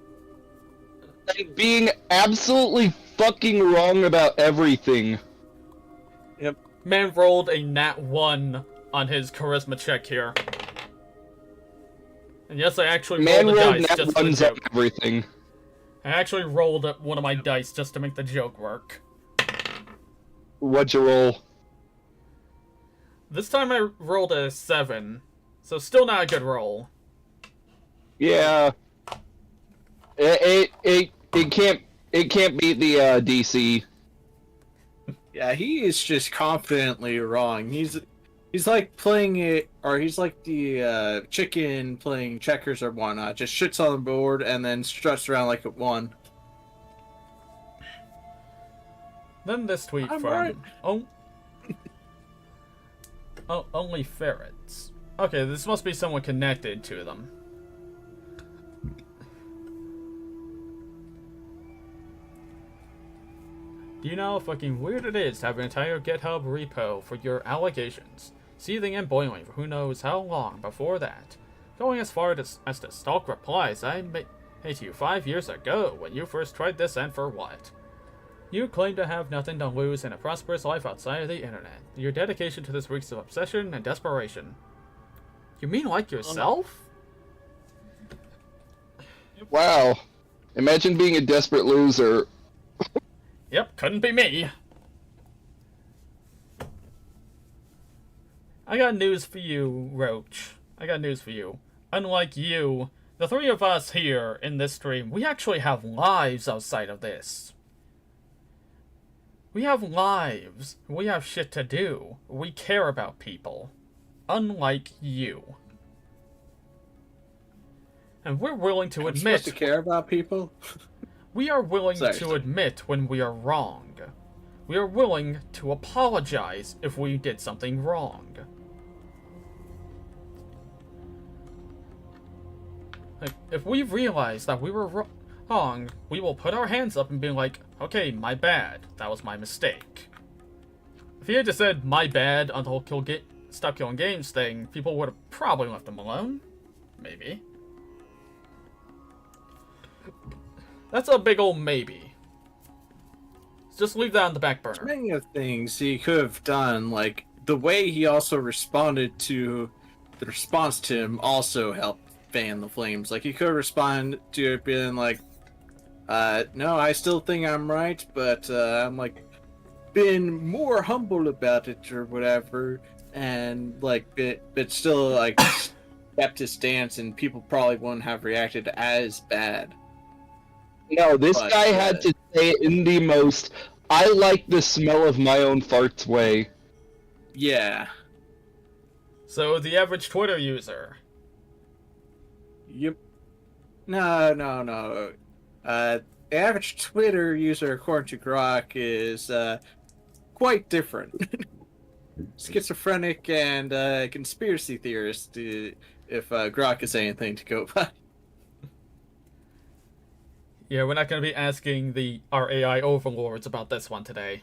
And being absolutely fucking wrong about everything. Yep. Man rolled a nat 1 on his charisma check here. And yes, I actually rolled the dice nat just for the ones on joke. everything. I actually rolled one of my dice just to make the joke work. What'd you roll? This time I rolled a 7, so still not a good roll. Yeah. It can't beat the DC. Yeah, he is just confidently wrong. He's like playing it, or he's like the chicken playing checkers or whatnot. Just shits on the board and then struts around like it won. Then this tweet I'm from right. Only Ferrets. Okay, this must be someone connected to them. Do you know how fucking weird it is to have an entire GitHub repo for your allegations, seething and boiling for who knows how long before that? Going as far as to stalk replies I made to you 5 years ago when you first tried this, and for what? You claim to have nothing to lose in a prosperous life outside of the internet. Your dedication to this reeks of obsession and desperation. You mean like yourself? Wow. Imagine being a desperate loser. Yep, couldn't be me. I got news for you, Roach. I got news for you. Unlike you, the three of us here in this stream, we actually have lives outside of this. We have lives. We have shit to do. We care about people. Unlike you. And we're willing to I'm admit... supposed to care about people? We are willing to admit when we are wrong. We are willing to apologize if we did something wrong. Like, if we realize that we were wrong, we will put our hands up and be like, okay, my bad. That was my mistake. If he had just said, my bad, on the whole stop killing games thing, people would have probably left him alone. Maybe. That's a big old maybe. Just leave that on the back burner. Many of things he could have done, like the way he also responded to the response to him also helped fan the flames. Like he could respond to it being like, no, I still think I'm right, but I'm like been more humble about it or whatever, and like but still like kept his stance, and people probably wouldn't have reacted as bad. No, this guy had to say it in the most I like the smell of my own farts way. Yeah. So, the average Twitter user. Yep. No. The average Twitter user, according to Grok, is quite different. Schizophrenic and conspiracy theorist, if Grok is anything to go by. Yeah, we're not going to be asking our AI overlords about this one today.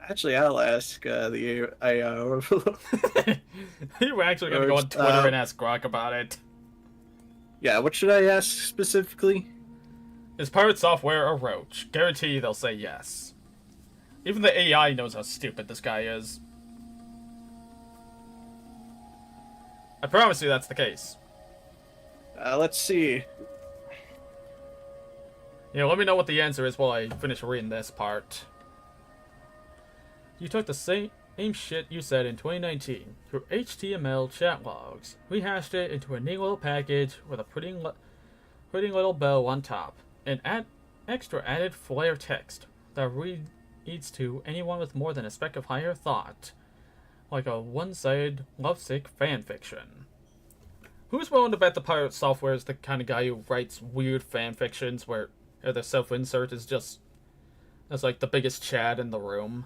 Actually, I'll ask the AI overlord. You were actually going to go on Twitter and ask Grok about it. Yeah, what should I ask specifically? Is PirateSoftware a roach? Guarantee they'll say yes. Even the AI knows how stupid this guy is. I promise you that's the case. Let's see. Yeah, let me know what the answer is while I finish reading this part. You took the same shit you said in 2019 through HTML chat logs, rehashed it into a neat little package with a pretty little bow on top, and extra added flair text that reads to anyone with more than a speck of higher thought, like a one-sided lovesick fanfiction. Who's willing to bet the PirateSoftware is the kind of guy who writes weird fanfictions where the self-insert is just as like the biggest Chad in the room?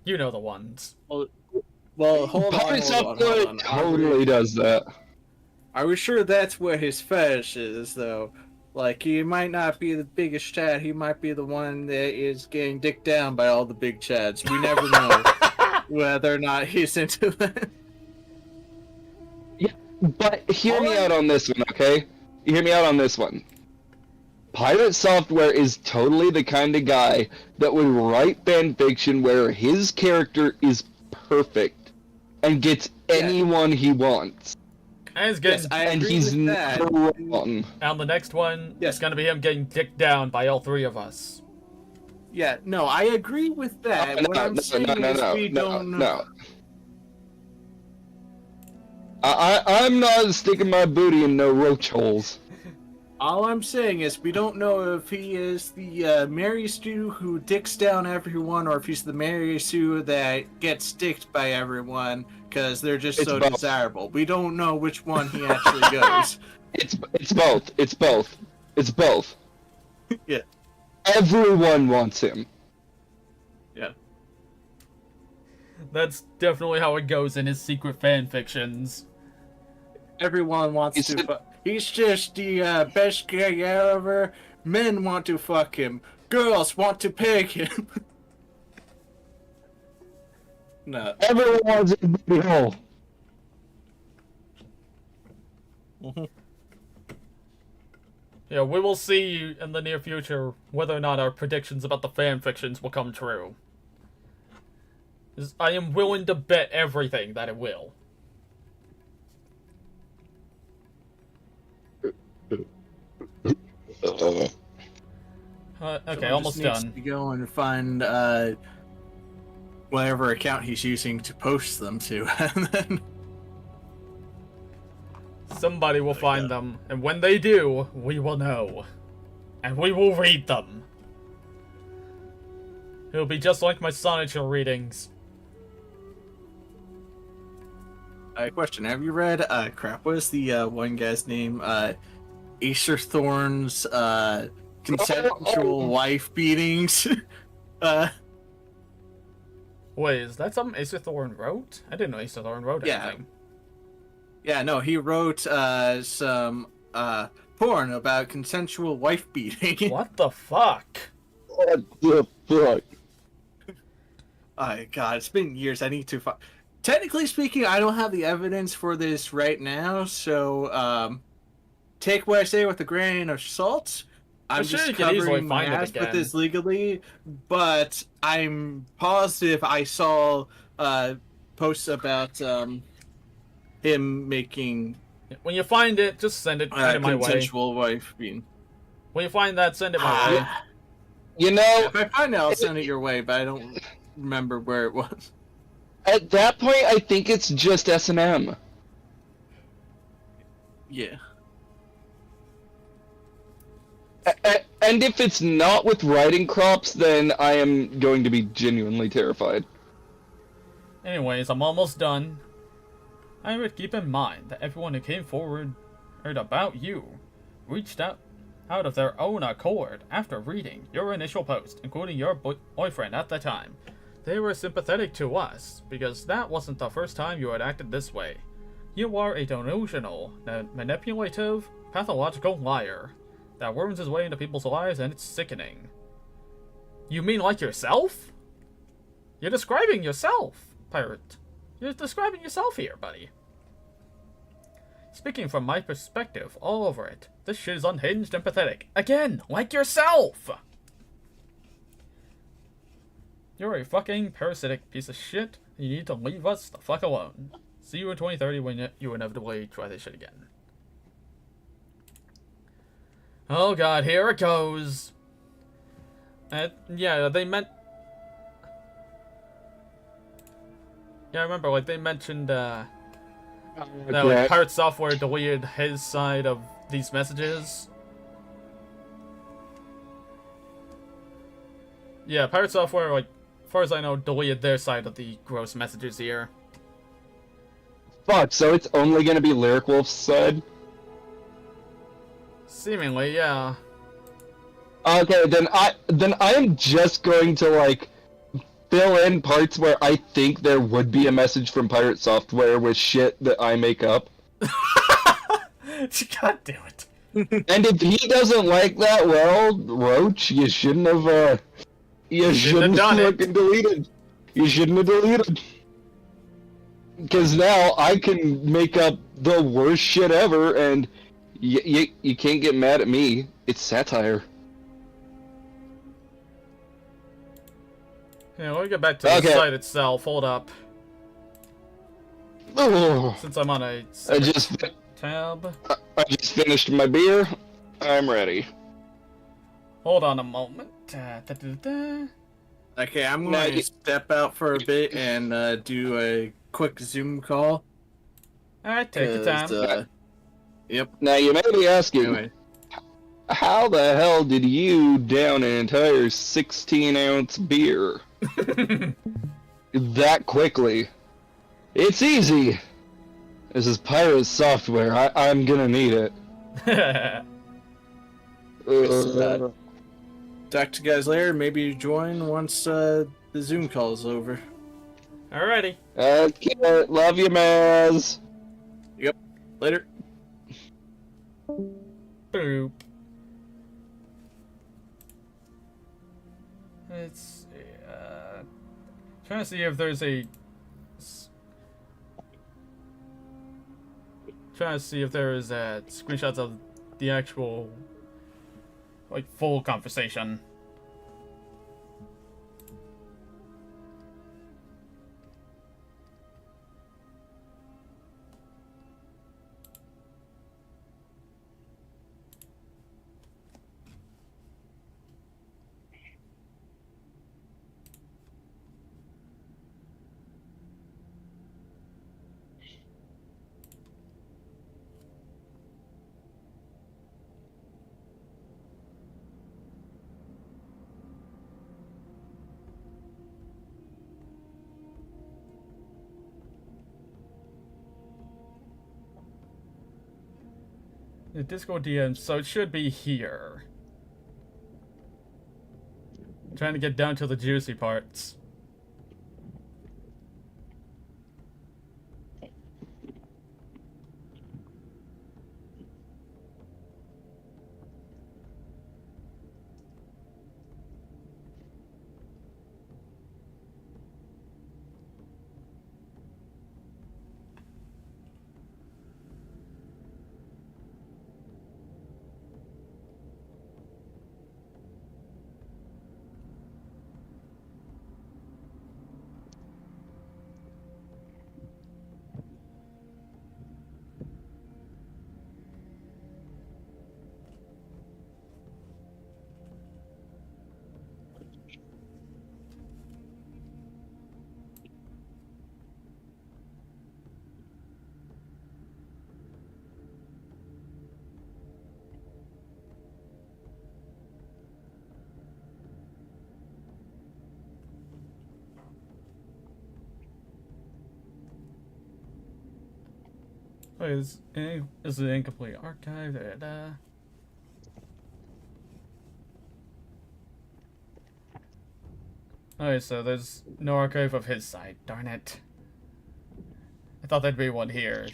You know the ones. Well, hold on. Totally does that. Are we sure that's what his fetish is, though? Like, he might not be the biggest Chad, he might be the one that is getting dicked down by all the big Chads. We never know whether or not he's into that. Yeah, but hear me out on this one, okay? Hear me out on this one. PirateSoftware is totally the kind of guy that would write fanfiction where his character is perfect and gets anyone he wants. And he's never wrong. And the next one is going to be him getting dicked down by all three of us. Yeah, no, I agree with that. What I'm saying is we don't know. I'm not sticking my booty in no roach holes. All I'm saying is we don't know if he is the Mary Sue who dicks down everyone, or if he's the Mary Sue that gets dicked by everyone because they're just so desirable. We don't know which one he actually goes. It's both. It's both. It's both. Yeah. Everyone wants him. Yeah. That's definitely how it goes in his secret fan fictions. Everyone wants to. He's just the best guy ever. Men want to fuck him. Girls want to peg him. No. Everyone wants a booty hole. Yeah, we will see in the near future whether or not our predictions about the fan fictions will come true. I am willing to bet everything that it will. Okay, almost done. Needs to go and find whatever account he's using to post them to, and then somebody will find them, and when they do, we will know, and we will read them. It'll be just like my Sonicher readings. Question: have you read? What is the one guy's name? Acer Thorne's consensual wife beatings. Wait, is that something Acer Thorne wrote? I didn't know Acer Thorne wrote anything. Yeah, no, he wrote some porn about consensual wife beating. What the fuck? What the fuck? Oh god, it's been years. I need to find. Technically speaking, I don't have the evidence for this right now, so take what I say with a grain of salt. I'm sure just you could easily covering my find it ass with again. this legally, but I'm positive I saw posts about him making When you find it, just send it my way. consensual wife being. When you find that, send it my way. You know, If I find it, I'll send it your way, but I don't remember where it was. at that point, I think it's just S&M. Yeah. And if it's not with riding crops, then I am going to be genuinely terrified. Anyways, I'm almost done. I would keep in mind that everyone who came forward heard about you, reached out of their own accord after reading your initial post, including your boyfriend at the time. They were sympathetic to us, because that wasn't the first time you had acted this way. You are a delusional, manipulative, pathological liar that worms his way into people's lives, and it's sickening. You mean like yourself? You're describing yourself, pirate. You're describing yourself here, buddy. Speaking from my perspective, all over it, this shit is unhinged and pathetic. Again, like yourself! You're a fucking parasitic piece of shit, and you need to leave us the fuck alone. See you in 2030 when you inevitably try this shit again. Oh god, here it goes. Yeah, they meant... Yeah, I remember, like, they mentioned, that, like, PirateSoftware deleted his side of these messages. Yeah, PirateSoftware, like, as far as I know, deleted their side of the gross messages here. Fuck, so it's only gonna be Lyric Wolf's side? Seemingly, yeah. Okay, then I am just going to, like, fill in parts where I think there would be a message from PirateSoftware with shit that I make up. God damn it. And if he doesn't like that, well, Roach, you shouldn't have, you shouldn't have fucking deleted. You shouldn't have deleted. Because now I can make up the worst shit ever, and you can't get mad at me. It's satire. Yeah, let me get back to the site itself. Hold up. Oh, Since I'm on a tab. I just finished my beer. I'm ready. Hold on a moment. Okay, I'm going to step out for a bit and do a quick Zoom call. Alright, take your time. Yep. Now you may be asking, how the hell did you down an entire 16-ounce beer that quickly? It's easy. This is PirateSoftware. I'm gonna need it. Talk to you guys later. Maybe you join once the Zoom call is over. Alrighty. Okay, love you, Maz. Yep. Later. Boop. Let's see, trying to see if there's screenshots of the actual, like, full conversation. The Discord DM, so it should be here. I'm trying to get down to the juicy parts. Is an incomplete archive. Alright, so there's no archive of his side. Darn it. I thought there'd be one here.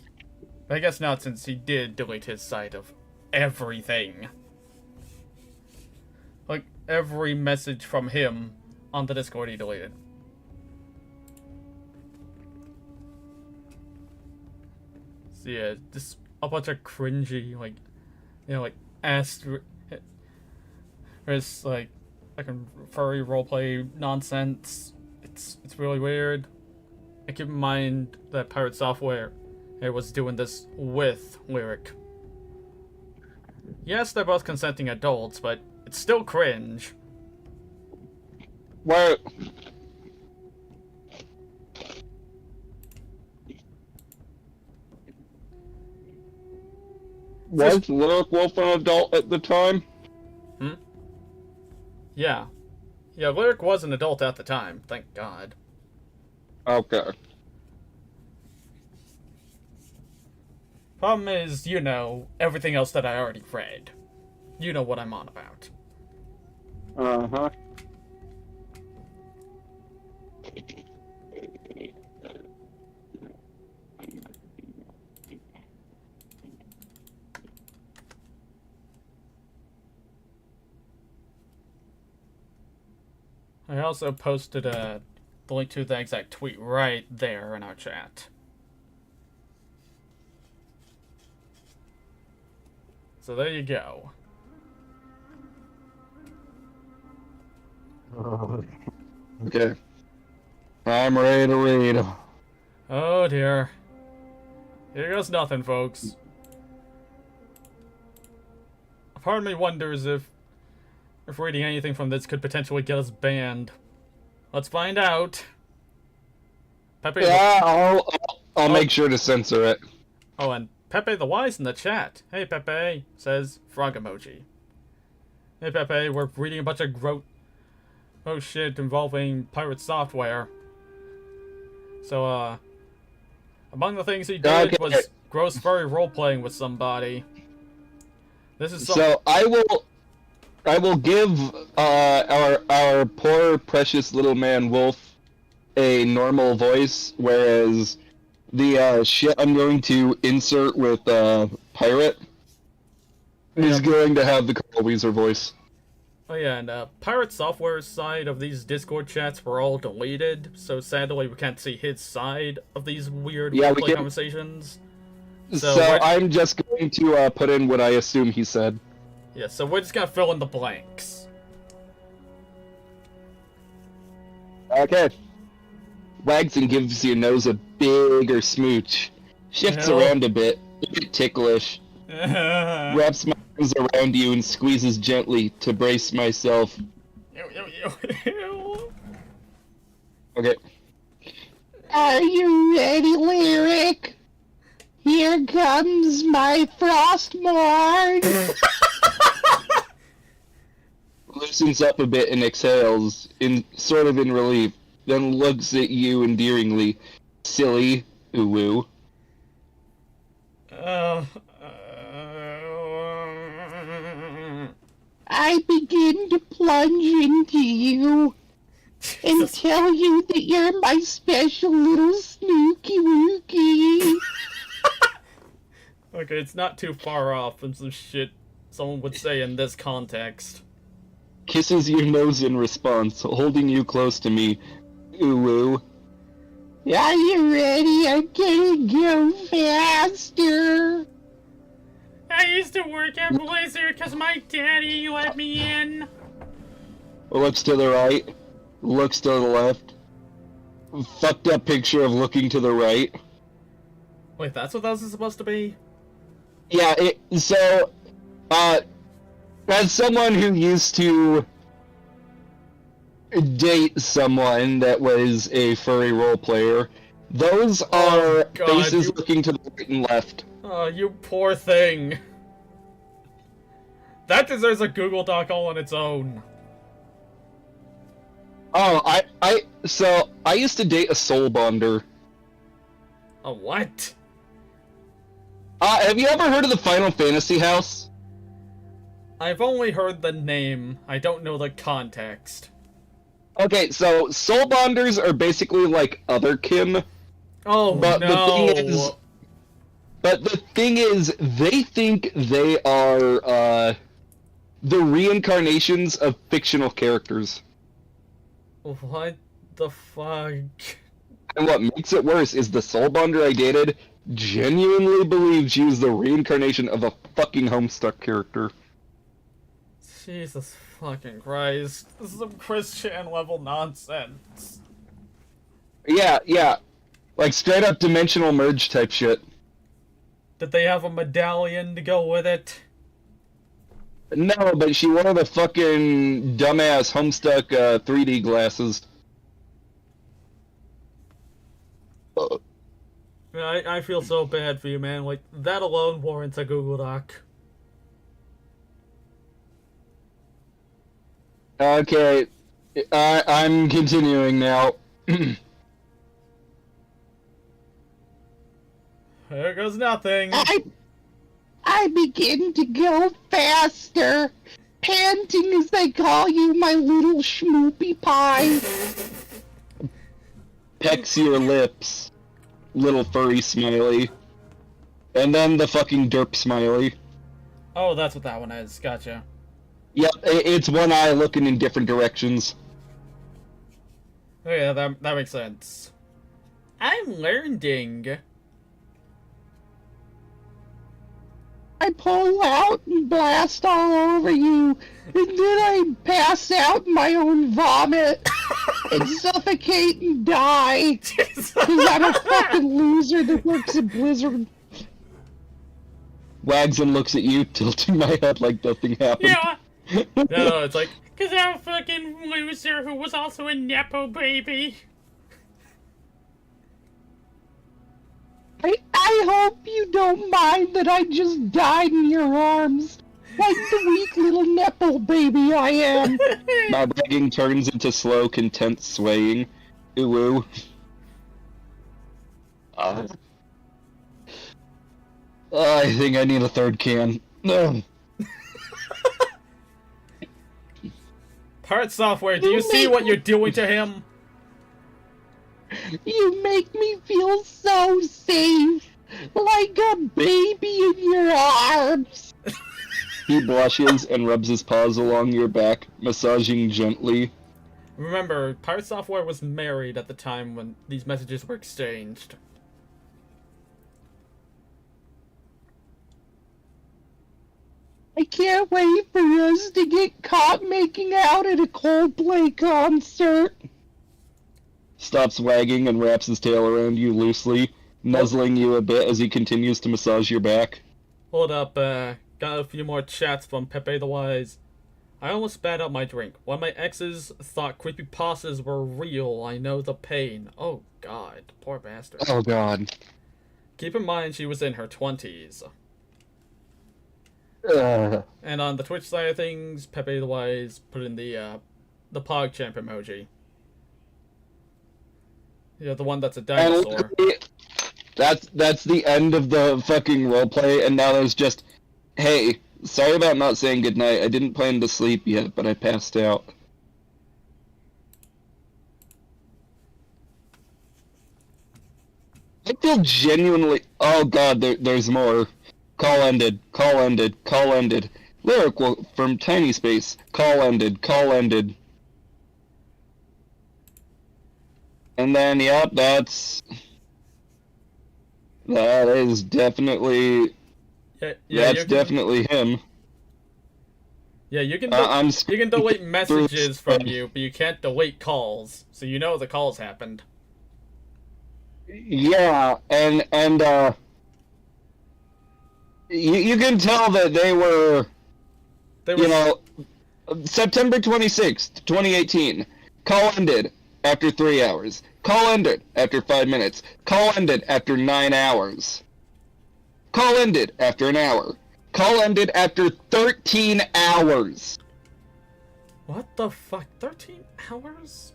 But I guess not, since he did delete his side of everything. Like, every message from him on the Discord he deleted. So yeah, just a bunch of cringy, like, you know, like, there's like a furry roleplay nonsense. It's really weird. And keep in mind that PirateSoftware was doing this with Lyric. Yes, they're both consenting adults, but it's still cringe. What? Was Lyric Wolf an adult at the time? Yeah. Yeah, Lyric was an adult at the time, thank God. Okay. Problem is, you know, everything else that I already read. You know what I'm on about. Uh-huh. I also posted the link to the exact tweet right there in our chat. So there you go. Okay. I'm ready to read. Oh dear. Here goes nothing, folks. A part of me wonders if reading anything from this could potentially get us banned. Let's find out. Pepe. Yeah, I'll make sure to censor it. Oh, and Pepe the Wise in the chat. Hey Pepe, says frog emoji. Hey Pepe, we're reading a bunch of shit involving PirateSoftware. So, among the things he did was gross furry role-playing with somebody. This is So I will give our poor precious little man Wolf a normal voice, whereas the shit I'm going to insert with Pirate is going to have the Carl Weezer voice. Oh yeah, and PirateSoftware's side of these Discord chats were all deleted, so sadly we can't see his side of these weird roleplay conversations. So I'm just going to put in what I assume he said. Yeah, so we're just gonna fill in the blanks. Okay. Wags and gives your nose a bigger smooch. Shifts around a bit ticklish. Wraps my arms around you and squeezes gently to brace myself. Okay. Are you ready, Lyric? Here comes my Frostmourne. Loosens up a bit and exhales, sort of in relief, then looks at you endearingly. Silly, ooh-woo. I begin to plunge into you and tell you that you're my special little snooky wookie. Okay, it's not too far off from some shit someone would say in this context. Kisses your nose in response, holding you close to me. Ooh-woo. Are you ready? I'm gonna go faster. I used to work at Blizzard because my daddy let me in. Looks to the right. Looks to the left. Fucked up picture of looking to the right. Wait, that's what that was supposed to be? Yeah, as someone who used to date someone that was a furry role player, those are faces looking to the right and left. Oh, you poor thing. That deserves a Google Doc all on its own. Oh, I used to date a soul bonder. A what? Have you ever heard of the Final Fantasy house? I've only heard the name. I don't know the context. Okay, so soul bonders are basically like otherkin. Oh But no! the thing is, they think they are the reincarnations of fictional characters. What the fuck? And what makes it worse is the soul bonder I dated genuinely believed she was the reincarnation of a fucking Homestuck character. Jesus fucking Christ. This is some Christian level nonsense. Yeah. Like straight up dimensional merge type shit. Did they have a medallion to go with it? No, but she wore the fucking dumbass Homestuck 3D glasses. I feel so bad for you, man. Like, that alone warrants a Google Doc. Okay, I'm continuing now. There goes nothing. I begin to go faster, panting as I call you my little schmoopy pie. Pecks your lips, little furry smiley. And then the fucking derp smiley. Oh, that's what that one is. Gotcha. Yep, it's one eye looking in different directions. Oh yeah, that makes sense. I'm learning. I pull out and blast all over you, and then I pass out in my own vomit and suffocate and die. Because I'm a fucking loser that works at Blizzard. Wags and looks at you, tilting my head like nothing happened. Yeah. No, it's like, Cause I'm a fucking loser who was also a Nepo baby. I hope you don't mind that I just died in your arms, like the weak little Nepo baby I am. My begging turns into slow, content swaying. Ooh. I think I need a third can. Ugh. PirateSoftware, do you see what you're doing to him? You make me feel so safe, like a baby in your arms. He blushes and rubs his paws along your back, massaging gently. Remember, PirateSoftware was married at the time when these messages were exchanged. I can't wait for us to get caught making out at a Coldplay concert. Stops wagging and wraps his tail around you loosely, nuzzling you a bit as he continues to massage your back. Hold up, got a few more chats from Pepe the Wise. I almost spat out my drink. When my exes thought creepypastas were real, I know the pain. Oh god, poor bastard. Oh god. Keep in mind she was in her 20s. And on the Twitch side of things, Pepe the Wise put in the PogChamp emoji. Yeah, the one that's a dinosaur. That's the end of the fucking roleplay, and now there's just, hey, sorry about not saying goodnight. I didn't plan to sleep yet, but I passed out. I feel genuinely... Oh god, there's more. Call ended, call ended, call ended. Lyrical from Tiny Space. Call ended, call ended. And then, yep, that is definitely... that's definitely him. Yeah, you can you can delete messages from you, but you can't delete calls. So you know the calls happened. Yeah, and you can tell that they were you know, September 26th, 2018. Call ended after 3 hours. Call ended after 5 minutes. Call ended after 9 hours. Call ended after an hour. Call ended after 13 hours. What the fuck? 13 hours?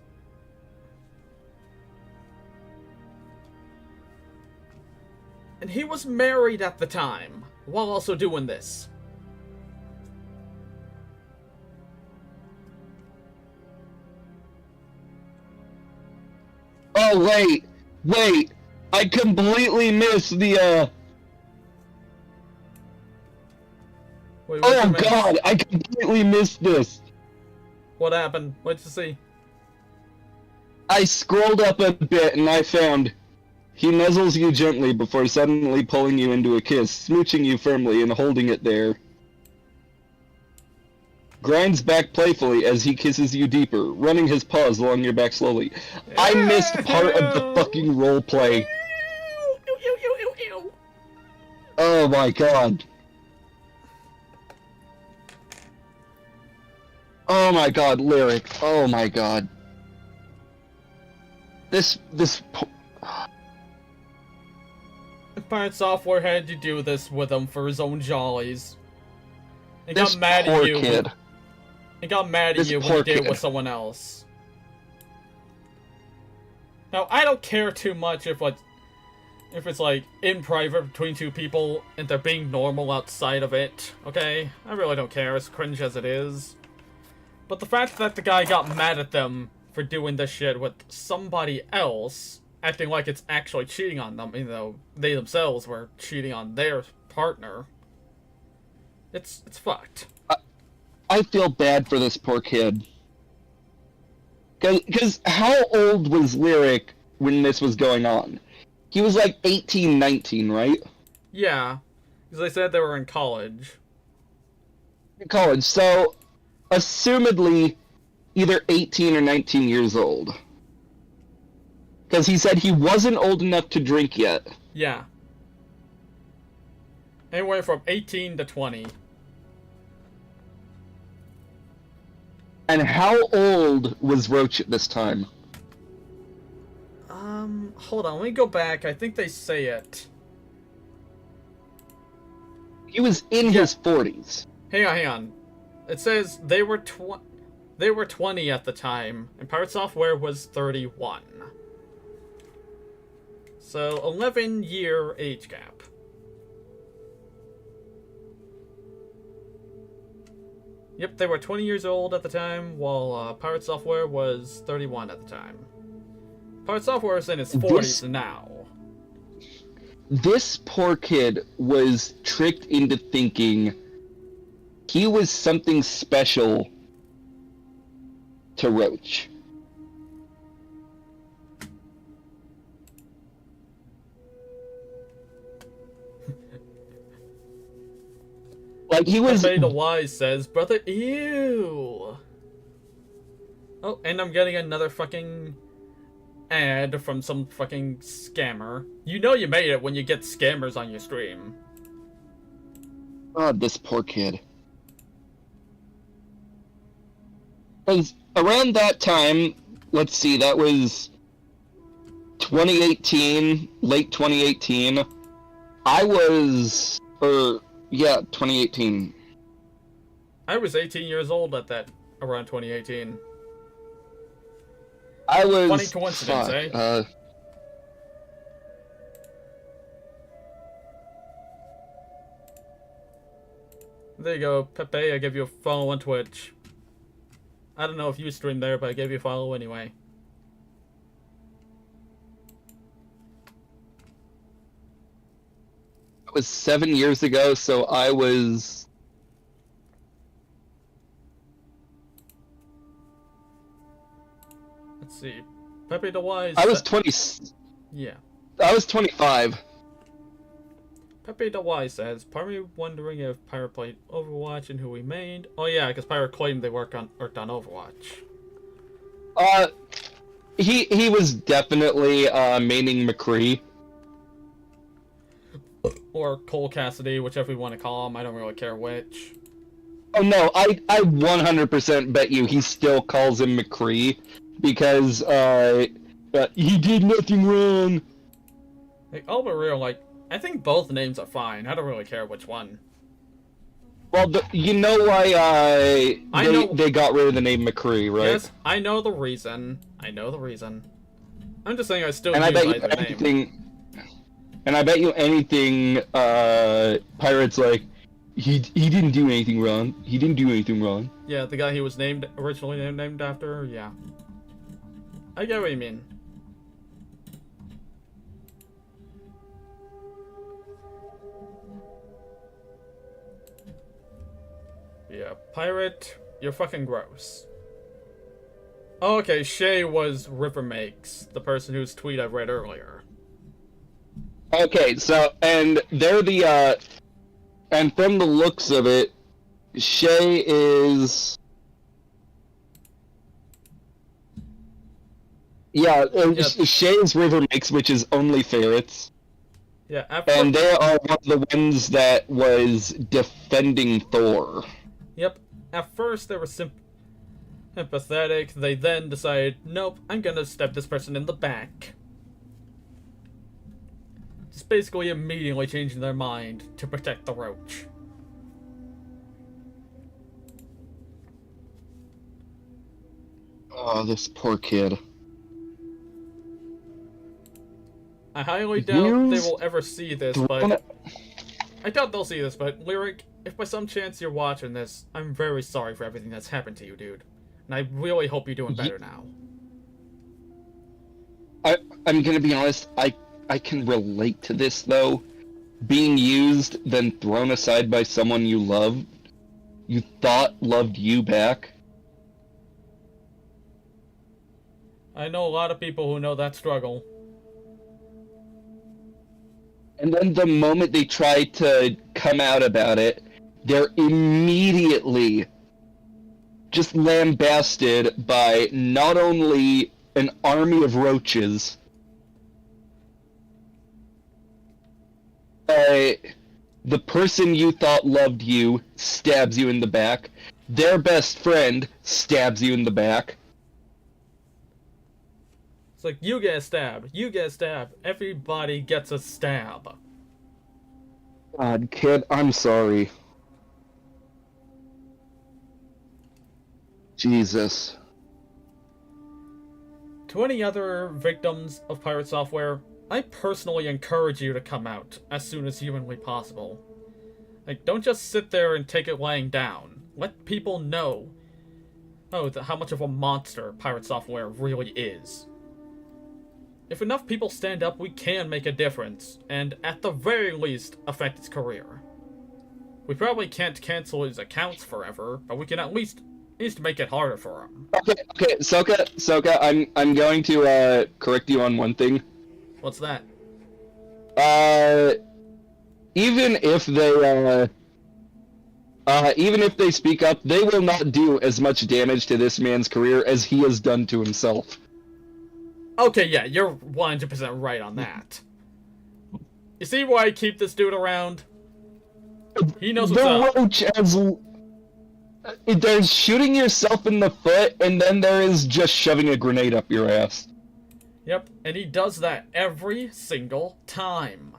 And he was married at the time, while also doing this. Oh, wait. I completely missed the, Wait, Oh god, I completely missed this. What happened? What'd you see? I scrolled up a bit and I found he nuzzles you gently before suddenly pulling you into a kiss, smooching you firmly and holding it there. Grinds back playfully as he kisses you deeper, running his paws along your back slowly. I missed part of the fucking roleplay. Oh my god. Oh my god, lyric. Oh my god. This PirateSoftware had to do this with him for his own jollies. He This got mad poor at you. kid. He got mad at This you when poor he did it kid. with someone else. Now, I don't care too much if it's like in private between two people and they're being normal outside of it, okay? I really don't care, as cringe as it is. But the fact that the guy got mad at them for doing this shit with somebody else, acting like it's actually cheating on them, even though they themselves were cheating on their partner, it's fucked. I feel bad for this poor kid. Cause how old was Lyric when this was going on? He was like 18, 19, right? Yeah, because they said they were in college. In college, so assumedly either 18 or 19 years old. Because he said he wasn't old enough to drink yet. Yeah. Anywhere from 18 to 20. And how old was Roach at this time? Hold on, let me go back. I think they say it. He was in his 40s. Hang on. It says they were 20 at the time, and PirateSoftware was 31. So 11-year age gap. Yep, they were 20 years old at the time, while PirateSoftware was 31 at the time. PirateSoftware is in his 40s now. This poor kid was tricked into thinking he was something special to Roach. Like he was. Pepe the Wise says, "Brother, ew." Oh, and I'm getting another fucking ad from some fucking scammer. You know you made it when you get scammers on your stream. Oh, this poor kid. Because around that time, let's see, that was 2018, late 2018. I was, 2018. I was 18 years old at that, around 2018. I was... Funny coincidence, eh? There you go, Pepe, I gave you a follow on Twitch. I don't know if you stream there, but I gave you a follow anyway. It was 7 years ago, so I was... Let's see. Pepe the Wise... I was 20... Yeah. I was 25. Pepe the Wise says, part of me wondering if Pirate played Overwatch and who he made. Oh yeah, because Pirate claimed they worked on Overwatch. He was definitely maining McCree. Or Cole Cassidy, whichever you want to call him. I don't really care which. Oh no, I 100% bet you he still calls him McCree because he did nothing wrong. Like, I'll be real, like, I think both names are fine. I don't really care which one. Well, you know why they got rid of the name McCree, right? Yes, I know the reason. I'm just saying I still And I use bet either name. And I bet you anything, Pirate's like, he didn't do anything wrong. He didn't do anything wrong. Yeah, the guy he was originally named after, yeah. I get what you mean. Yeah, Pirate, you're fucking gross. Oh, okay, Shay was River Makes, the person whose tweet I read earlier. Okay, so, and they're the, and from the looks of it, Shay is... Yeah, Shay is River Makes, which is only ferrets. Yeah, and they are one of the ones that was defending Thor. Yep, at first they were sympathetic, they then decided, nope, I'm gonna stab this person in the back. Just basically immediately changing their mind to protect the roach. Oh, this poor kid. I highly doubt they will ever see this, but... I doubt they'll see this, but Lyric, if by some chance you're watching this, I'm very sorry for everything that's happened to you, dude. And I really hope you're doing better now. I'm gonna be honest, I can relate to this, though. Being used, then thrown aside by someone you loved, you thought loved you back. I know a lot of people who know that struggle. And then the moment they try to come out about it, they're immediately just lambasted by not only an army of roaches, the person you thought loved you stabs you in the back, their best friend stabs you in the back. It's like, you get stabbed, you get stabbed, everybody gets a stab. God, kid, I'm sorry. Jesus. To any other victims of Pirate Software, I personally encourage you to come out as soon as humanly possible. Like, don't just sit there and take it lying down. Let people know how much of a monster Pirate Software really is. If enough people stand up, we can make a difference, and at the very least, affect his career. We probably can't cancel his accounts forever, but we can at least make it harder for him. Okay, Soka, I'm going to correct you on one thing. What's that? Even if they speak up, they will not do as much damage to this man's career as he has done to himself. Okay, yeah, you're 100% right on that. You see why I keep this dude around? He knows what's up. The roach has... There's shooting yourself in the foot, and then there is just shoving a grenade up your ass. Yep, and he does that every single time.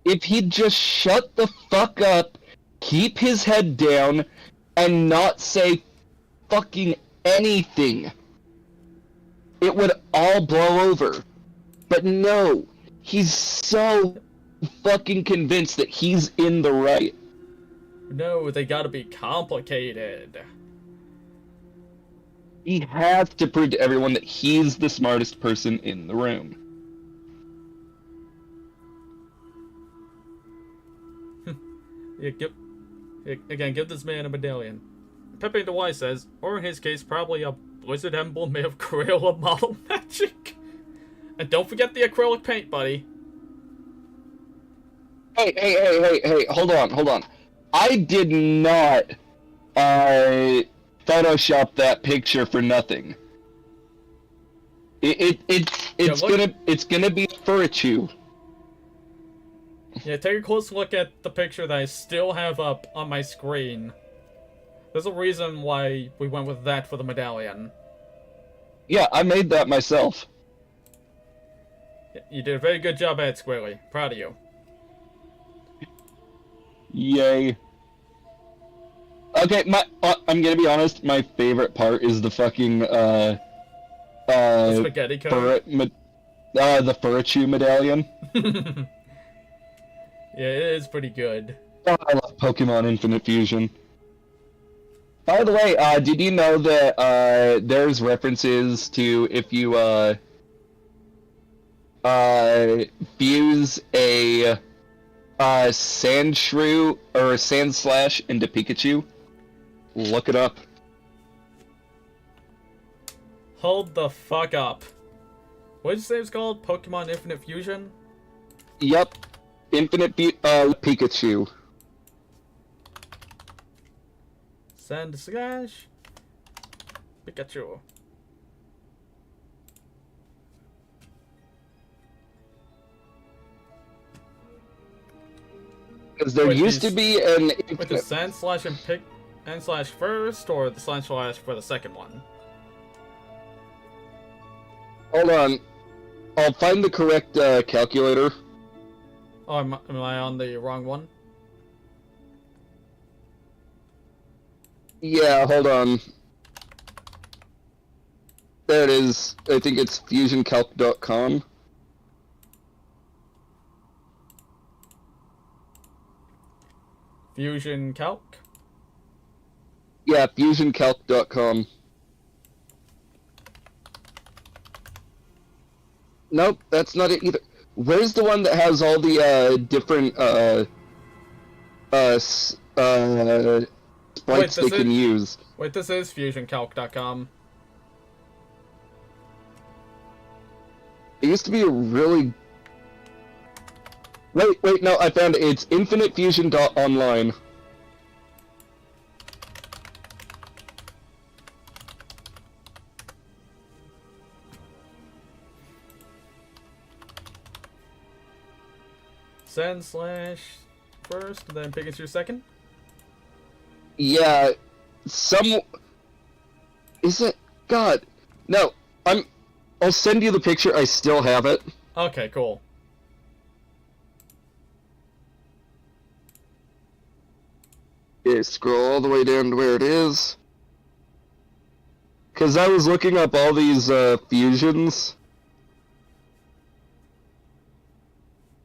If he'd just shut the fuck up, keep his head down, and not say fucking anything, it would all blow over. But no, he's so fucking convinced that he's in the right. No, they gotta be complicated. He has to prove to everyone that he's the smartest person in the room. Yeah, give this man a medallion. Pepe the Wise says, or in his case, probably a Blizzard emblem made of Crayola model magic. And don't forget the acrylic paint, buddy. Hey, hold on. I did not, Photoshop that picture for nothing. It's gonna be a furchu. Yeah, take a close look at the picture that I still have up on my screen. There's a reason why we went with that for the medallion. Yeah, I made that myself. You did a very good job at it, Squirrely. Proud of you. Yay. Okay, I'm gonna be honest, my favorite part is the fucking, the spaghetti code? The Furachu medallion. Yeah, it is pretty good. Oh, I love Pokemon Infinite Fusion. By the way, did you know that there's references to if you fuse a Sandshrew or Sandslash into Pikachu? Look it up. Hold the fuck up. What did you say it was called? Pokemon Infinite Fusion? Yup. Pikachu. Sandslash Pikachu. Because there used to be an With the Sandslash and Slash first, or the Sandslash for the second one? Hold on. I'll find the correct calculator. Oh, am I on the wrong one? Yeah, hold on. There it is. I think it's fusioncalc.com. Fusion Calc? Yeah, fusioncalc.com. Nope, that's not it either. Where's the one that has all the different sprites they can use? Wait, this is fusioncalc.com. It used to be a really... Wait, no, I found it. It's infinitefusion.online. Sandslash first, then Pikachu second? Yeah, Is it? God, no, I'll send you the picture, I still have it. Okay, cool. Okay, scroll all the way down to where it is. Because I was looking up all these fusions.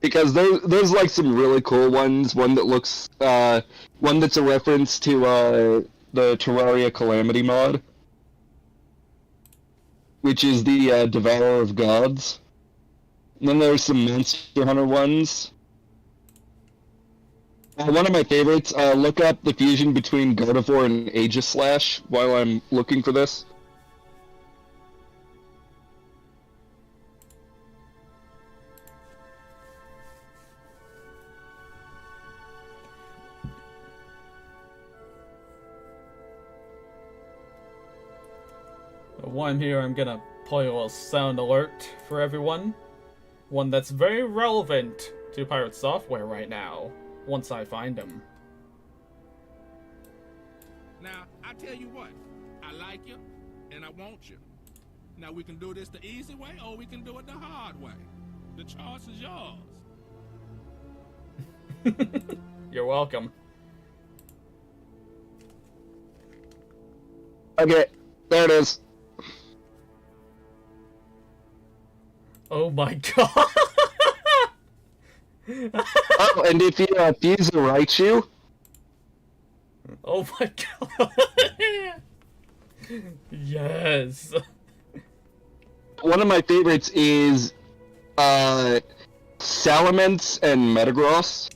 Because there's like some really cool ones. One that looks, one that's a reference to the Terraria Calamity mod, which is the Devourer of Gods. And then there's some Monster Hunter ones. One of my favorites. Look up the fusion between Gardevoir and Aegislash while I'm looking for this. One here, I'm gonna play a little sound alert for everyone. One that's very relevant to PirateSoftware right now, once I find them. Now, I tell you what, I like you, and I want you. Now, we can do this the easy way, or we can do it the hard way. The choice is yours. You're welcome. Okay, there it is. Oh my god! Oh, and if you fuse the Raichu... Oh my god! Yes! One of my favorites is, Salamence and Metagross.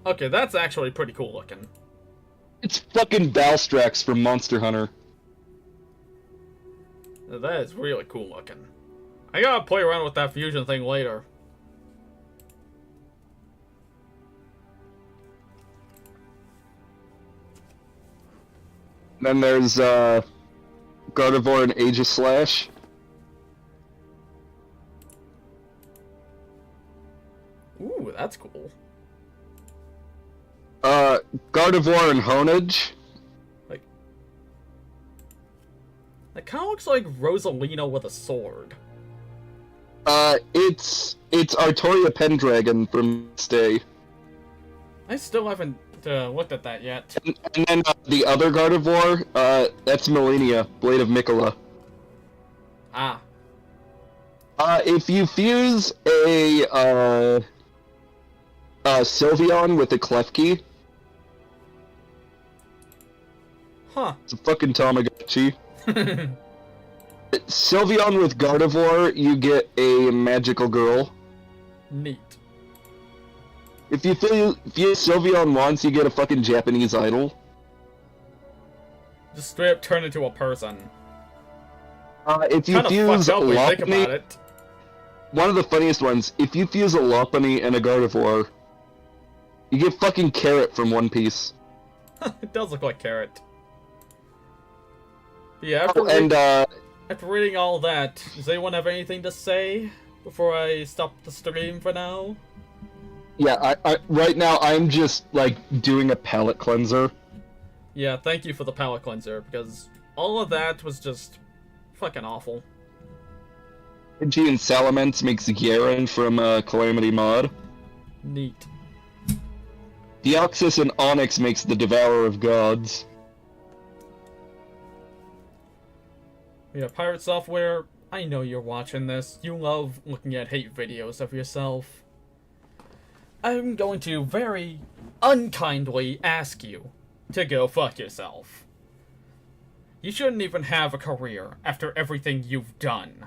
Okay, that's actually pretty cool looking. It's fucking Valstrax from Monster Hunter. That is really cool looking. I gotta play around with that fusion thing later. Then there's, Gardevoir and Aegislash. Ooh, that's cool. Gardevoir and Honedge. It kind of looks like Rosalina with a sword. It's Artoria Pendragon from Stay. I still haven't looked at that yet. And then the other Gardevoir, that's Melania, Blade of Mikola. Ah. If you fuse a Sylveon with a clef key, Huh. it's a fucking Tamagotchi. Sylveon with Gardevoir, you get a magical girl. Neat. If you fuse Sylveon once, you get a fucking Japanese idol. Just straight up turn into a person. If you Kinda fuse fucked up when you think Lopunny, about it. one of the funniest ones, if you fuse a Lopunny and a Gardevoir, you get fucking Carrot from One Piece. It does look like Carrot. Yeah, after reading all that, does anyone have anything to say before I stop the stream for now? Yeah, I right now I'm just, like, doing a palate cleanser. Yeah, thank you for the palate cleanser, because all of that was just fucking awful. Pidgey and Salamence makes Garen from Calamity Mod. Neat. Deoxys and Onyx makes the Devourer of Gods. Yeah, PirateSoftware, I know you're watching this. You love looking at hate videos of yourself. I'm going to very unkindly ask you to go fuck yourself. You shouldn't even have a career after everything you've done.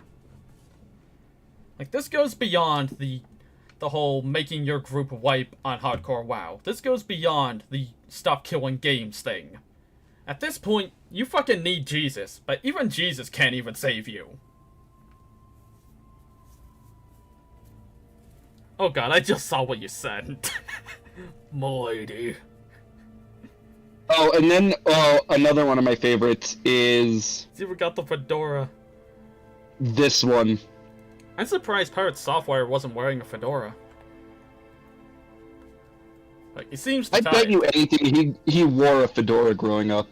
Like, this goes beyond the whole making your group wipe on Hardcore WoW. This goes beyond the stop killing games thing. At this point, you fucking need Jesus, but even Jesus can't even save you. Oh god, I just saw what you said. Milady. Oh, and then another one of my favorites is You even got the fedora. this one. I'm surprised PirateSoftware wasn't wearing a fedora. Like, he seems to I bet you anything he wore a fedora growing up.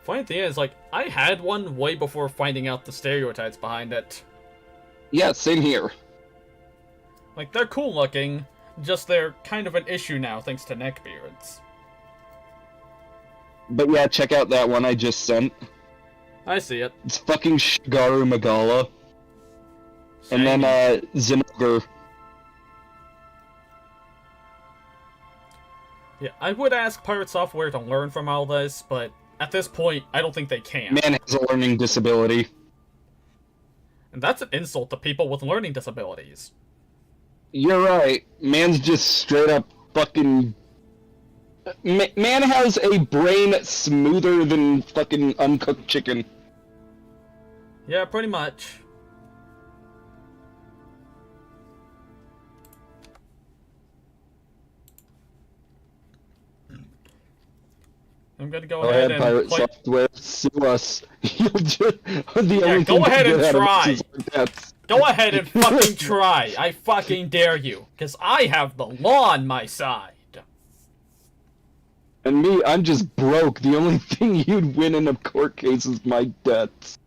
Funny thing is, like, I had one way before finding out the stereotypes behind it. Yeah, same here. Like, they're cool looking, just they're kind of an issue now thanks to neckbeards. But yeah, check out that one I just sent. I see it. It's fucking Shigaru Magala. And then, Zinogre. Yeah, I would ask PirateSoftware to learn from all this, but at this point, I don't think they can. Man has a learning disability. And that's an insult to people with learning disabilities. You're right. Man's just straight up fucking... Man has a brain smoother than fucking uncooked chicken. Yeah, pretty much. I'm gonna go ahead and Pirate play... Software, sue us. You'll just... Go ahead and try. Go ahead and fucking try. I fucking dare you. Because I have the law on my side. And me, I'm just broke. The only thing you'd win in a court case is my debts.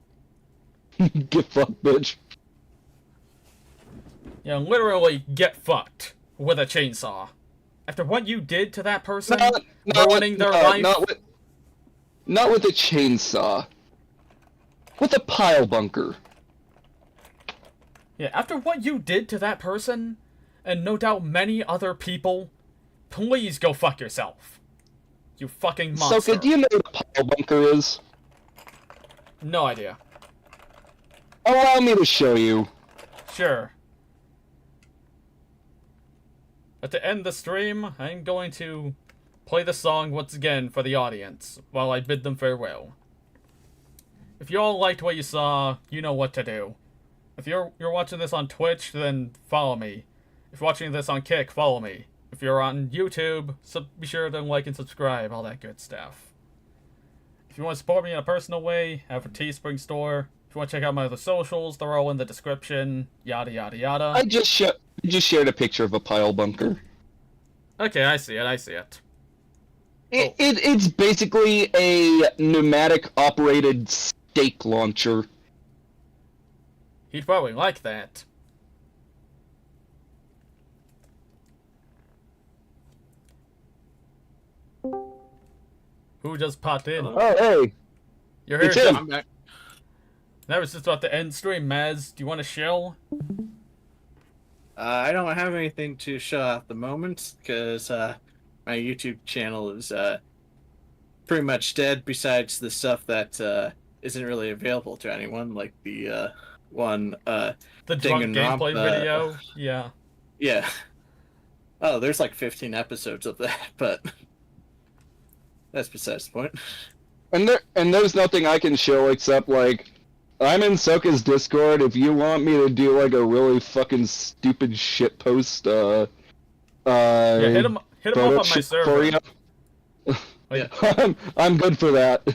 Get fucked, bitch. Yeah, literally get fucked with a chainsaw. After what you did to that person, ruining their life. Not with a chainsaw. With a pile bunker. Yeah, after what you did to that person, and no doubt many other people, please go fuck yourself. You fucking monster. Soka, do you know what a pile bunker is? No idea. Allow me to show you. Sure. But to end the stream, I'm going to play the song once again for the audience, while I bid them farewell. If you all liked what you saw, you know what to do. If you're watching this on Twitch, then follow me. If you're watching this on Kick, follow me. If you're on YouTube, be sure to like and subscribe, all that good stuff. If you want to support me in a personal way, I have a Teespring store. If you want to check out my other socials, they're all in the description, yada yada yada. I just shared a picture of a pile bunker. Okay, I see it. It's basically a pneumatic-operated steak launcher. He'd probably like that. Who just popped in? Oh, hey. You're here, it's him. I'm back. That was just about to end stream. Maz, do you want to chill? I don't have anything to show at the moment because my YouTube channel is pretty much dead. Besides the stuff that isn't really available to anyone, like the one the drunk gameplay video. Yeah. Yeah. Oh, there's like 15 episodes of that, but that's besides the point. And there's nothing I can show except like I'm in Soka's Discord. If you want me to do like a really fucking stupid shit post, yeah, hit him up on my server. Yeah. I'm good for that.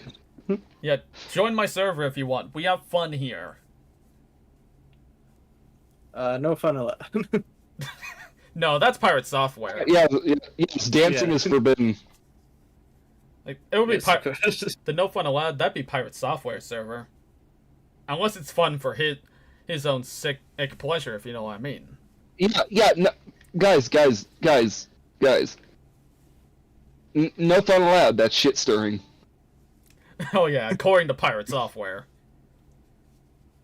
Yeah, join my server if you want. We have fun here. No fun allowed. No, that's PirateSoftware. Yeah, yes, dancing is forbidden. Like it would be the no fun allowed. That'd be PirateSoftware server, unless it's fun for his own sick pleasure, if you know what I mean. Yeah. No, guys. No fun allowed. That's shit stirring. Oh yeah, according to PirateSoftware.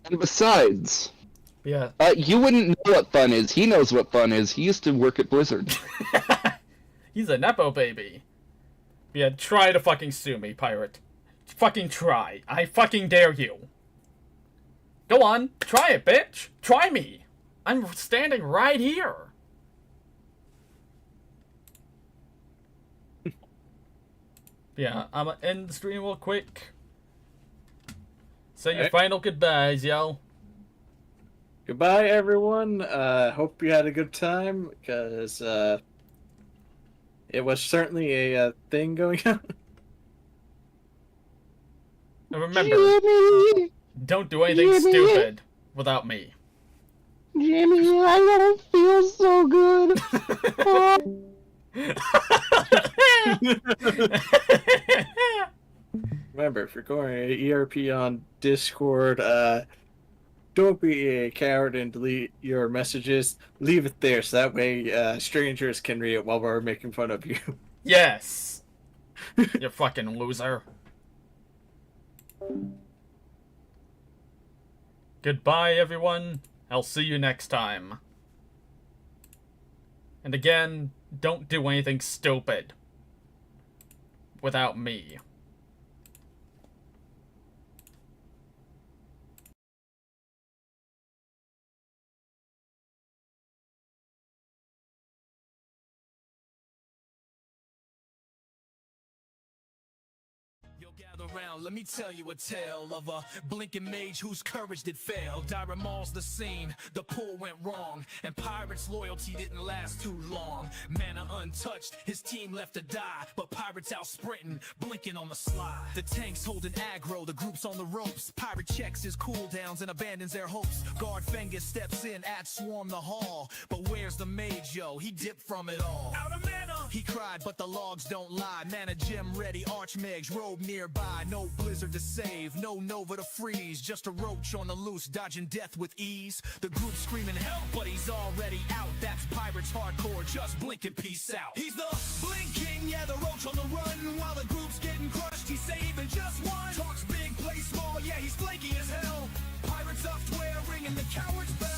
And besides, yeah, you wouldn't know what fun is. He knows what fun is. He used to work at Blizzard. He's a nepo baby. Yeah, try to fucking sue me, pirate. Fucking try. I fucking dare you. Go on, try it, bitch. Try me. I'm standing right here. Yeah, I'm gonna end the stream real quick. Say your final goodbyes, yo. Goodbye, everyone. Hope you had a good time, because it was certainly a thing going on. And remember, don't do anything stupid without me. Jimmy, I don't feel so good. Remember, if you're going to ERP on Discord, don't be a coward and delete your messages. Leave it there so that way strangers can read it while we're making fun of you. Yes! You fucking loser. Goodbye, everyone. I'll see you next time. And again, don't do anything stupid without me. Gather round, let me tell you a tale of a blinking mage whose courage did fail. Dire Maul's the scene, the pull went wrong, and Pirate's loyalty didn't last too long. Mana untouched, his team left to die, but Pirate's out sprinting, blinking on the slide. The tank's holding aggro, the group's on the ropes. Pirate checks his cooldowns and abandons their hopes. Guard Fengus steps in, at swarm the hall, but where's the mage, yo? He dipped from it all. Out of mana! He cried, but the logs don't lie. Mana gem ready, Archmage's robe nearby. No blizzard to save, no Nova to freeze, just a roach on the loose, dodging death with ease. The group screaming help, but he's already out. That's Pirate's hardcore, just blink and peace out. He's the Blink King, yeah, the roach on the run. While the group's getting crushed, he's saving just one. Talks big, plays small, yeah, he's flaky as hell. PirateSoftware ringing the coward's bell.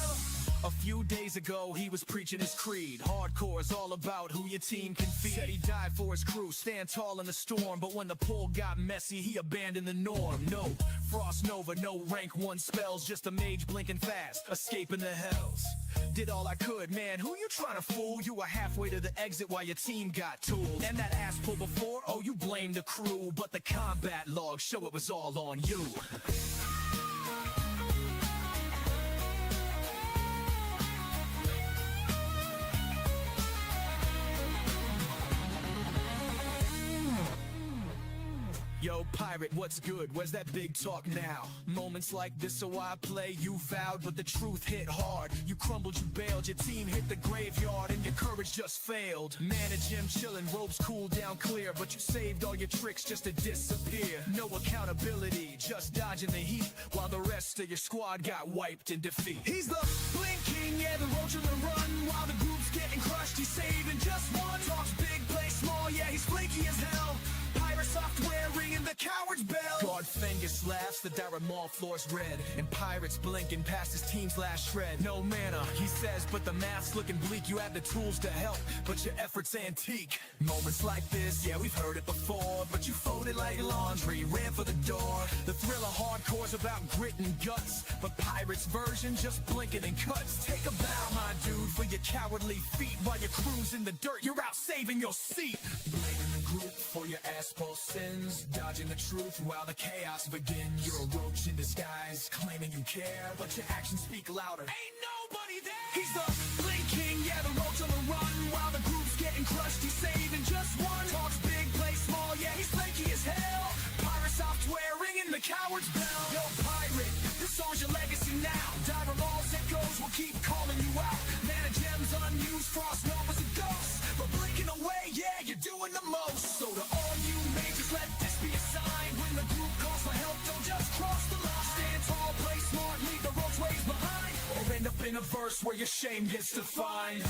A few days ago, he was preaching his creed. Hardcore is all about who your team can feed. Said he died for his crew, stand tall in the storm. But when the pull got messy, he abandoned the norm. No Frost Nova, no rank 1 spells. Just a mage blinking fast, escaping the hells. Did all I could, man, who you trying to fool? You were halfway to the exit while your team got tooled. And that ass pull before, oh, you blame the crew. But the combat logs show it was all on you. Yo, pirate, what's good? Where's that big talk now? Moments like this, so I play. You vowed, but the truth hit hard. You crumbled, you bailed, your team hit the graveyard, and your courage just failed. Mana gem chillin', ropes cool down clear, but you saved all your tricks just to disappear. No accountability, just dodging the heat, while the rest of your squad got wiped in defeat. He's the Blink King, yeah, the roach on the run. While the group's getting crushed, he's saving just one. Talks big, plays small, yeah, he's flaky as hell. PirateSoftware ringing the coward's bell. Guard Fengus biggest laughs, the direct mall floor's red, and pirates blinking past his team's last shred. No mana, he says, but the math's looking bleak. You have the tools to help, but your effort's antique. Moments like this, yeah, we've heard it before, but you folded like laundry, ran for the door. The thrill of hardcore's about grit and guts, but pirates version just blinking and cuts. Take a bow, my dude, for your cowardly feet. While your crew's in the dirt, you're out saving your seat. Blaming the group for your asshole sins, dodging the truth while the chaos begins. You're a roach in disguise, claiming you care, but your actions speak louder. Ain't nobody there. He's the Blink King, yeah, the roach on the run. While the group's getting crushed, he's saving just one. Talks big, plays small, yeah, he's flaky as hell. PirateSoftware ringing the coward's bell. Yo, pirate, this song's your legacy now. Diver Mall's echoes will keep calling you out. Mana gems unused, frost novas and ghosts, but blinking away, yeah, you're doing the most. So to all you majors, let this be a sign. When the group calls for help, don't just cross the line. Stand tall, play smart, leave the roach ways behind, or end up in a verse where your shame gets defined.